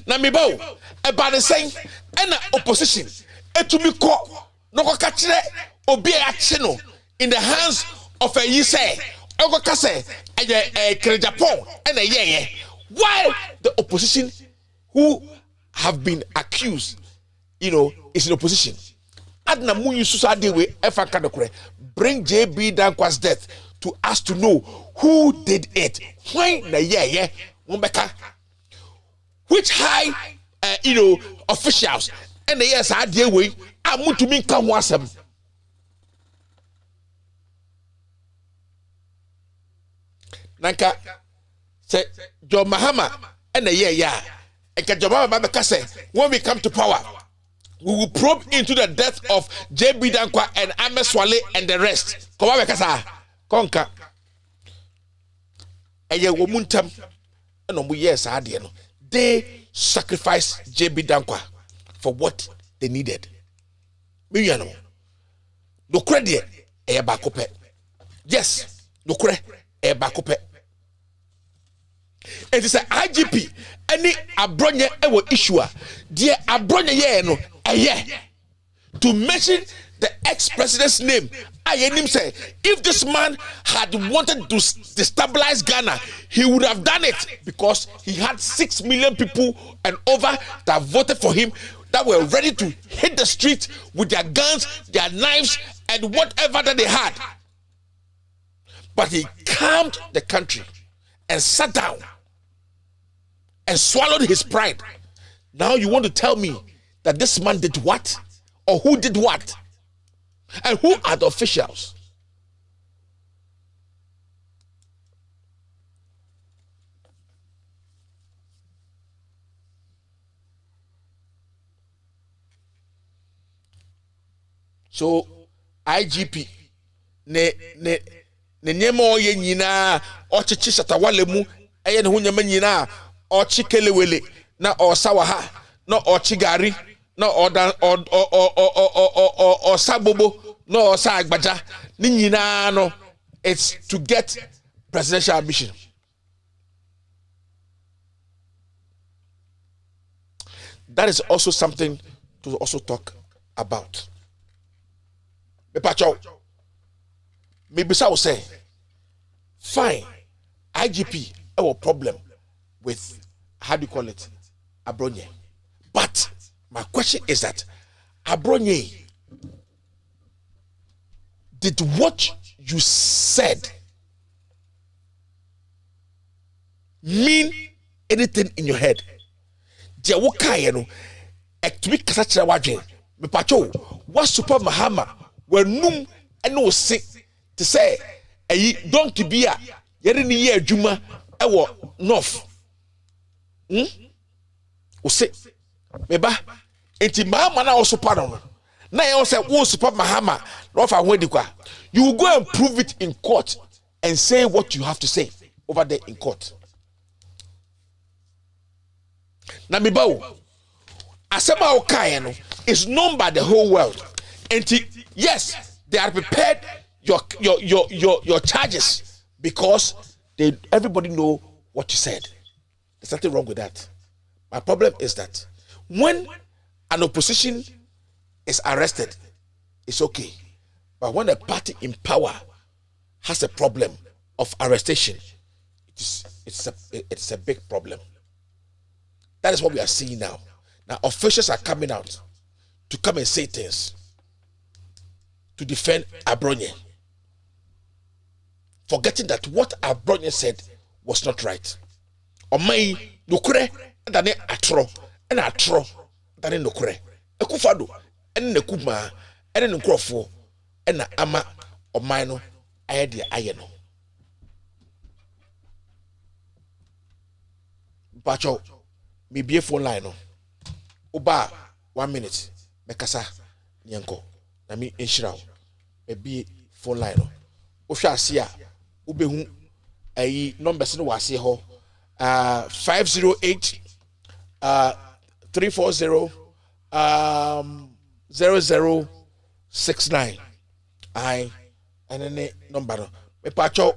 Na me bawo about the saying and opposition etumi ko no ko ka kire obi a che no in the hands of a Eiii say ego ka say Japan and a while the opposition who have been accused, you know, is in opposition. Adna Munyu Susade we efa kadokure bring JB DANQUAH's death to us to know who did it. Why na Wombeka? Which high officials and the yes I deal with amu to me come wasem. Nanka say John Mahama and the and Kajababa say when we come to power, we will probe into the death of JB DANQUAH and Ahmed Swale and the rest. Kowa kasa konka. Eye wo muntam no mu yes ade no. They sacrificed JB DANQUAH for what they needed. Me yano. No credit e ba kope. Yes, no credit e ba kope. It is an IGP any ABRONYE ewo issue dear ABRONYE ye no to mention the ex-president's name. I him say if this man had wanted to destabilize Ghana, he would have done it because he had 6 million people and over that voted for him that were ready to hit the street with their guns, their knives, and whatever that they had. But he calmed the country and sat down and swallowed his pride. Now you want to tell me that this man did what? Or who did what? And who are the officials? So IGP ne nyema oye nyina ochichi satawale mu eye ne ho nyema nyina ochi kelewele na osawa ha na ochi gari na odan osabobo na osa agbaja ni nyina no, it's to get presidential ambition. That is also something to also talk about. Maybe I will say, fine, IGP have a problem with, how do you call it, ABRONYE. But my question is that ABRONYE, did what you said mean anything in your head? Dia woka no ekumi kasa kira wadwen me pacho what super Mahama wanum ene ose to say Eiii don't be a yere ni ye adwuma ewo north ose meba enti Mahama na super no na ye say wo super Mahama no fa ho adikwa, you will go and prove it in court and say what you have to say over there in court. Na me bawo asema okaye no is known by the whole world, and yes, they are prepared your charges because everybody know what you said. There's nothing wrong with that. My problem is that when an opposition is arrested, it's okay, but when a party in power has a problem of arrestation, it's a big problem. That is what we are seeing now. Now officials are coming out to come and say things to defend Abronye, forgetting that what Abronye said was not right. Omai nokure ndane atro na atro ndane nokure ekufado ene nekuma ene nkrofo ena ama omai no ayede aye no pacho me bie phone line no oba 1 minute mekasa nyanko na mi enshirawo me bie phone line no ohwa ase a obehu ayi numbers no wase ho 508 340 0069 I and then number no me pacho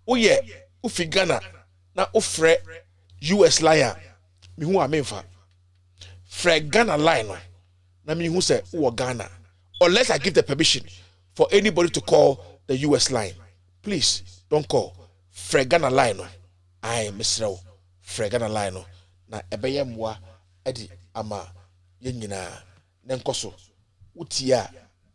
uye ufi Ghana na ufre US line mi hu amenfa fre Ghana line no na mi hu say wo Ghana, unless I give the permission for anybody to call the US line. Please don't call fre Ghana line no I Mr. fre Ghana line no na ebeye mwa edi ama ye nyina ne nkoso utia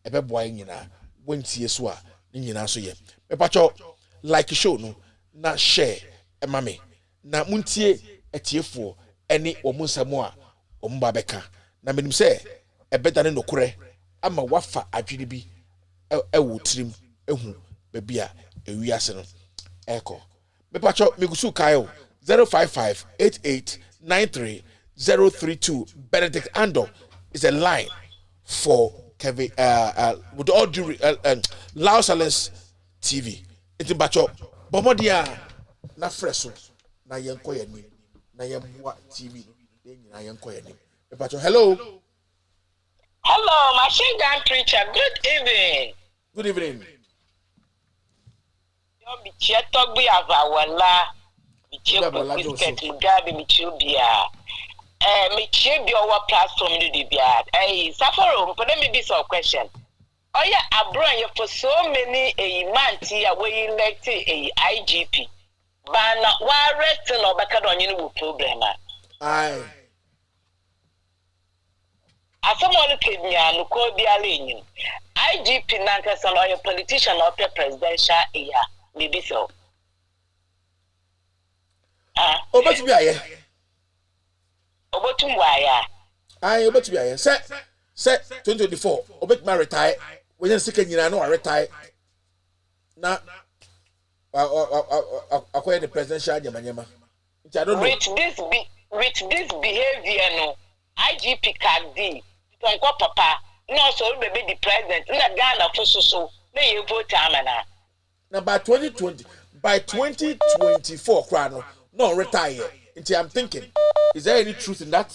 ebeboa ye nyina wontie so a ne nyina so ye me pacho like show no na share emame na muntie etiefo ene omunsamo a omba beka na menim se ebeda ne nokure ama wafa adwene bi ewutrim ehu bebia ewiase no eko me pacho migusu kayo 05588930032 Benedict Ando is a line for Kevin with all due Loud Silence TV. It's bacho bomodia na freso na yenko yani na yemwa TV na yenko yani. Bacho hello. Hello, machine gun preacher. Good evening. Good evening. Yo bi chetok bi avawala. Mi chebo biscuit gabi mi chubia. Mi chebi our platform ni di bia. Safaro, put me be some question. Oh yeah, Abronye for so many manti we elect IGP. Bana wa arrest no baka don you problem. Aye. Asamolu kenya no ko bia lenyin. IGP nanka so no politician or presidential maybe so. Obetu aye. Obetu waya. Aye, obetu aye. Say 2024 obet ma retire. When second nyina no retire. Na akoye the presidential nyamanyama. I don't know. With this behavior no IGP card D. Tonko papa no so be the president na Ghana for so na you vote amana. Now by 2024 crano no retire. I'm thinking, is there any truth in that?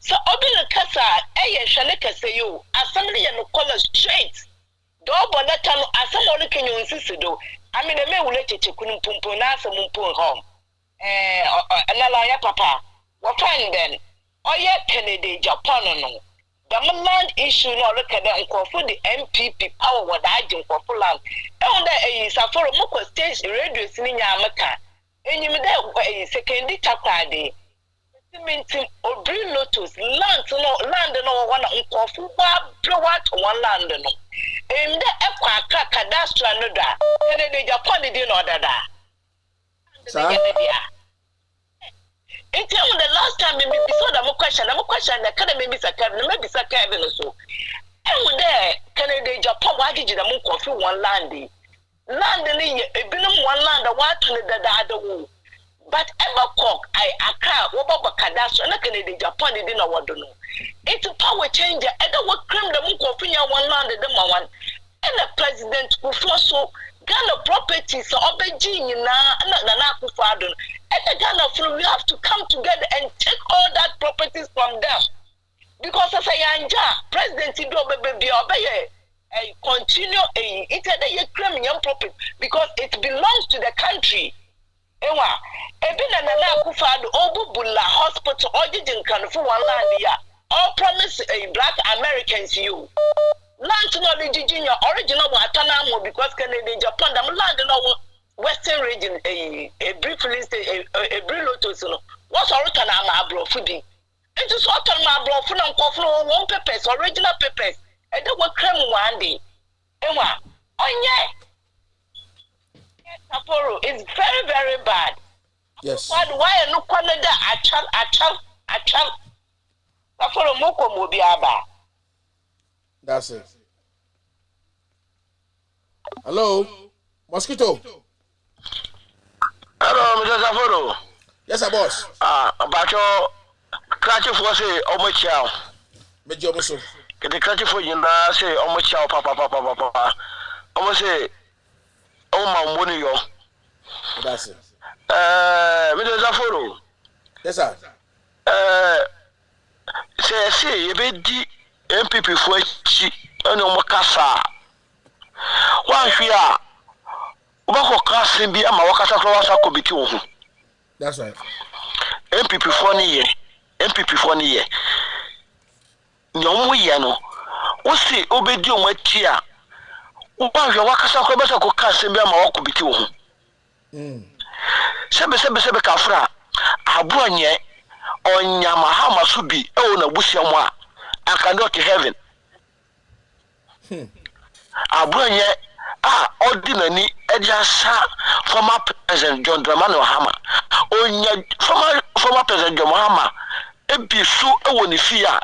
So obin kasa shale kasa yo assembly no call straight do bonata no assembly kenyo insisido I mean the me wule checheku mpumpu na asomumpu home alala ya papa what find then oye Kennedy Japan no the land issue no look at the for the MPP power what I do for land and that safaro moko stage radio sininya amaka enyim there second takwade minting or bring notice land no one unkofu what one land no the ekwa cadastral no da Kennedy Japan didn't order that until the last time maybe so the question that can maybe Kevin so and there Kennedy Japan why did you the coffee one land ni one land what the other but ever cock Accra what cadastral and Kennedy Japan didn't know what to know it's a power changer and what claim the coffee one land the one and the president who so Ghana properties so obejin na kufadon and the Ghana we have to come together and take all that properties from them because as a president do baby obey continue it the claim your property because it belongs to the country ewa ebina na kufado obubula hospital origin kan for one land here all promise black Americans you land no original one because Canada Japan them land no Western region, a brief list, a brief lotus. What's all can I blow fooding? It is what on my blow food and coffee, one papers, original papers, and they were creme one day. Emma, oh, yeah. Sapporo is very, very bad. Yes. Why no Canada? I chal. Sapporo Moko Mobiaba. That's it. Hello, Mosquito. Hello, Mr. Sapporo. Yes, sir, boss. About your catching for say, oh, my child. Major Musso. Get the catching for you now, say, oh, my child, papa. Almost say, oh, my money, yo. That's it. Mr. Sapporo. Yes, sir. Say, you be the MPP for she, and no Macassa. One fear. Ubako Cassin be a Mawakasa Cross committee. That's right. MPP for year. No, no. What's the Obedio Matia? Upa Wakasa Kobasa Cassin be a Mawako between. Sebe Kafra, Abronye, on Yamahama Subi, own a Bushamwa. I cannot to heaven. Abronye, ordinary, Edjasa, former President John Dramano Hammer. On former President John Hammer, MP Su Ewonifia,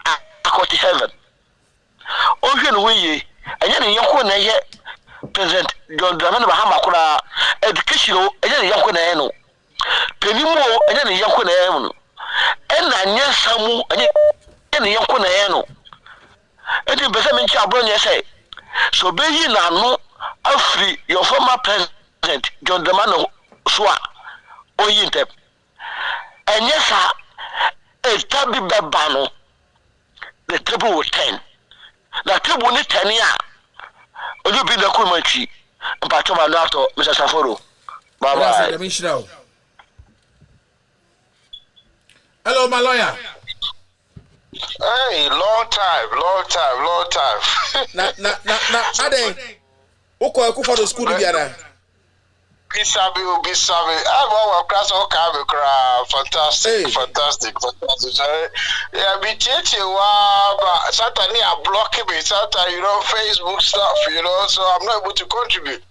I got to heaven. Oh, you and then Yakuna President John Dramano Hammer, educational, and then Yakuna. Penimo, and then Yakuna. And I Samu, and Yakuna. And the Bessemin Abronye say, so be ye now no free your former president John Dramano Swa Oyintep. And yes, sir, a tabby babano, the table will 10. The table will 10 years. Will you be the Kumachi and Patoma Nato, Mr. Sapporo? Bye bye. Hello, my lawyer. Hey, long time. Na, Ade. Oko for the school together. Bisabi. I class fantastic. Yeah, be teaching but Saturday are blocking me. Saturday, Facebook stuff, so I'm not able to contribute.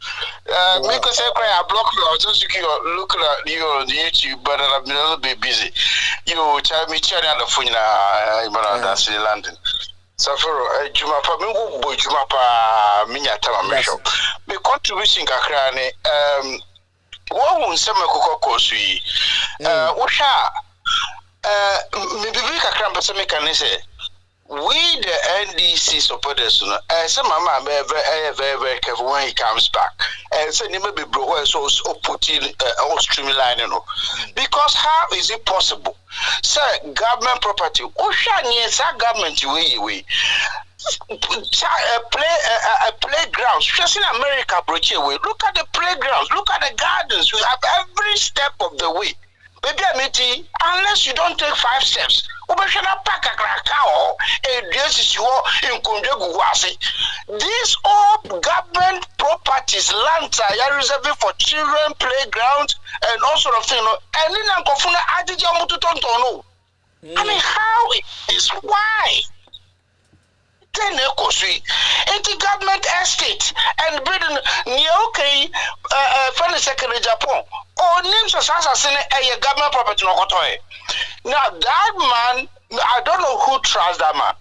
Make us say I block me. I was just looking at you on YouTube, but I've been a little bit busy. You tell me on the phone that's in London. Sapporo, Jumapa, Jumapa, Minyatama Mission. Me contribution Kakrane, what some course we Usha maybe Kakram Pasamika we the NDC supporters, some mama very careful when he comes back. And so never be broke so putting all streamlining. Because how is it possible? Sir, government property, Usha government way. Playgrounds, just in America, look at the playgrounds, look at the gardens. We have every step of the way. Baby, unless you don't take 5 steps, these all government properties, lands are reserved for children, playgrounds, and all sort of things. And I mean, how is why? Then government estate and building Nyoke Foreign Secretary Japan. Or names of assassin a government property no kotoy. Now that man, I don't know who trusts that man.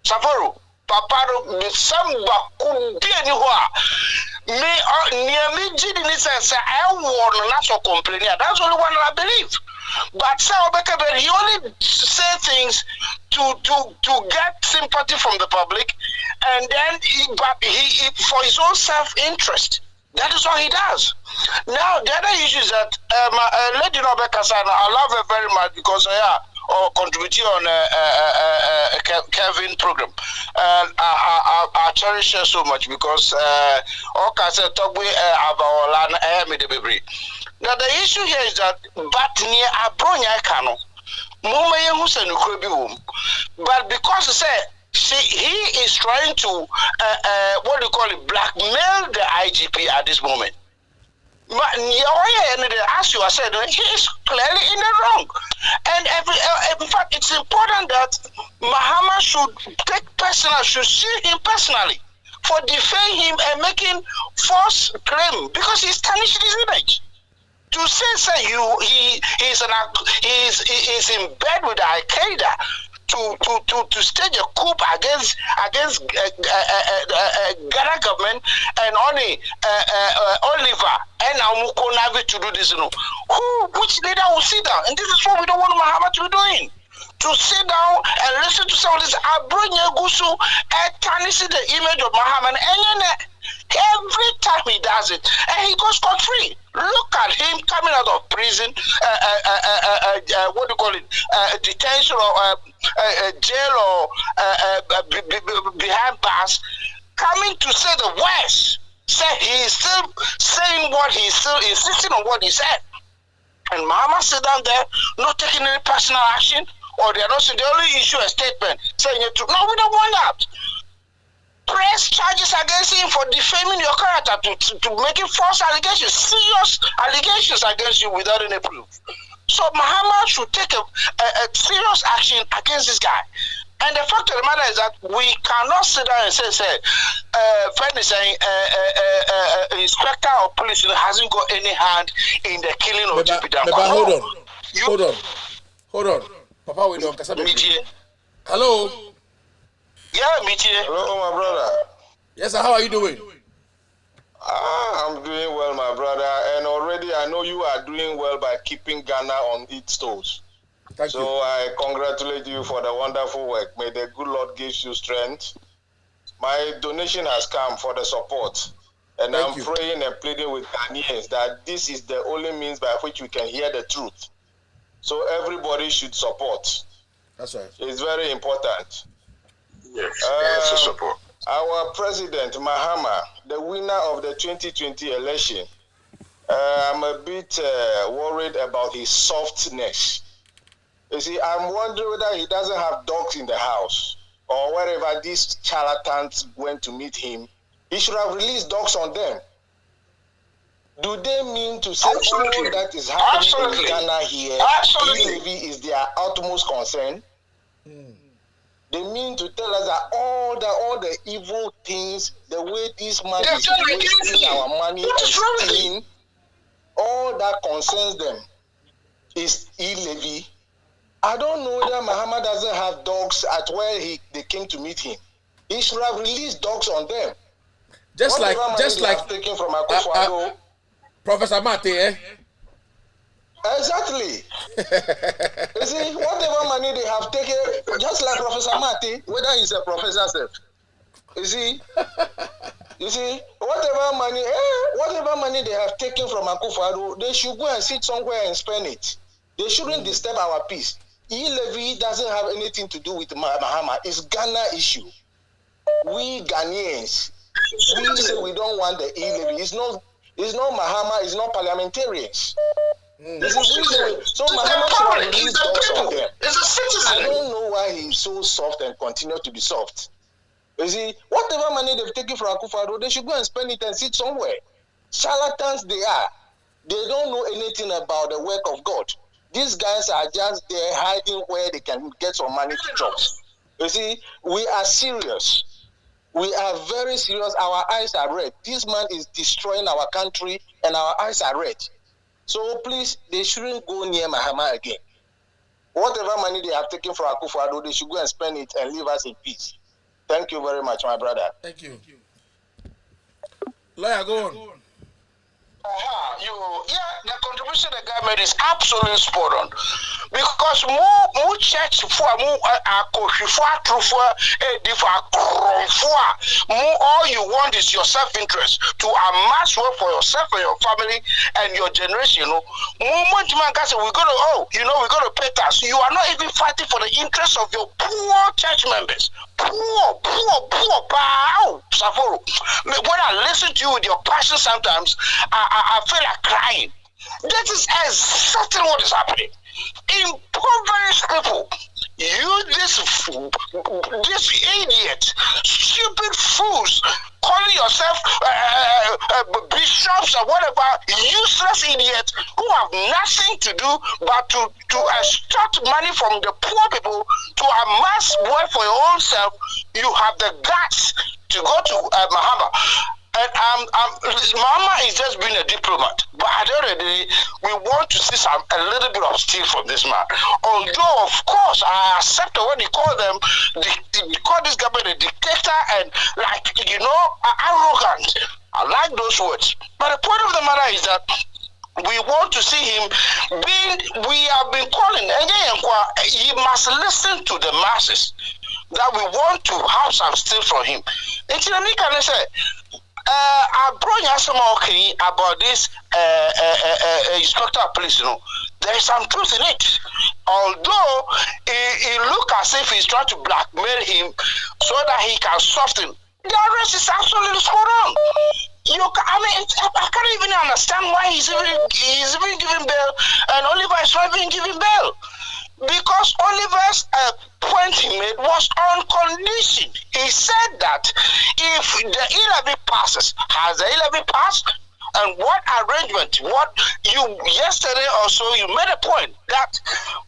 Sapporo, Paparo, some bakubi anywhere. Me near me didn't say I want not so complaining. That's only one I believe. But he only say things to get sympathy from the public, and then he for his own self-interest. That is what he does. Now, the other issue is that Lady Rebecca Sana, I love her very much because contributing on Kevin program. I cherish her so much because all kinds of talk with now the issue here is that but near ABRONYE Kano, but because he is trying to what do you call it, blackmail the IGP at this moment. As you said, he is clearly in the wrong. And in fact, it's important that Mahama should should sue him personally for defaming him and making false claim because he's tarnished his image. To say he's in bed with Al Qaeda to stage a coup against Ghana government and only Oliver and Amuko Navi to do this. Which leader will sit down? And this is what we don't want Mahama to be doing. To sit down and listen to some of this Abronye Gusu and tarnishing the image of Mahama. And every time he does it, and he goes scot-free. Look at him coming out of prison, what do you call it, detention or jail or behind bars, coming to say the worst. Say he is still saying what he's still insisting on what he said. And Mahama sit down there, not taking any personal action, or they are not saying, they only issue a statement saying it. No, we don't want that. Press charges against him for defaming your character, to making false allegations, serious allegations against you without any proof. So Mahama should take a serious action against this guy. And the fact of the matter is that we cannot sit down and say, friend is saying, inspector of police hasn't got any hand in the killing of DANQUAH. Hold on. Papa, we don't. Hello. Yeah, Michi. Hello, my brother. Yes, sir. How are you doing? I'm doing well, my brother. And already I know you are doing well by keeping Ghana on its toes. Thank you. So I congratulate you for the wonderful work. May the good Lord give you strength. My donation has come for the support. And Thank you. Praying and pleading with Ghanaians that this is the only means by which we can hear the truth. So everybody should support. That's right. It's very important. Yes, support. Our president, Mahama, the winner of the 2020 election, I'm a bit worried about his softness. You see, I'm wondering whether he doesn't have dogs in the house or wherever these charlatans went to meet him. He should have released dogs on them. Do they mean to say all that is happening in Ghana here, Eiii is their utmost concern? They mean to tell us that all the evil things, the way this man is wasting our money and stealing, all that concerns them is Eiii. I don't know whether Mahama doesn't have dogs at where they came to meet him. He should have released dogs on them. Just like taken from Akufo-Addo. Professor Mate, eh? Exactly. You see, whatever money they have taken, just like Professor Mate, whether he's a professor self. You see, whatever money they have taken from Akufo-Addo, they should go and sit somewhere and spend it. They shouldn't disturb our peace. Eiii doesn't have anything to do with Mahama. It's Ghana issue. We Ghanaians, we say we don't want the Eiii. It's not Mahama. It's not parliamentarians. This is so Mahama should release dogs on them. It's a citizen. I don't know why he's so soft and continue to be soft. You see, whatever money they've taken from Akufo-Addo, they should go and spend it and sit somewhere. Charlatans they are. They don't know anything about the work of God. These guys are just there hiding where they can get some money to jobs. You see, we are serious. We are very serious. Our eyes are red. This man is destroying our country and our eyes are red. So please, they shouldn't go near Mahama again. Whatever money they have taken from Akufo-Addo, they should go and spend it and leave us in peace. Thank you very much, my brother. Thank you. Lawyer, go on. The contribution the government is absolutely spot on. Because more church for more all you want is your self-interest to amass wealth for yourself and your family and your generation. We're gonna pay tax. You are not even fighting for the interests of your poor church members. Poor. Saforo. When I listen to you with your passion sometimes, I feel like crying. That is exactly what is happening. Impoverished people, this idiot, stupid fools, calling yourself bishops or whatever, useless idiots who have nothing to do but to extract money from the poor people to amass wealth for your own self. You have the guts to go to Mahama. And Mama is just being a diplomat. But at the end of the day, we want to see a little bit of steel from this man. Although, of course, I accept when they call them, they call this government a dictator and, like, you know, arrogant. I like those words. But the point of the matter is that we want to see him we have been calling, and he must listen to the masses that we want to have some steel from him. And can say, ABRONYE has some okay about this inspector of police, you know. There is some truth in it. Although it looks as if he's trying to blackmail him so that he can soften. The arrest is absolutely spot on. I can't even understand why he's even giving bail and Oliver is not even giving bail. Because Oliver's point he made was on condition. He said that if the E-levy passes, has the E-levy passed? And what arrangement, yesterday or so, you made a point that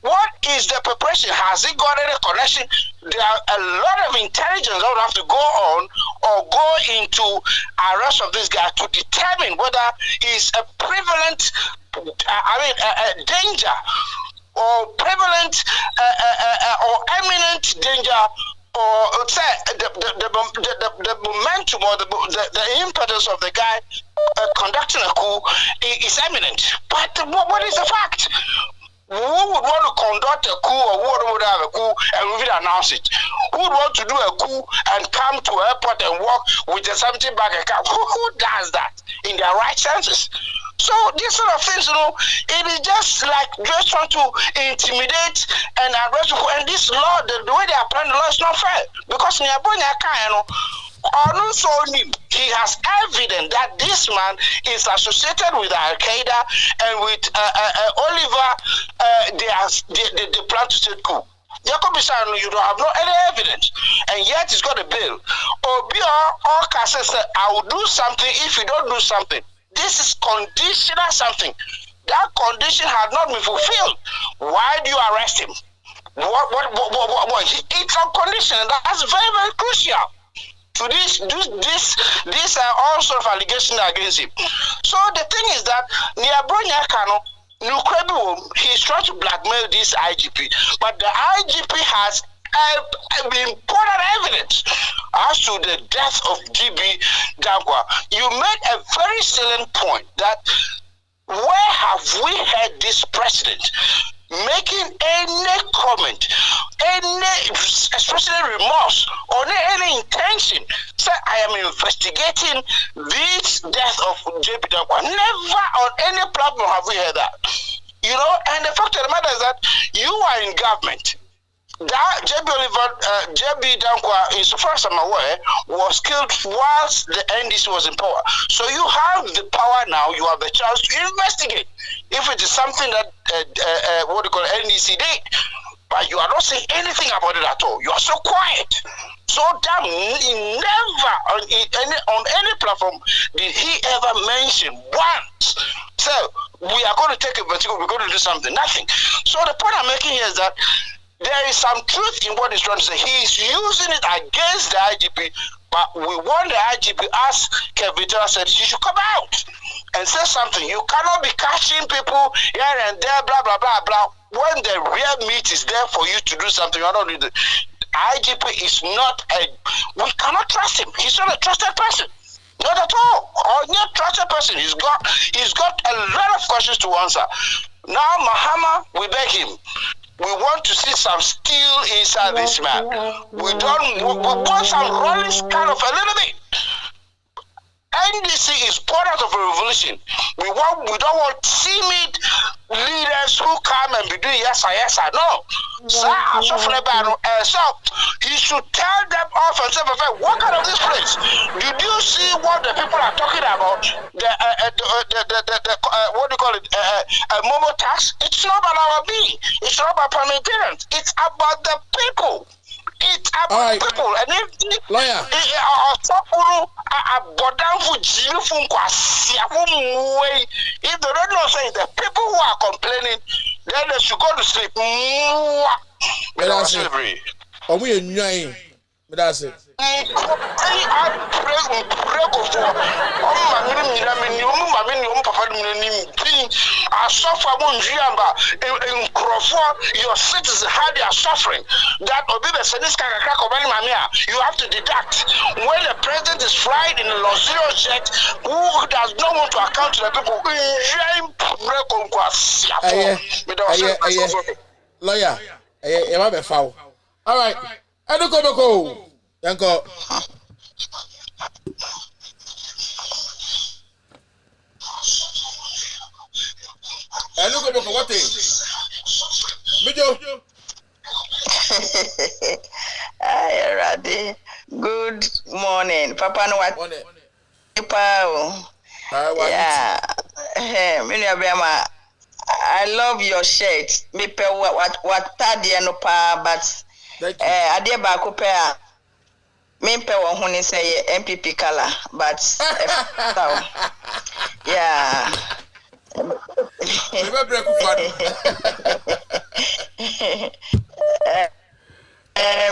what is the preparation? Has it got any connection? There are a lot of intelligence that would have to go on or go into arrest of this guy to determine whether he's a prevalent, danger or prevalent or imminent danger, or say the momentum or the impetus of the guy conducting a coup is eminent. But what is the fact? Who would want to conduct a coup, or who would have a coup and we will announce it? Who would want to do a coup and come to airport and walk with a 70-bag account? Who does that in their right senses? So these sort of things, you know, it is just like just trying to intimidate and arrest people. And this law, the way they apply the law is not fair. Because he has evidence that this man is associated with Al-Qaeda and with Oliver. They plan to set coup. You don't have no any evidence, and yet he's got a bill. Or Kasa said, I will do something if you don't do something. This is conditional something. That condition has not been fulfilled. Why do you arrest him? What? It's a condition, and that's very, very crucial to this all sort of allegations against him. So the thing is that he's trying to blackmail this IGP, but the IGP has important evidence as to the death of GB DANQUAH. You made a very salient point that where have we had this president making any comment, especially remorse or any intention, say I am investigating this death of GB DANQUAH. Never on any platform have we heard that. You know, and the fact of the matter is that you are in government. That JB DANQUAH, insofar as I'm aware, was killed whilst the NDC was in power. So you have the power now, you have the chance to investigate if it is something that NDC did. But you are not saying anything about it at all. You are so quiet. So damn, never on any platform did he ever mention once. So we are going to take a vertical, we're going to do something. Nothing. So the point I'm making here is that there is some truth in what he's trying to say. He's using it against the IGP, but we want the IGP, as Kevin said, he should come out and say something. You cannot be catching people here and there, blah, blah, blah, blah. When the real meat is there for you to do something, you don't need it. IGP is not we cannot trust him. He's not a trusted person. Not at all. Or not trusted person. He's got a lot of questions to answer. Now, Mahama, we beg him. We want to see some steel inside this man. We want some rolling kind of a little bit. NDC is part of a revolution. We don't want timid leaders who come and be doing yes, no. So he should tell them off and say, what kind of this place? Did you see what the people are talking about? What do you call it? Momo tax? It's not about our being. It's not about parliamentarians. It's about the people. It's about people. And if lawyer, if they don't know, say the people who are complaining, then they should go to sleep. Without slavery. Oh, we enjoy. But that's it. I suffer your citizens how they are suffering. That you have to deduct. When the president is flying in a luxurious jet, who does not want to account to the people? Lawyer, you have a foul. All right. I don't go. Thank you. I look at what thing. Hi, Raddy. Good morning. Papa, no what? Yeah. I love your shirt. Me pe what tadia no pa, but adia ba ko pe a me pe wo hu ni say MPP color, but yeah.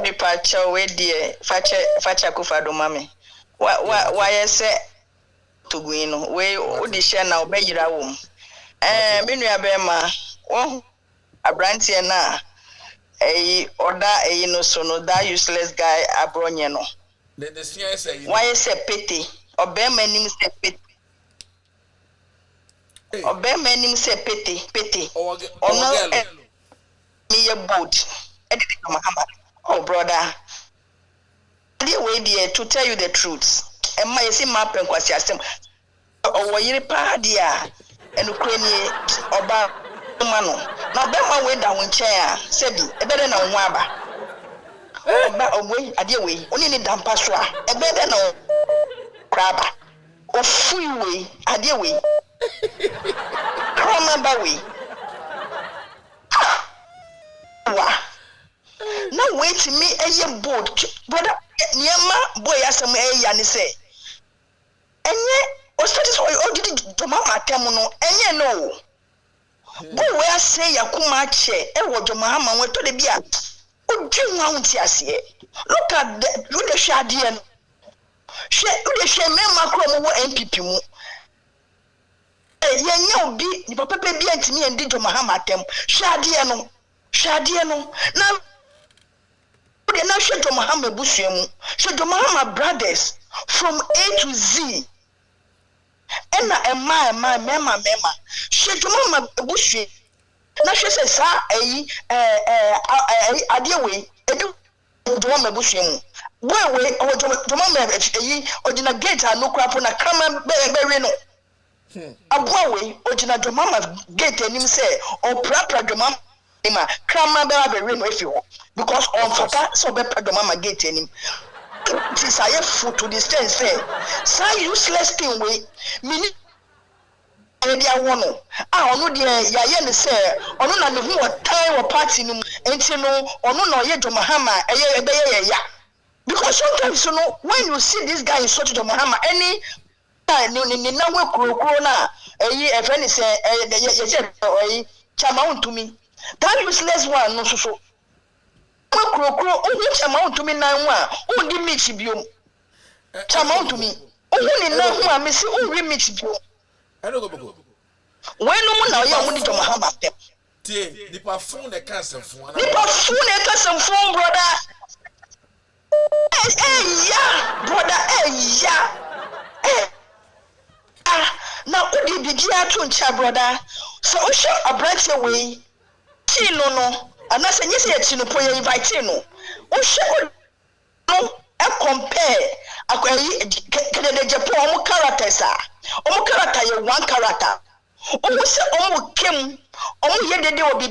Me pacho we die facha kufado mami. Why say to gwino we odi share na obeyira wo. Me nua be ma wo abrantie na oda no so no that useless guy abronye no. The senior say why say pity obema nim say pity. Obema nim say pity. Oh me ye boat. Oh brother. The way there to tell you the truth. And my see map and kwasi asem. Oh yiri pa dia and Ukraine oba mano. Now Bema way down in chair, said a better than Waba. Away, a dear way, only need Dampasra, a better no crabber. Or freeway, a dear way. Remember we. Now wait to me a year boat, brother. Niama boy as some a say. And yet, or satisfied all did to Mama Tamuno, and yet no. Boy, where say Yakuma che, and what your Mahama went to the beer. Oh, do you want to see? Look at the Shadian. She Memma Cromo MPP. Yan be the papa be to me and did to Mahama tem. Shadiano. Now, they now show to Mahama Bushimu. Show to Mahama brothers from A to Z. And my mema. She to Mama Bushi. Now she says, sir, Adiaway, Edu Doma Bushimu. Boy, or to Mama, or gate, no crap on a common berry. A boy, or to Mama gate, and him say, or proper Domama, Crama berry, if you want, because on Faka, so better Domama gate in him. Since I have food to this thing, say, say useless thing, we meaning. I want to. I know the Yayan say, or no, who are time or party, and you know, or no, yet to Mahama, because sometimes, you know, when you see this guy in such to Mahama, any time, no, corona, a friend say, Chamaun to me. That useless one, no, so. Which amount to me now? Who give me Chibium? Chamaun to me. Only now, I miss who give me Chibium. I don't go. When no now you want to Mahama them. The perfume the cancer phone. The perfume the cancer phone, brother. Yeah, brother. Now who did you to brother? So show a bright away. No. And that's a yes, you know, invite no. Who should no compare a Japan characters are. Character, one character. Say, Kim, ye will be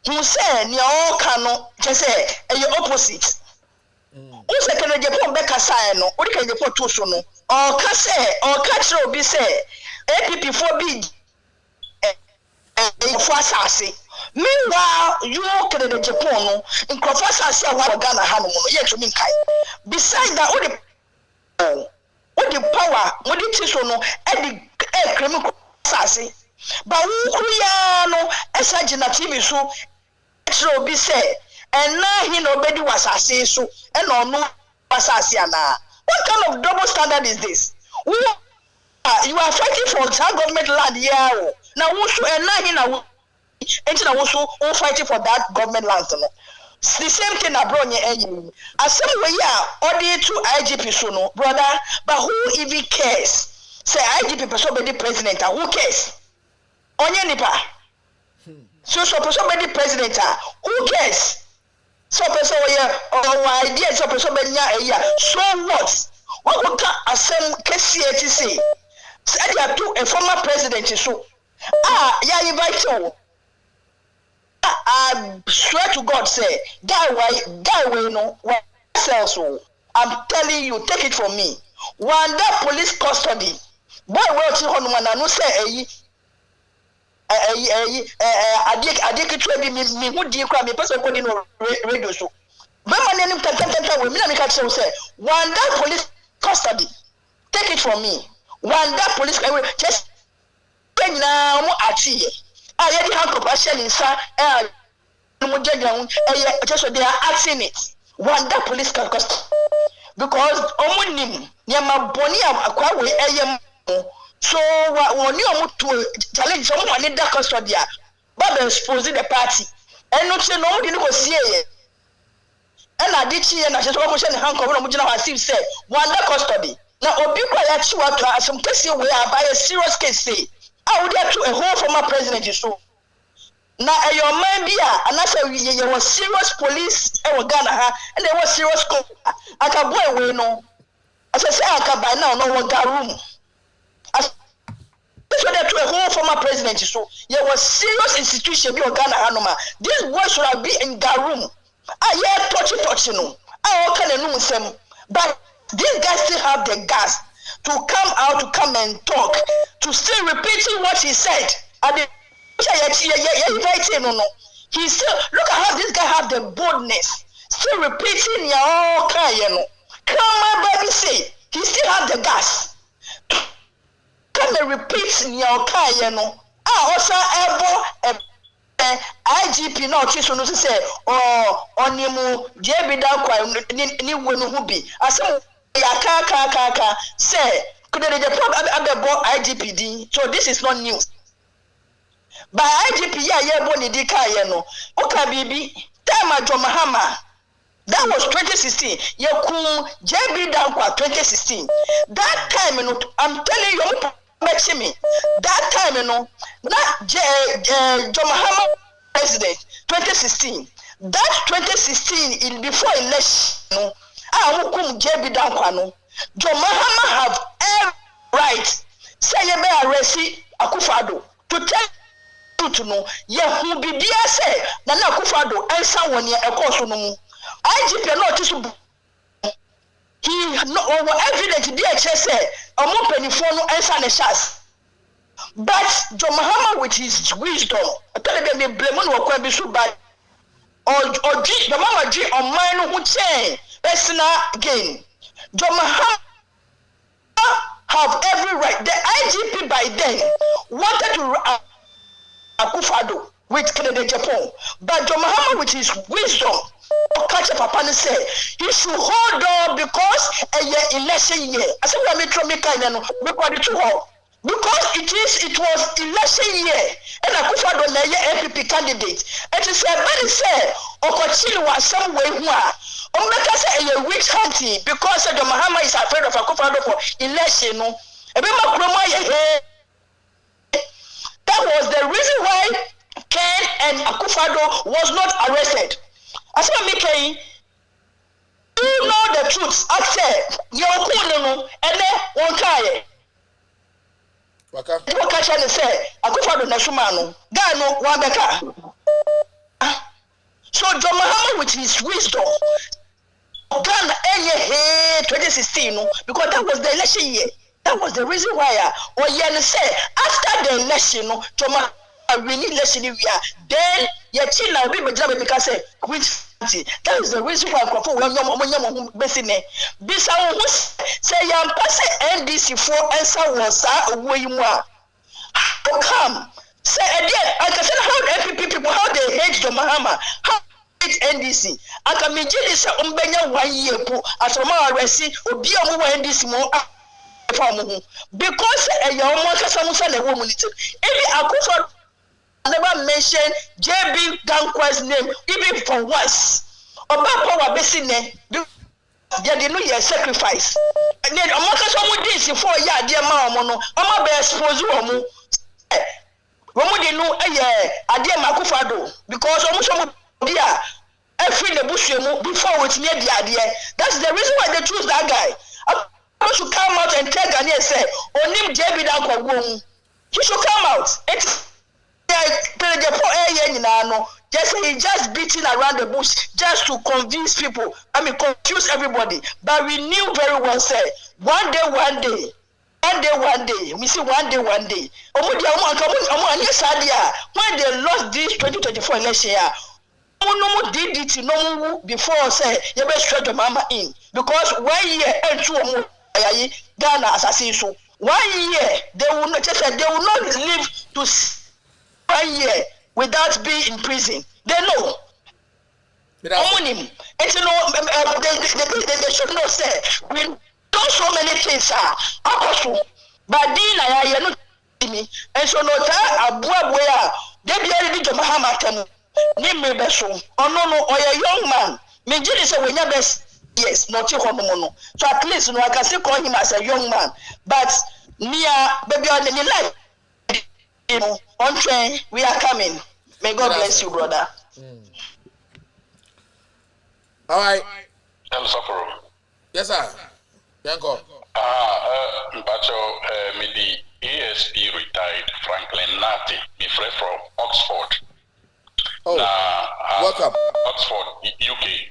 who say, near all cano, just say, a opposite. Who say, can Japan back a sign, or can you put two soon? Or Casse, or Catro be say, APP 4B. For assassin, Meanwhile, you can the Japan, in Professor say what Ghana Hanu, yet to me. Besides that, all the power, what it is no, and the criminal assassin. But who no, as I did not so be said, and now he nobody was assassin, so, and no assassin. What kind of double standard is this? You are fighting for some government land here. Now, and now he now. And also fighting for that government land. It's the same thing ABRONYE. As some way, order to IGP so brother, but who even cares? Say IGP person be the president, who cares? Onye nipa. So person be the president, who cares? So person or idea so person be nya so what? What would asem KCH say? Say they are two a former president so. Yeah, invite you. I swear to God, say that way, no, so I'm telling you, take it from me. When that police custody, boy, well, to one no say I did trade me who do you cry me person put in radio show. But my name can with me, I say, when that police custody, take it from me. When that police just now I already have compassion inside just so they are asking it. One that police can cost because omunim nyama boni akwa we so when you to challenge someone in that custody but exposing the party and not say no didn't go see it and I did see and I just almost hand cover mujina receive say one that custody now obi kwa ya chiwa some case we are by a serious case say I would have to a whole former president so now your man be and I say you was serious police and Ghana and there was serious I can boy we no as I say I can by now no one got room as so that to a whole former president so you was serious institution be Ghana Hanoma this boy should have been in that room I touchy no I can know some but these guys still have the gas to come out to come and talk to still repeating what he said and the he still look at how this guy have the boldness still repeating your come on baby say he still have the gas come and repeat your also ever IGP no chiso no say onimu JB DANQUAH ni wonu hu bi asem ya ka say could the problem IGP din so this is not news. By IGP boni di ka no oka bibi time Mahama that was 2016 yekum JB DANQUAH 2016 that time no I'm telling you make me that time no na Mahama president 2016 that 2016 in before election no hukum JB DANQUAH no Mahama have every right say you be arrest Akufo-Addo to tell to know ye who be dear say na Akufo-Addo ensa woni e course no mu IGP no tisu he no over evidence there say omo penifo no ensa ne chance but Mahama with his wisdom tell them they blame no kwa bi so bad or the mama G on mine who chain personal gain Mahama have every right the IGP by then wanted to Akufo-Addo with Canada Japan but Mahama with his wisdom catch up and say he should hold on because a year election year I said we are me kind of because it was election year and Akufo-Addo na ye MPP candidate it is a very say Okochili was some way who make us say a witch hunting because Mahama is afraid of Akufo-Addo for election no that was the reason why Ken and Akufo-Addo was not arrested. As I make you know the truth. I said, you're cool, and then one guy. What can I say? Akufo-Addo Nashumano, Gano, Wabeka. So Mahama with his wisdom, Ghana 2016, because that was the election year. That was the reason why, or you say, after the election, we need election we are then your chin now be because which that is the reason why I when you basically bisa who say yam pass NDC for answer was way more come say again I can say how the FPP people how they hate the Mahama how they hate NDC I can mean this umbenya 1 year po asoma arrest obi omo NDC mo because a young one can a woman if I could never mention JB DANQUAH's name even for once. About power basing they did not yet sacrifice. And then Amaka someone this for ya dear mamma, I'm a expose Romu. Romu didn't know a dear Makufado because almost dear every the bush before it's near the idea. That's the reason why they choose that guy. I should come out and tell Ghanaians and say, "Onim JB DANQUAH, he should come out." It's just beating around the bush just to convince people. I mean, confuse everybody. But we knew very well, say, one day. We see one day. When they lost this 2024 election, no did it no before say you better stretch your mama in because 1 year and 2 more Ghana assassination. 1 year they will not live to 1 year without being in prison. They know. It's they should not say we do so many things but then I not me and so no that they be ready to Mahama name me beso no or a young man me just say when you best yes not you hono so at least no I can still call him as a young man but near baby on the life you know on train we are coming. May God bless you, brother. All right. Yes, sir. Yanko. Me the ASP retired Franklin Nati, me friend from Oxford. Oh, welcome. Oxford, UK.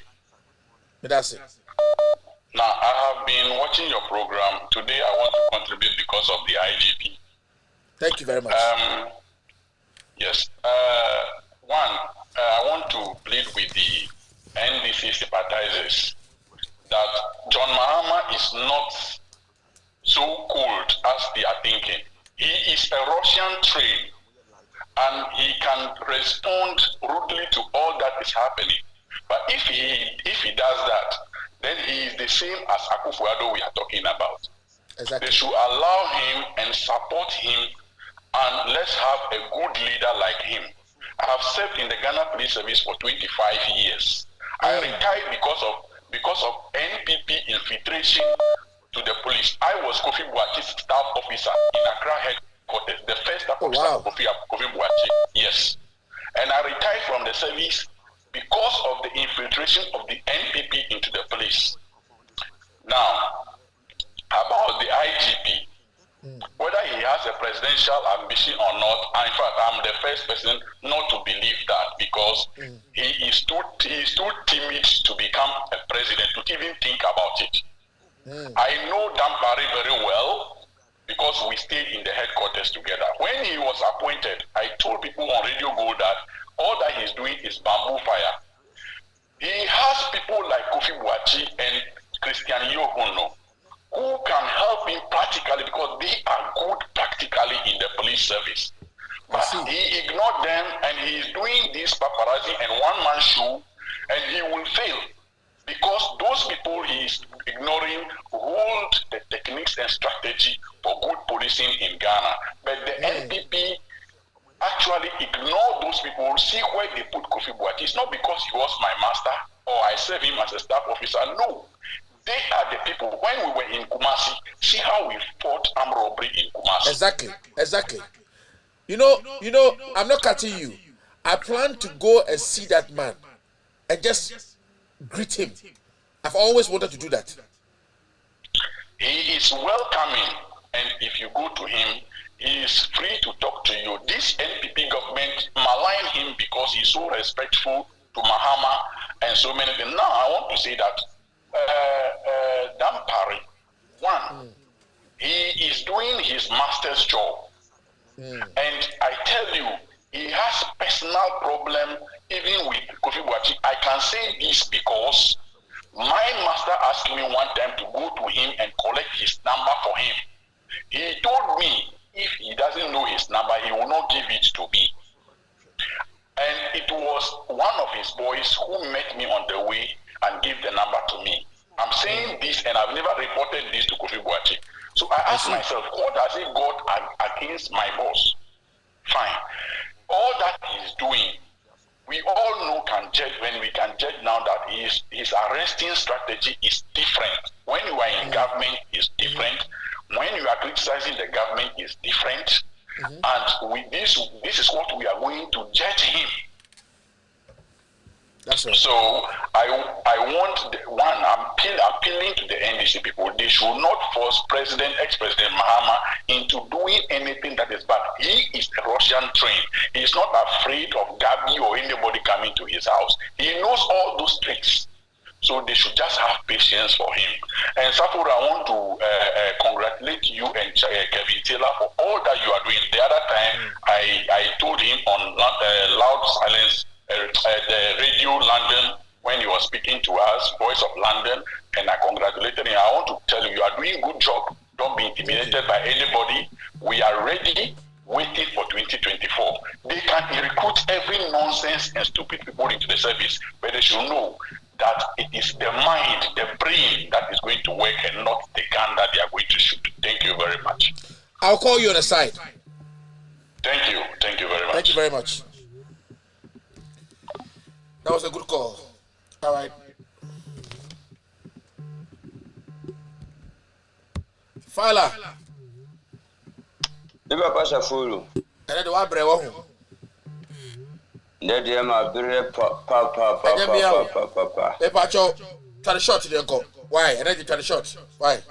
That's it. Now, I have been watching your program. Today, I want to contribute because of the IGP. Thank you very much. Yes. One, I want to plead with the NDC sympathizers that John Mahama is not so cold as they are thinking. He is a Russian train, and he can respond rudely to all that is happening. But if he does that, then he is the same as Akufo-Addo we are talking about. Exactly. They should allow him and support him, and let's have a good leader like him. I have served in the Ghana Police Service for 25 years. I retired because of NPP infiltration to the police. I was Kofi Boachi's staff officer in Accra headquarters, the first staff officer of Kofi Boachi. Yes. And I retired from the service because of the infiltration of the NPP into the police. Now, about the IGP, whether he has a presidential ambition or not, and in fact, I'm the first person not to believe that because he is too timid to become a president to even think about it. I know DANQUAH very well because we stayed in the headquarters together. When he was appointed, I told people on Radio Go that all that he's doing is bamboo fire. He has people like Kofi Boachi and Christian Yohono who can help him practically because they are good practically in the police service. But he ignored them and he is doing this paparazzi and one-man show, and he will fail because those people he is ignoring hold the techniques and strategy for good policing in Ghana. But the NPP actually ignore those people, see where they put Kofi Boachi. It's not because he was my master or I serve him as a staff officer. No. They are the people. When we were in Kumasi, see how we fought armed robbery in Kumasi. Exactly. You know, I'm not cutting you. I plan to go and see that man and just greet him. I've always wanted to do that. He is welcoming, and if you go to him, he is free to talk to you. This NPP government malign him because he's so respectful to Mahama and so many things. Now, I want to say that Dampari, one, he is doing his master's job. And I tell you, he has personal problem even with Kofi Boakye. I can say this because my master asked me one time to go to him and collect his number for him. He told me if he doesn't know his number, he will not give it to me. And it was one of his boys who met me on the way and gave the number to me. I'm saying this, and I've never reported this to Kofi Boakye. So I asked myself, what has he got against my boss? Fine. All that he's doing, we all know when we can judge now that his arresting strategy is different. When you are in government, it's different. When you are criticizing the government, it's different. And with this is what we are going to judge him. That's right. So I want I'm appealing to the NDC people. They should not force ex-President Mahama into doing anything that is bad. He is a Russian train. He is not afraid of Gabi or anybody coming to his house. He knows all those tricks. So they should just have patience for him. And Safura, I want to congratulate you and Kevin Taylor for all that you are doing. The other time, I told him on Loud Silence, the Radio London, when he was speaking to us, Voice of London, and I congratulated him. I want to tell you, you are doing a good job. Don't be intimidated by anybody. We are ready, waiting for 2024. They can recruit every nonsense and stupid people into the service, but they should know that it is the mind, the brain that is going to work and not the gun that they are going to shoot. Thank you very much. I'll call you on the side. Thank you. Thank you very much. Thank you very much. That was a good call. All right. Fala. Iba pasha fulu. Ene de wa bre wo ho. Ndede ma bre pa. E pa cho try the shot dey go. Why? Ene dey try the shot. Why?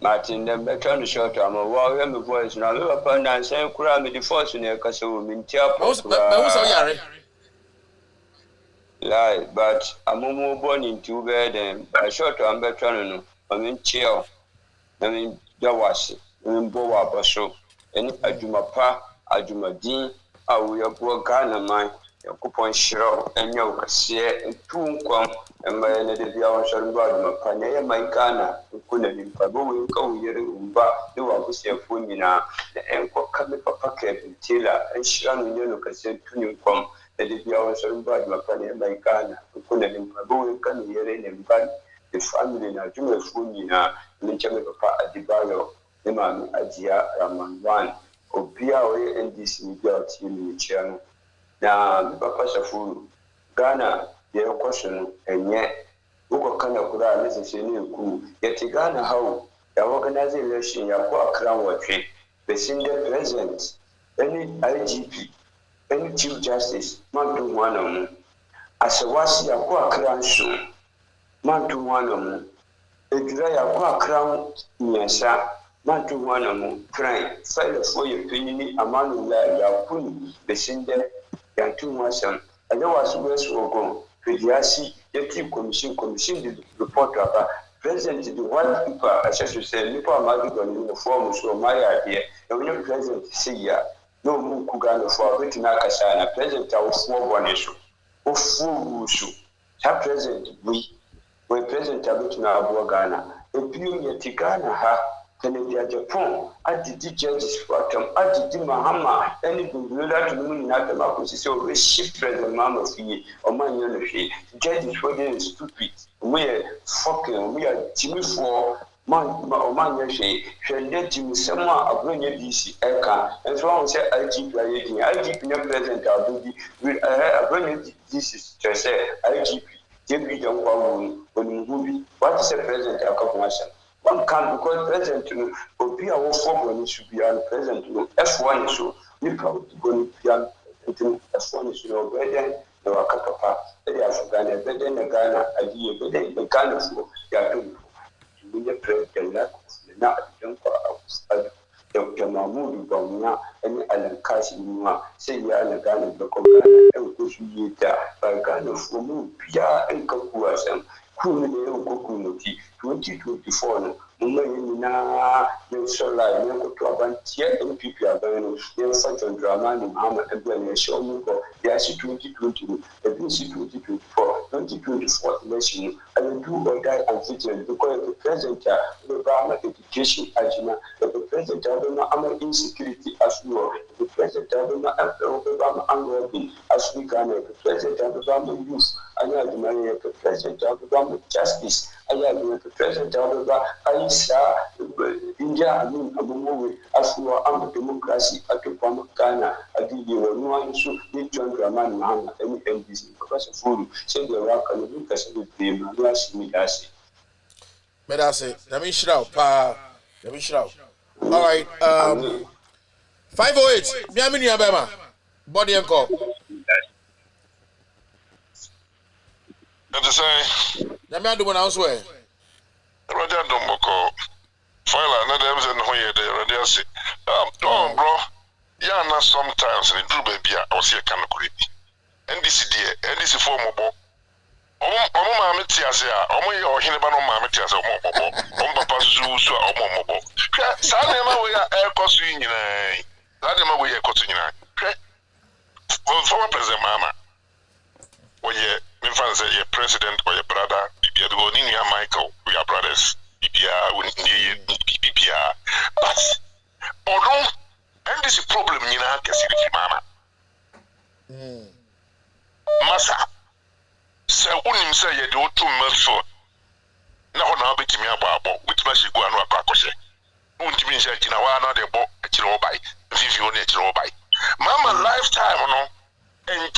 Martin dem be try the shot am wa hear me voice na me papa na say kura me the force na ka say wo me ntia pa. Who say yare? Lie, but amumu born into bed and I shot am be try no. I mean chill. I mean Jawasi. I mean Bowa Baso. Any adwuma pa, adwuma din a we abo Ghana man. Yakupon shiro enyo kase ntunkwam emma ne de bia won shoro ba adwuma pa ne mai Ghana kuna ni pa bo we ka uyere umba ne wa busiafo nyina ne enko ka me papa Kevin Taylor enshira no nyo kase tunkwam ne de bia won shoro ba adwuma pa ne mai Ghana kuna ni pa bo we ka ni yere ne mba the family na adwuma fo nyina ne cheme papa Adibayo ne ma Ajia Ramanwan obia we NDC media team ni chiano na papa Shafuru Ghana the question enye uko kana kura necessary ne ku yeti Ghana how the organizing election ya kwa crown watwe besin the president any IGP any chief justice mantu mwana mu asewasi ya kwa crown show mantu mwana mu edura ya kwa crown nyasa mantu mwana mu crime file for your penny amanu la ya kunu besin the yantu mwasam ajawa subesu ogon pediasi yeti commission the report about president the white people assessor say nipa amadu don no form so maya here the president say ya no mu kugano for betina kasa na president awo boneso ofuusu ha president we president abetina abo Ghana ebiu yeti Ghana ha Canada Japan adidi judges fatam adidi Mahama any buluda to me na the makosi say we shift president mama fi o man yo no hwe judges for them stupid we fucking we are Jimmy for man o man yo hwe hwende Jimmy sama abronye DC eka and so on say IGP IGP na president abudi abronye DC to say IGP JB DANQUAH won what is the president accomplishment. One can because president no obi a wo form should be an president no F1 so we proud go pian into F1 so no better no akapapa e dey Afghan better na Ghana adi better the Ghana so ya do we the president na DANQUAH Dr. Mahmoud Bawumia any alankasi nwa say ya na Ghana the Ghana e ko su yita ba Ghana for mu pia en ka kuasam kunu ne ko kunuti 2024 no Mumina, Sola, Yanko, MPP Abano, then such a drama in Hama and when show me for the IC 2020, the BC 2024, 2024 election, I will do or die and citizen because the president, the Obama education, Ajina, the president, Obama insecurity as well, the president, Obama unworthy as we can, the president, Obama youth, I have the president, Obama justice. I have the president of Aisha, India, I mean, a movie as well under democracy at the form of Ghana. I did you one issue, you John Draman, and NBC, Professor Food, say the rock and the Lucas with them, and last me, I say. But I say, let me shout, let me shout. All right, 508, Miami, Alabama, body and call. Let me do one elsewhere. Roger Domboko. File another episode where the radiasi. Bro. Yeah, sometimes in do baby, I was here can create. NDC for mobile. Mamma Metiasia, or Hinabano Mametias or Mobo, Papa Zoo or Mobo. Sadema we are air costing in a Sadema we are costing in a former president Mama. Well, yeah. My father said, "Your president or your brother, you are going in here, Michael. We are brothers. You are but although, and this is a problem in our case, Mama. Massa, so unim say you do 2 months for now bet me about which must you go and work across. Won't you mean that you know another book at your by, if you only at your by? Mama, lifetime, no, and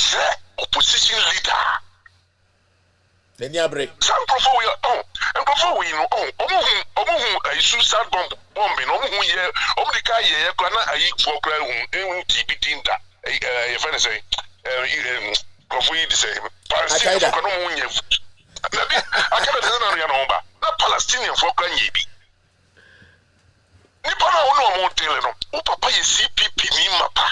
opposition leader. Then you break. Some before we are and before we know, a suicide bombing, only guy, I eat for crying, TB Dinda, a friend say, before you say, Palestinian, I can't not Palestinian for crying. Nippon, no more telling, oh, papa, you CPP, me, papa.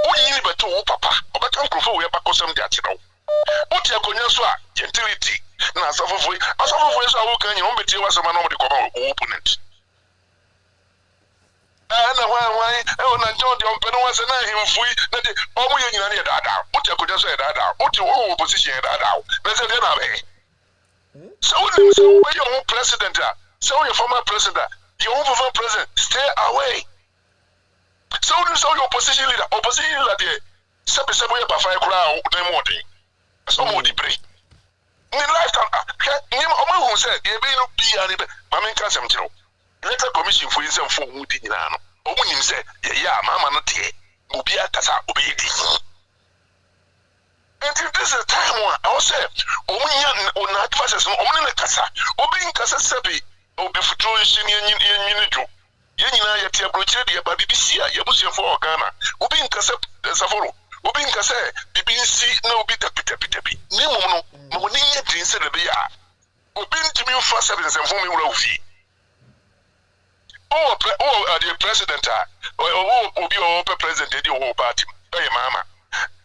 Oh, you never told papa, but Uncle for we are back on some that you know. What you are gentility. Now, some of we are working on the was a man of the opponent. And why, I told you, but once and I him free that the only in that. What you could just say that. What your opposition that out. That's a dinner. So, your own president, so your former president, your own former president, stay away. So, your opposition leader, there. Somebody about 5 crowd, no more day. Somebody break. In lifetime, who said, you may not be any Mamma Cassam. Let a commission for himself for Woody Nano. Or when him said, yeah, Mamma not here, Ubia Casa, obey. And if this is a time one, I will say, or not versus only Casa, obeying Casa Sabi, or before Shin Yenina Yatia Brochedia, but BBC, Yabusia for Ghana, obeying Casa Savoro. Obin Kase, BBC, no bit of pitapi. No, Monia didn't say the beer. Obin to me for 7 and for me, Rofi. Oh, the president, or be all president, your whole party, hey, Mamma.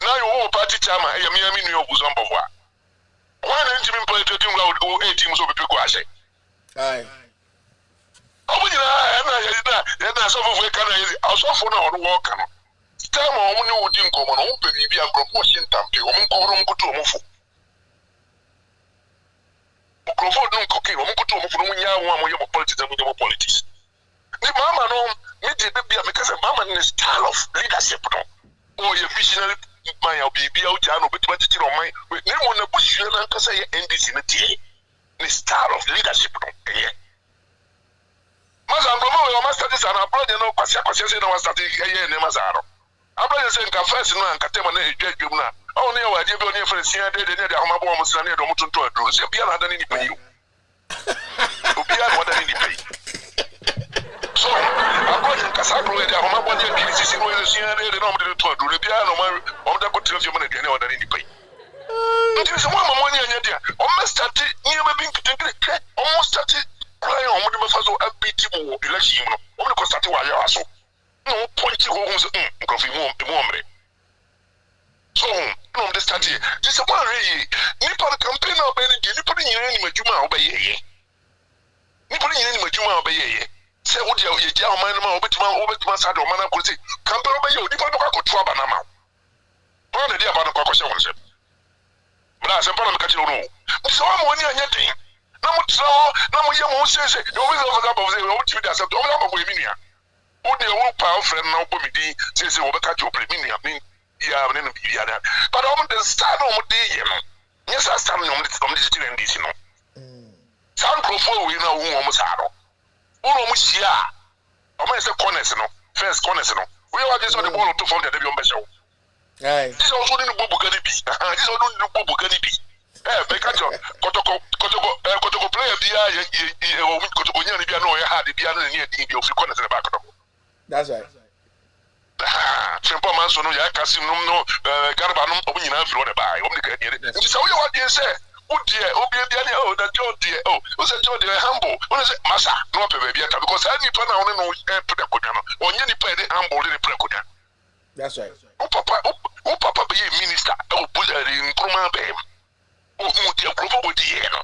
Now your whole party charmer, I am Yamini of Uzomba. Why don't you play 8 teams of people? Aye. Oh, yeah, that's over where can I also for now walk. Time on no didn't come on, baby, and promotion tampi, go to a move. Crawford no cooking, go to a move, politics. The Mamma no, me the baby, because a Mamma is style of leadership. Oh, your visionary, my baby, out Jano, but what did you mind? With no one, a bush, and I say, NDC in a day. The style of leadership. Mazan, master this and abroad, no, Passaco, no, starting here in Mazaro. I'm saying, first, no, and Catema, only I give you for the senior day, the Hamabo, and the Mountain to a drug. So, Piana than any pay. Piana more than any pay. So, I'm going to Casabro, the Hamabo, the PCC, the senior day, the number to do the piano, or the good of human again, or than any pay. It is one money in India. Almost started, never been almost started crying on the Mafazo LPT election, only constated while you are so. No point to homes, coffee more. So, no, the study. This is one really. Nippon campaign of energy, you put in your enemy, you might obey. nipa ni nyina ni madwuma obeye se wo de ye gya oman no ma obetuma sa de oman akosi campaign obeye nipa no kwakoto aba na ma wo na dia ba no kwakoshe won se bra se pa na meka kire no so wa mo ni anya den na mo tro na mo ye mo sese yo bi zo fa ba wo ti bi da se o ba mo emi nia wo de wo pa o friend na wo mi di sese wo be ka jo emi nia ni ya ne no bi ya da but o mo de start o mo de ye no yes I stand on the city and this no sound crofo we na wo mo sa no wo mo hia o mo say corners no first corners no we wa just on the ball to from the dey on be show right this also need to go gani bi this also need to go gani bi make a job kotoko player bia ye o kotoko nya ni bia no ye hard bia na ni e di o fi corners in the back of that's right simple man so no ya kasim no garba no obu nyina fi wona bai obu ka die nti so we wadie say udie obi bia ne oh that John die oh o say John die humble o say masa no pe bia ta because any to na one no pe de kodwa no onye ni pe de humble de pe kodwa that's right o papa be minister o buzari nkruma be o mu die krofo bo die no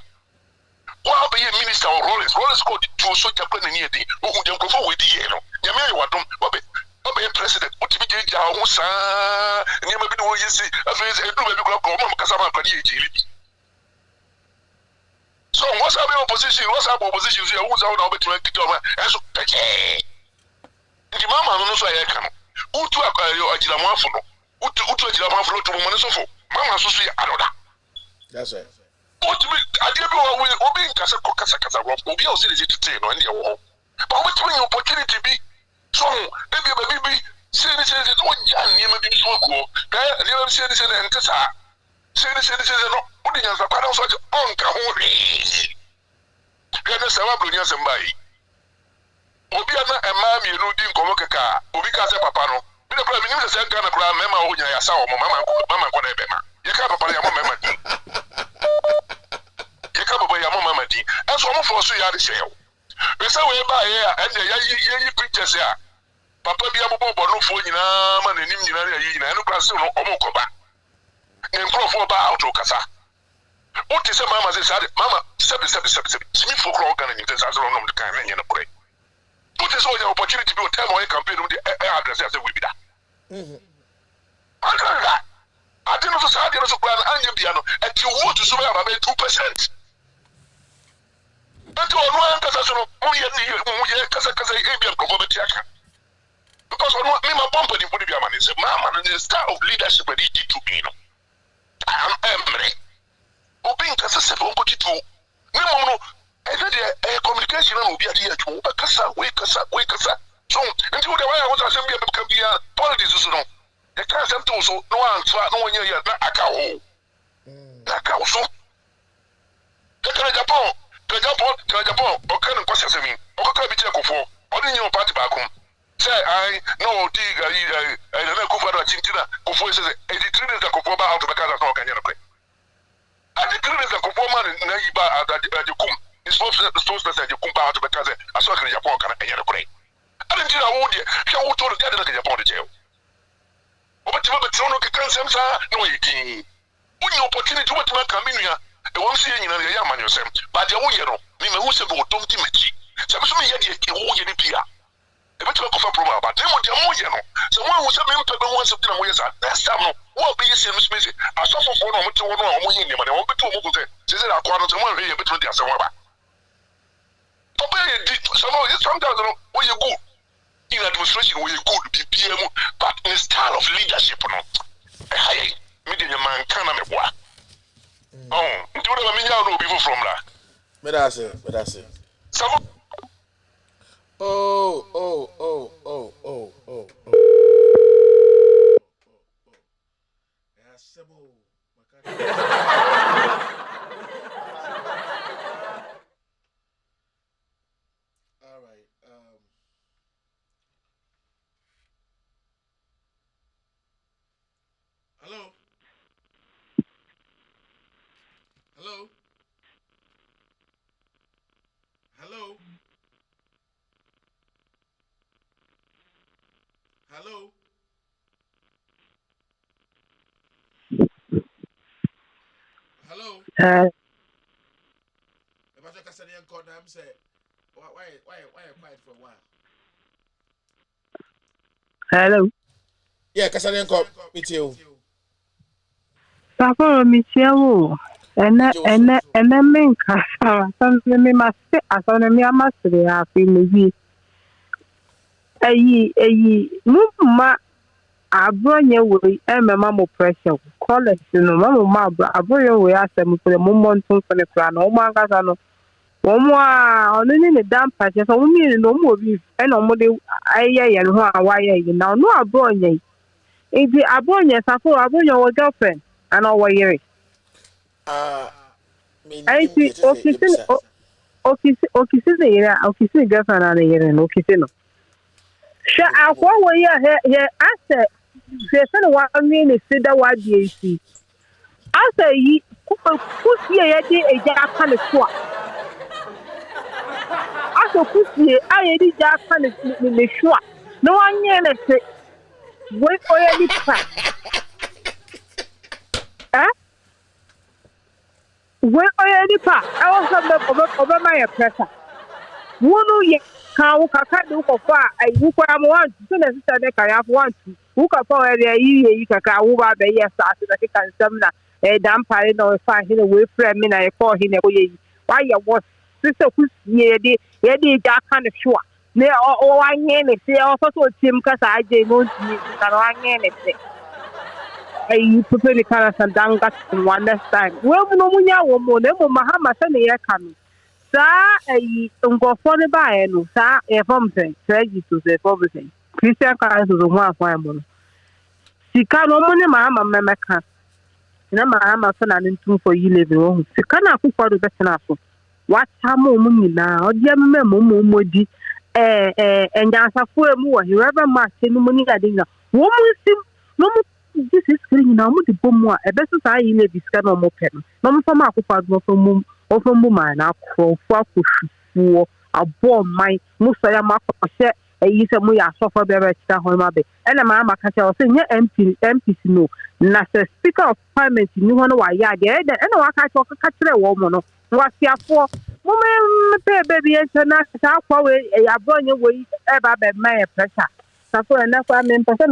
o be minister o Rollins code to so jakwa na ni edi o mu die krofo wo die no nyame ayi wadom obe president uti bi ja ho saa nyama bi no yesi afezi edu be bi kula ko mo kasa ma kwani ejiri so what's up opposition so ya wuza na obetu nkito ma enso peche ndi mama no so ya ka no utu akwayo ajira mo afo no utu ajira mo afo no to mo ne sofo mama so ya adoda that's right utu bi ade bi wo obi nkasa ko kasa wo obi o se le tete no ndi wo ba wo tumi opportunity bi so ebi baby say no jan ni ma bi so ko ka ni ma say ntesa say no odi nyan sa kwada so on ka ho ri ka na sawa bro ni asembai obi ana ema mi ru di nkomo keka obi ka se papa no bi na pra mi ni se ga na pra mema ho nya ya sa o mama ko na ebe ma ye ka papa ya mo mema di ye ka papa ya mo mama di enso mo fo so ya de hye we say we ba ye and ye pictures ya papa bia bobo no fo nyina ma nanim nyina ya nyina no kra se no omo koba enkrofo ba auto kasa o ti se mama se sade mama sebi simi fo kro organ ni te sa so no kan na nyina kure o ti se o ya opportunity bi o time o campaign no de address ya se we bi da aka ade no so sa ade no so kra anya bia no e ti wo to so ba 2%. But on one kasa so no mo ye kasa e bia ko be ti aka because on me my bump the body be man say mama the style of leadership that he did to me no I am emre obi nkasa se bon ko titu me mo no e dey communication na obi ade ya twu be kasa we kasa so nti wo dey why I want to say be ka bia politics so no e ka sem to so no anfa no wonya ya na aka ho aka so ka Japan o kan kwasa se mi o ka bi je kofo o ni nyo party ba kom say I no diga I na kufa da chintina kufo say 83 days kufo ba out because na okanya no kwe 83 days kufo man na yiba the kum is supposed to say the kum ba out because aso kan Japan kan anya no kwe I didn't know wo de hwe wo to get na Japan de je o beti ba beti no kan sem sa no yiti unyi opportunity wo tuma kan minua e won se nyina ya amanyo sem ba de wo ye no ni me hu se bo tom ti mechi se so me ye de wo ye ni bia ebe ti ko fa program ba dem de mo ye no so won hu se me mpa be won se na mo ye sa next time no wo be ye se no space asofo fo no mo ti wo no mo ye ni ma ne won be to mo ko se se akwa no se mo hwe ye be to de asem ba papa ye di so no you sometimes no wo ye good in administration wo ye good BPM but in style of leadership no hey me de man kana me boa oh nti wo de me nya no obi fo from la me da say some Oh. All right. Hello. Hello. If I just say Why quiet for a while? Hello. Yeah, Cassandra, come with you. Papa, Michelle. And men casa. Something me must say, as on a mere master, they have been maybe. Mumma, Abronye way, and mamma pressure. Call it, Mamma, Abronye way, ask them for the moment for the crown. Oh, my God, only the damn patches, only no more beef, and only and why now no Abronye. If the Abronye, Abronye, your girlfriend, and our year. I see, okay, girlfriend, and a year, and okay, no. Sure, I want here, I said, there's no 1 minute, sit that what you see. I say, who's here, a jack kind of swap. I saw Pussy, I did that kind of the swap. No one yet, wait for any pack. Eh? Wait for any pack. I was over my pressure. One year. Can do for far? I look I'm one. Soon as I have one. Who can for a year you can over the year started. I can summer a damn parent or find him away from me. I call him away. Why you was sister who's near the that kind of sure. Near all I say also to Tim because I did not see anything. I prepare the colors and down got one next time. Well, no one more Mahama Sunday coming. Go for the buy no, sir, a something, Reggie to say everything. Christian cars is a 1 5 She can't only Mamma Mamma. Number I'm a son and 2 for you living home. She cannot put for the best enough. What time money now? Dear Modi, and that's a poor more. You ever match any money at dinner. Woman, no more. This is screen now. The bomb, a best I in a discount or more pen. No from our from often woman, I crawl for a bomb. My Musaya Mako a year some way I suffer better at home. And a mamma catch our senior empty no. Nasa speaker of parliament, you know why ya there, and I can't talk a catcher woman. What's your for? Woman, baby, and South away a Abronye way ever by my pressure. Suffer enough, I mean, percent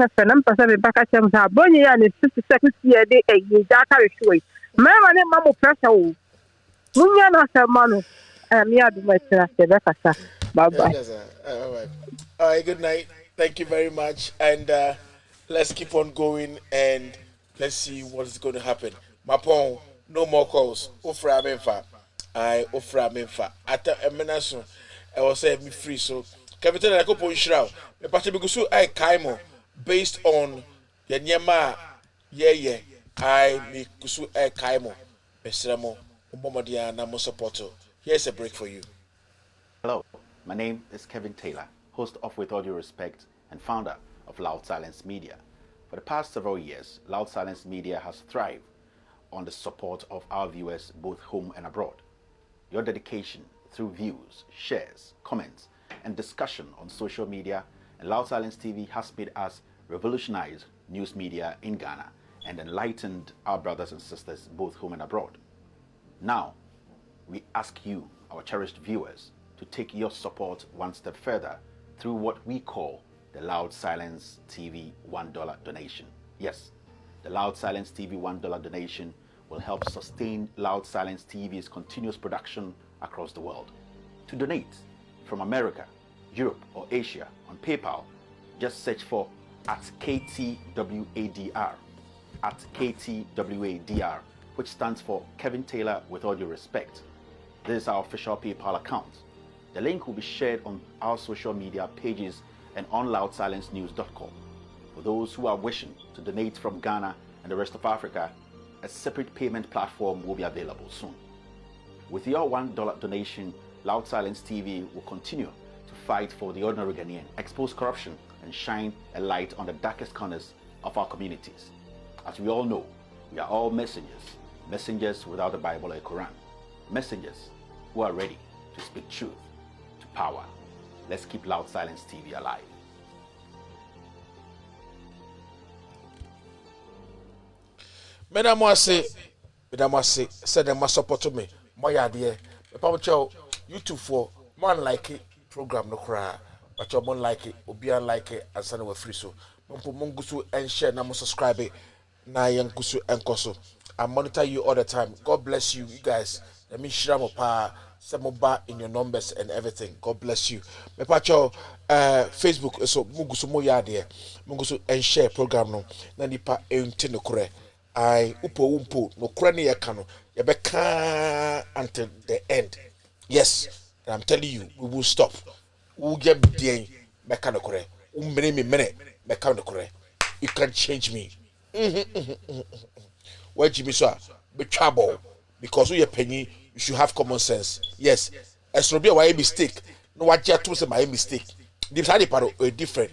back at them. Abronye and his 52nd year, they a data way. Mamma, mamma pressure. Munya na semano. Me adu my trust. Bye bye. All right, good night. Thank you very much. And let's keep on going and let's see what is going to happen. Mapon, no more calls. Ofra Menfa. Ofra Menfa. Ata Emenaso. I was saying me free. So, Captain, I go point shroud. Me party because I kaimo based on Yanyama. Yeah. I me kusu I kaimo. Mesramo. Here's a break for you. Hello, my name is Kevin Taylor, host of With All Due Respect and founder of Loud Silence Media. For the past several years, Loud Silence Media has thrived on the support of our viewers both home and abroad. Your dedication through views, shares, comments, and discussion on social media and Loud Silence TV has made us revolutionize news media in Ghana and enlightened our brothers and sisters both home and abroad. Now, we ask you, our cherished viewers, to take your support one step further through what we call the Loud Silence TV $1 donation. Yes, the Loud Silence TV $1 donation will help sustain Loud Silence TV's continuous production across the world. To donate from America, Europe, or Asia on PayPal, just search for @KTWADR, @KTWADR, which stands for Kevin Taylor With All Due Respect. This is our official PayPal account. The link will be shared on our social media pages and on loudsilencenews.com. For those who are wishing to donate from Ghana and the rest of Africa, a separate payment platform will be available soon. With your $1 donation, Loud Silence TV will continue to fight for the ordinary Ghanaian, expose corruption, and shine a light on the darkest corners of our communities. As we all know, we are all messengers without the Bible or Quran, messengers who are ready to speak truth to power. Let's keep Loud Silence TV alive. Madam Wase, said they must support me. My idea, YouTube for man like it program no cry but you mon like it obi an like it and send we free so mon so and share na mo subscribe it na yan kusu enkoso I monitor you all the time. God bless you guys. Let me share my power some in your numbers and everything. God bless you. Me pacho Facebook so mugusu mo ya there. Mugusu and share program no na nipa enti no kore. I umpo no kore ne ya kano. Ya beka until the end. Yes, and I'm telling you, we will stop. We will get the meka no kore. Mene meka no kore. You can change me. Where Jimmy saw be trouble because we are penny, you should have common sense. Yes, as to be a mistake, no what you to say my mistake. This are different.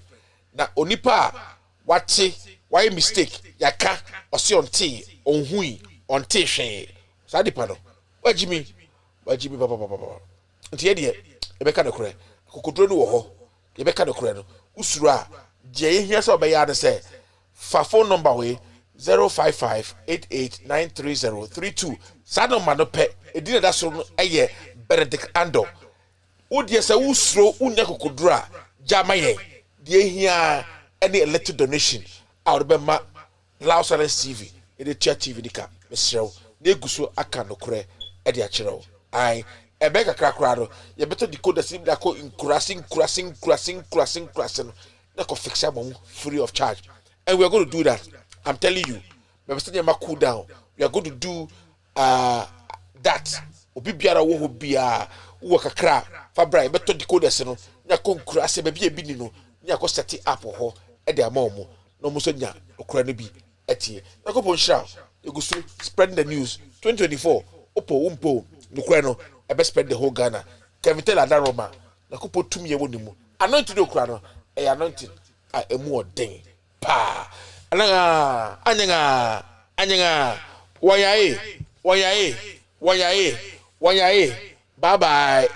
Now onipa what say why mistake yaka or see on tea on hui on tea shame. Sadi pano. Where Jimmy papa. Until here, Rebecca no cre. Kukudro no ho. Rebecca no cre no. Usura. Jay here so by say. Fa phone number way 05588933032. Sado manope. Edina da so no eye Benedict Ando. Udie se usro unya kukudra jama yen. Die here any elected donation. Out be ma Loud Silence TV. Ede Chia TV dika. Mesrew. Ne guso aka no kure e de akyerew. Ai ebe kakra krado. Ye beto decoder sim da ko increasing. Na ko fix am free of charge. And we are going to do that. I'm telling you. We are cool down. We are going to do that. Obi biara wo bia wo kakra fabra beto decoders no nya konkura se be bi ni no nya ko set up ho e de amaomo no mo so nya okura no bi etie na ko pon sha egusu spread the news 2024 opo umpo nukura no e be spread the whole Ghana Kevin Taylor Daroma na ko potum ye wonimu anointed okura no e anointed a emu odin pa ananga wayae bye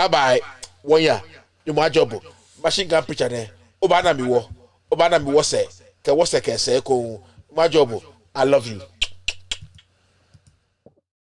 bye wanya you my job machine gun preacher ne obana mi wo say ke wo say ke say ko my job I love you.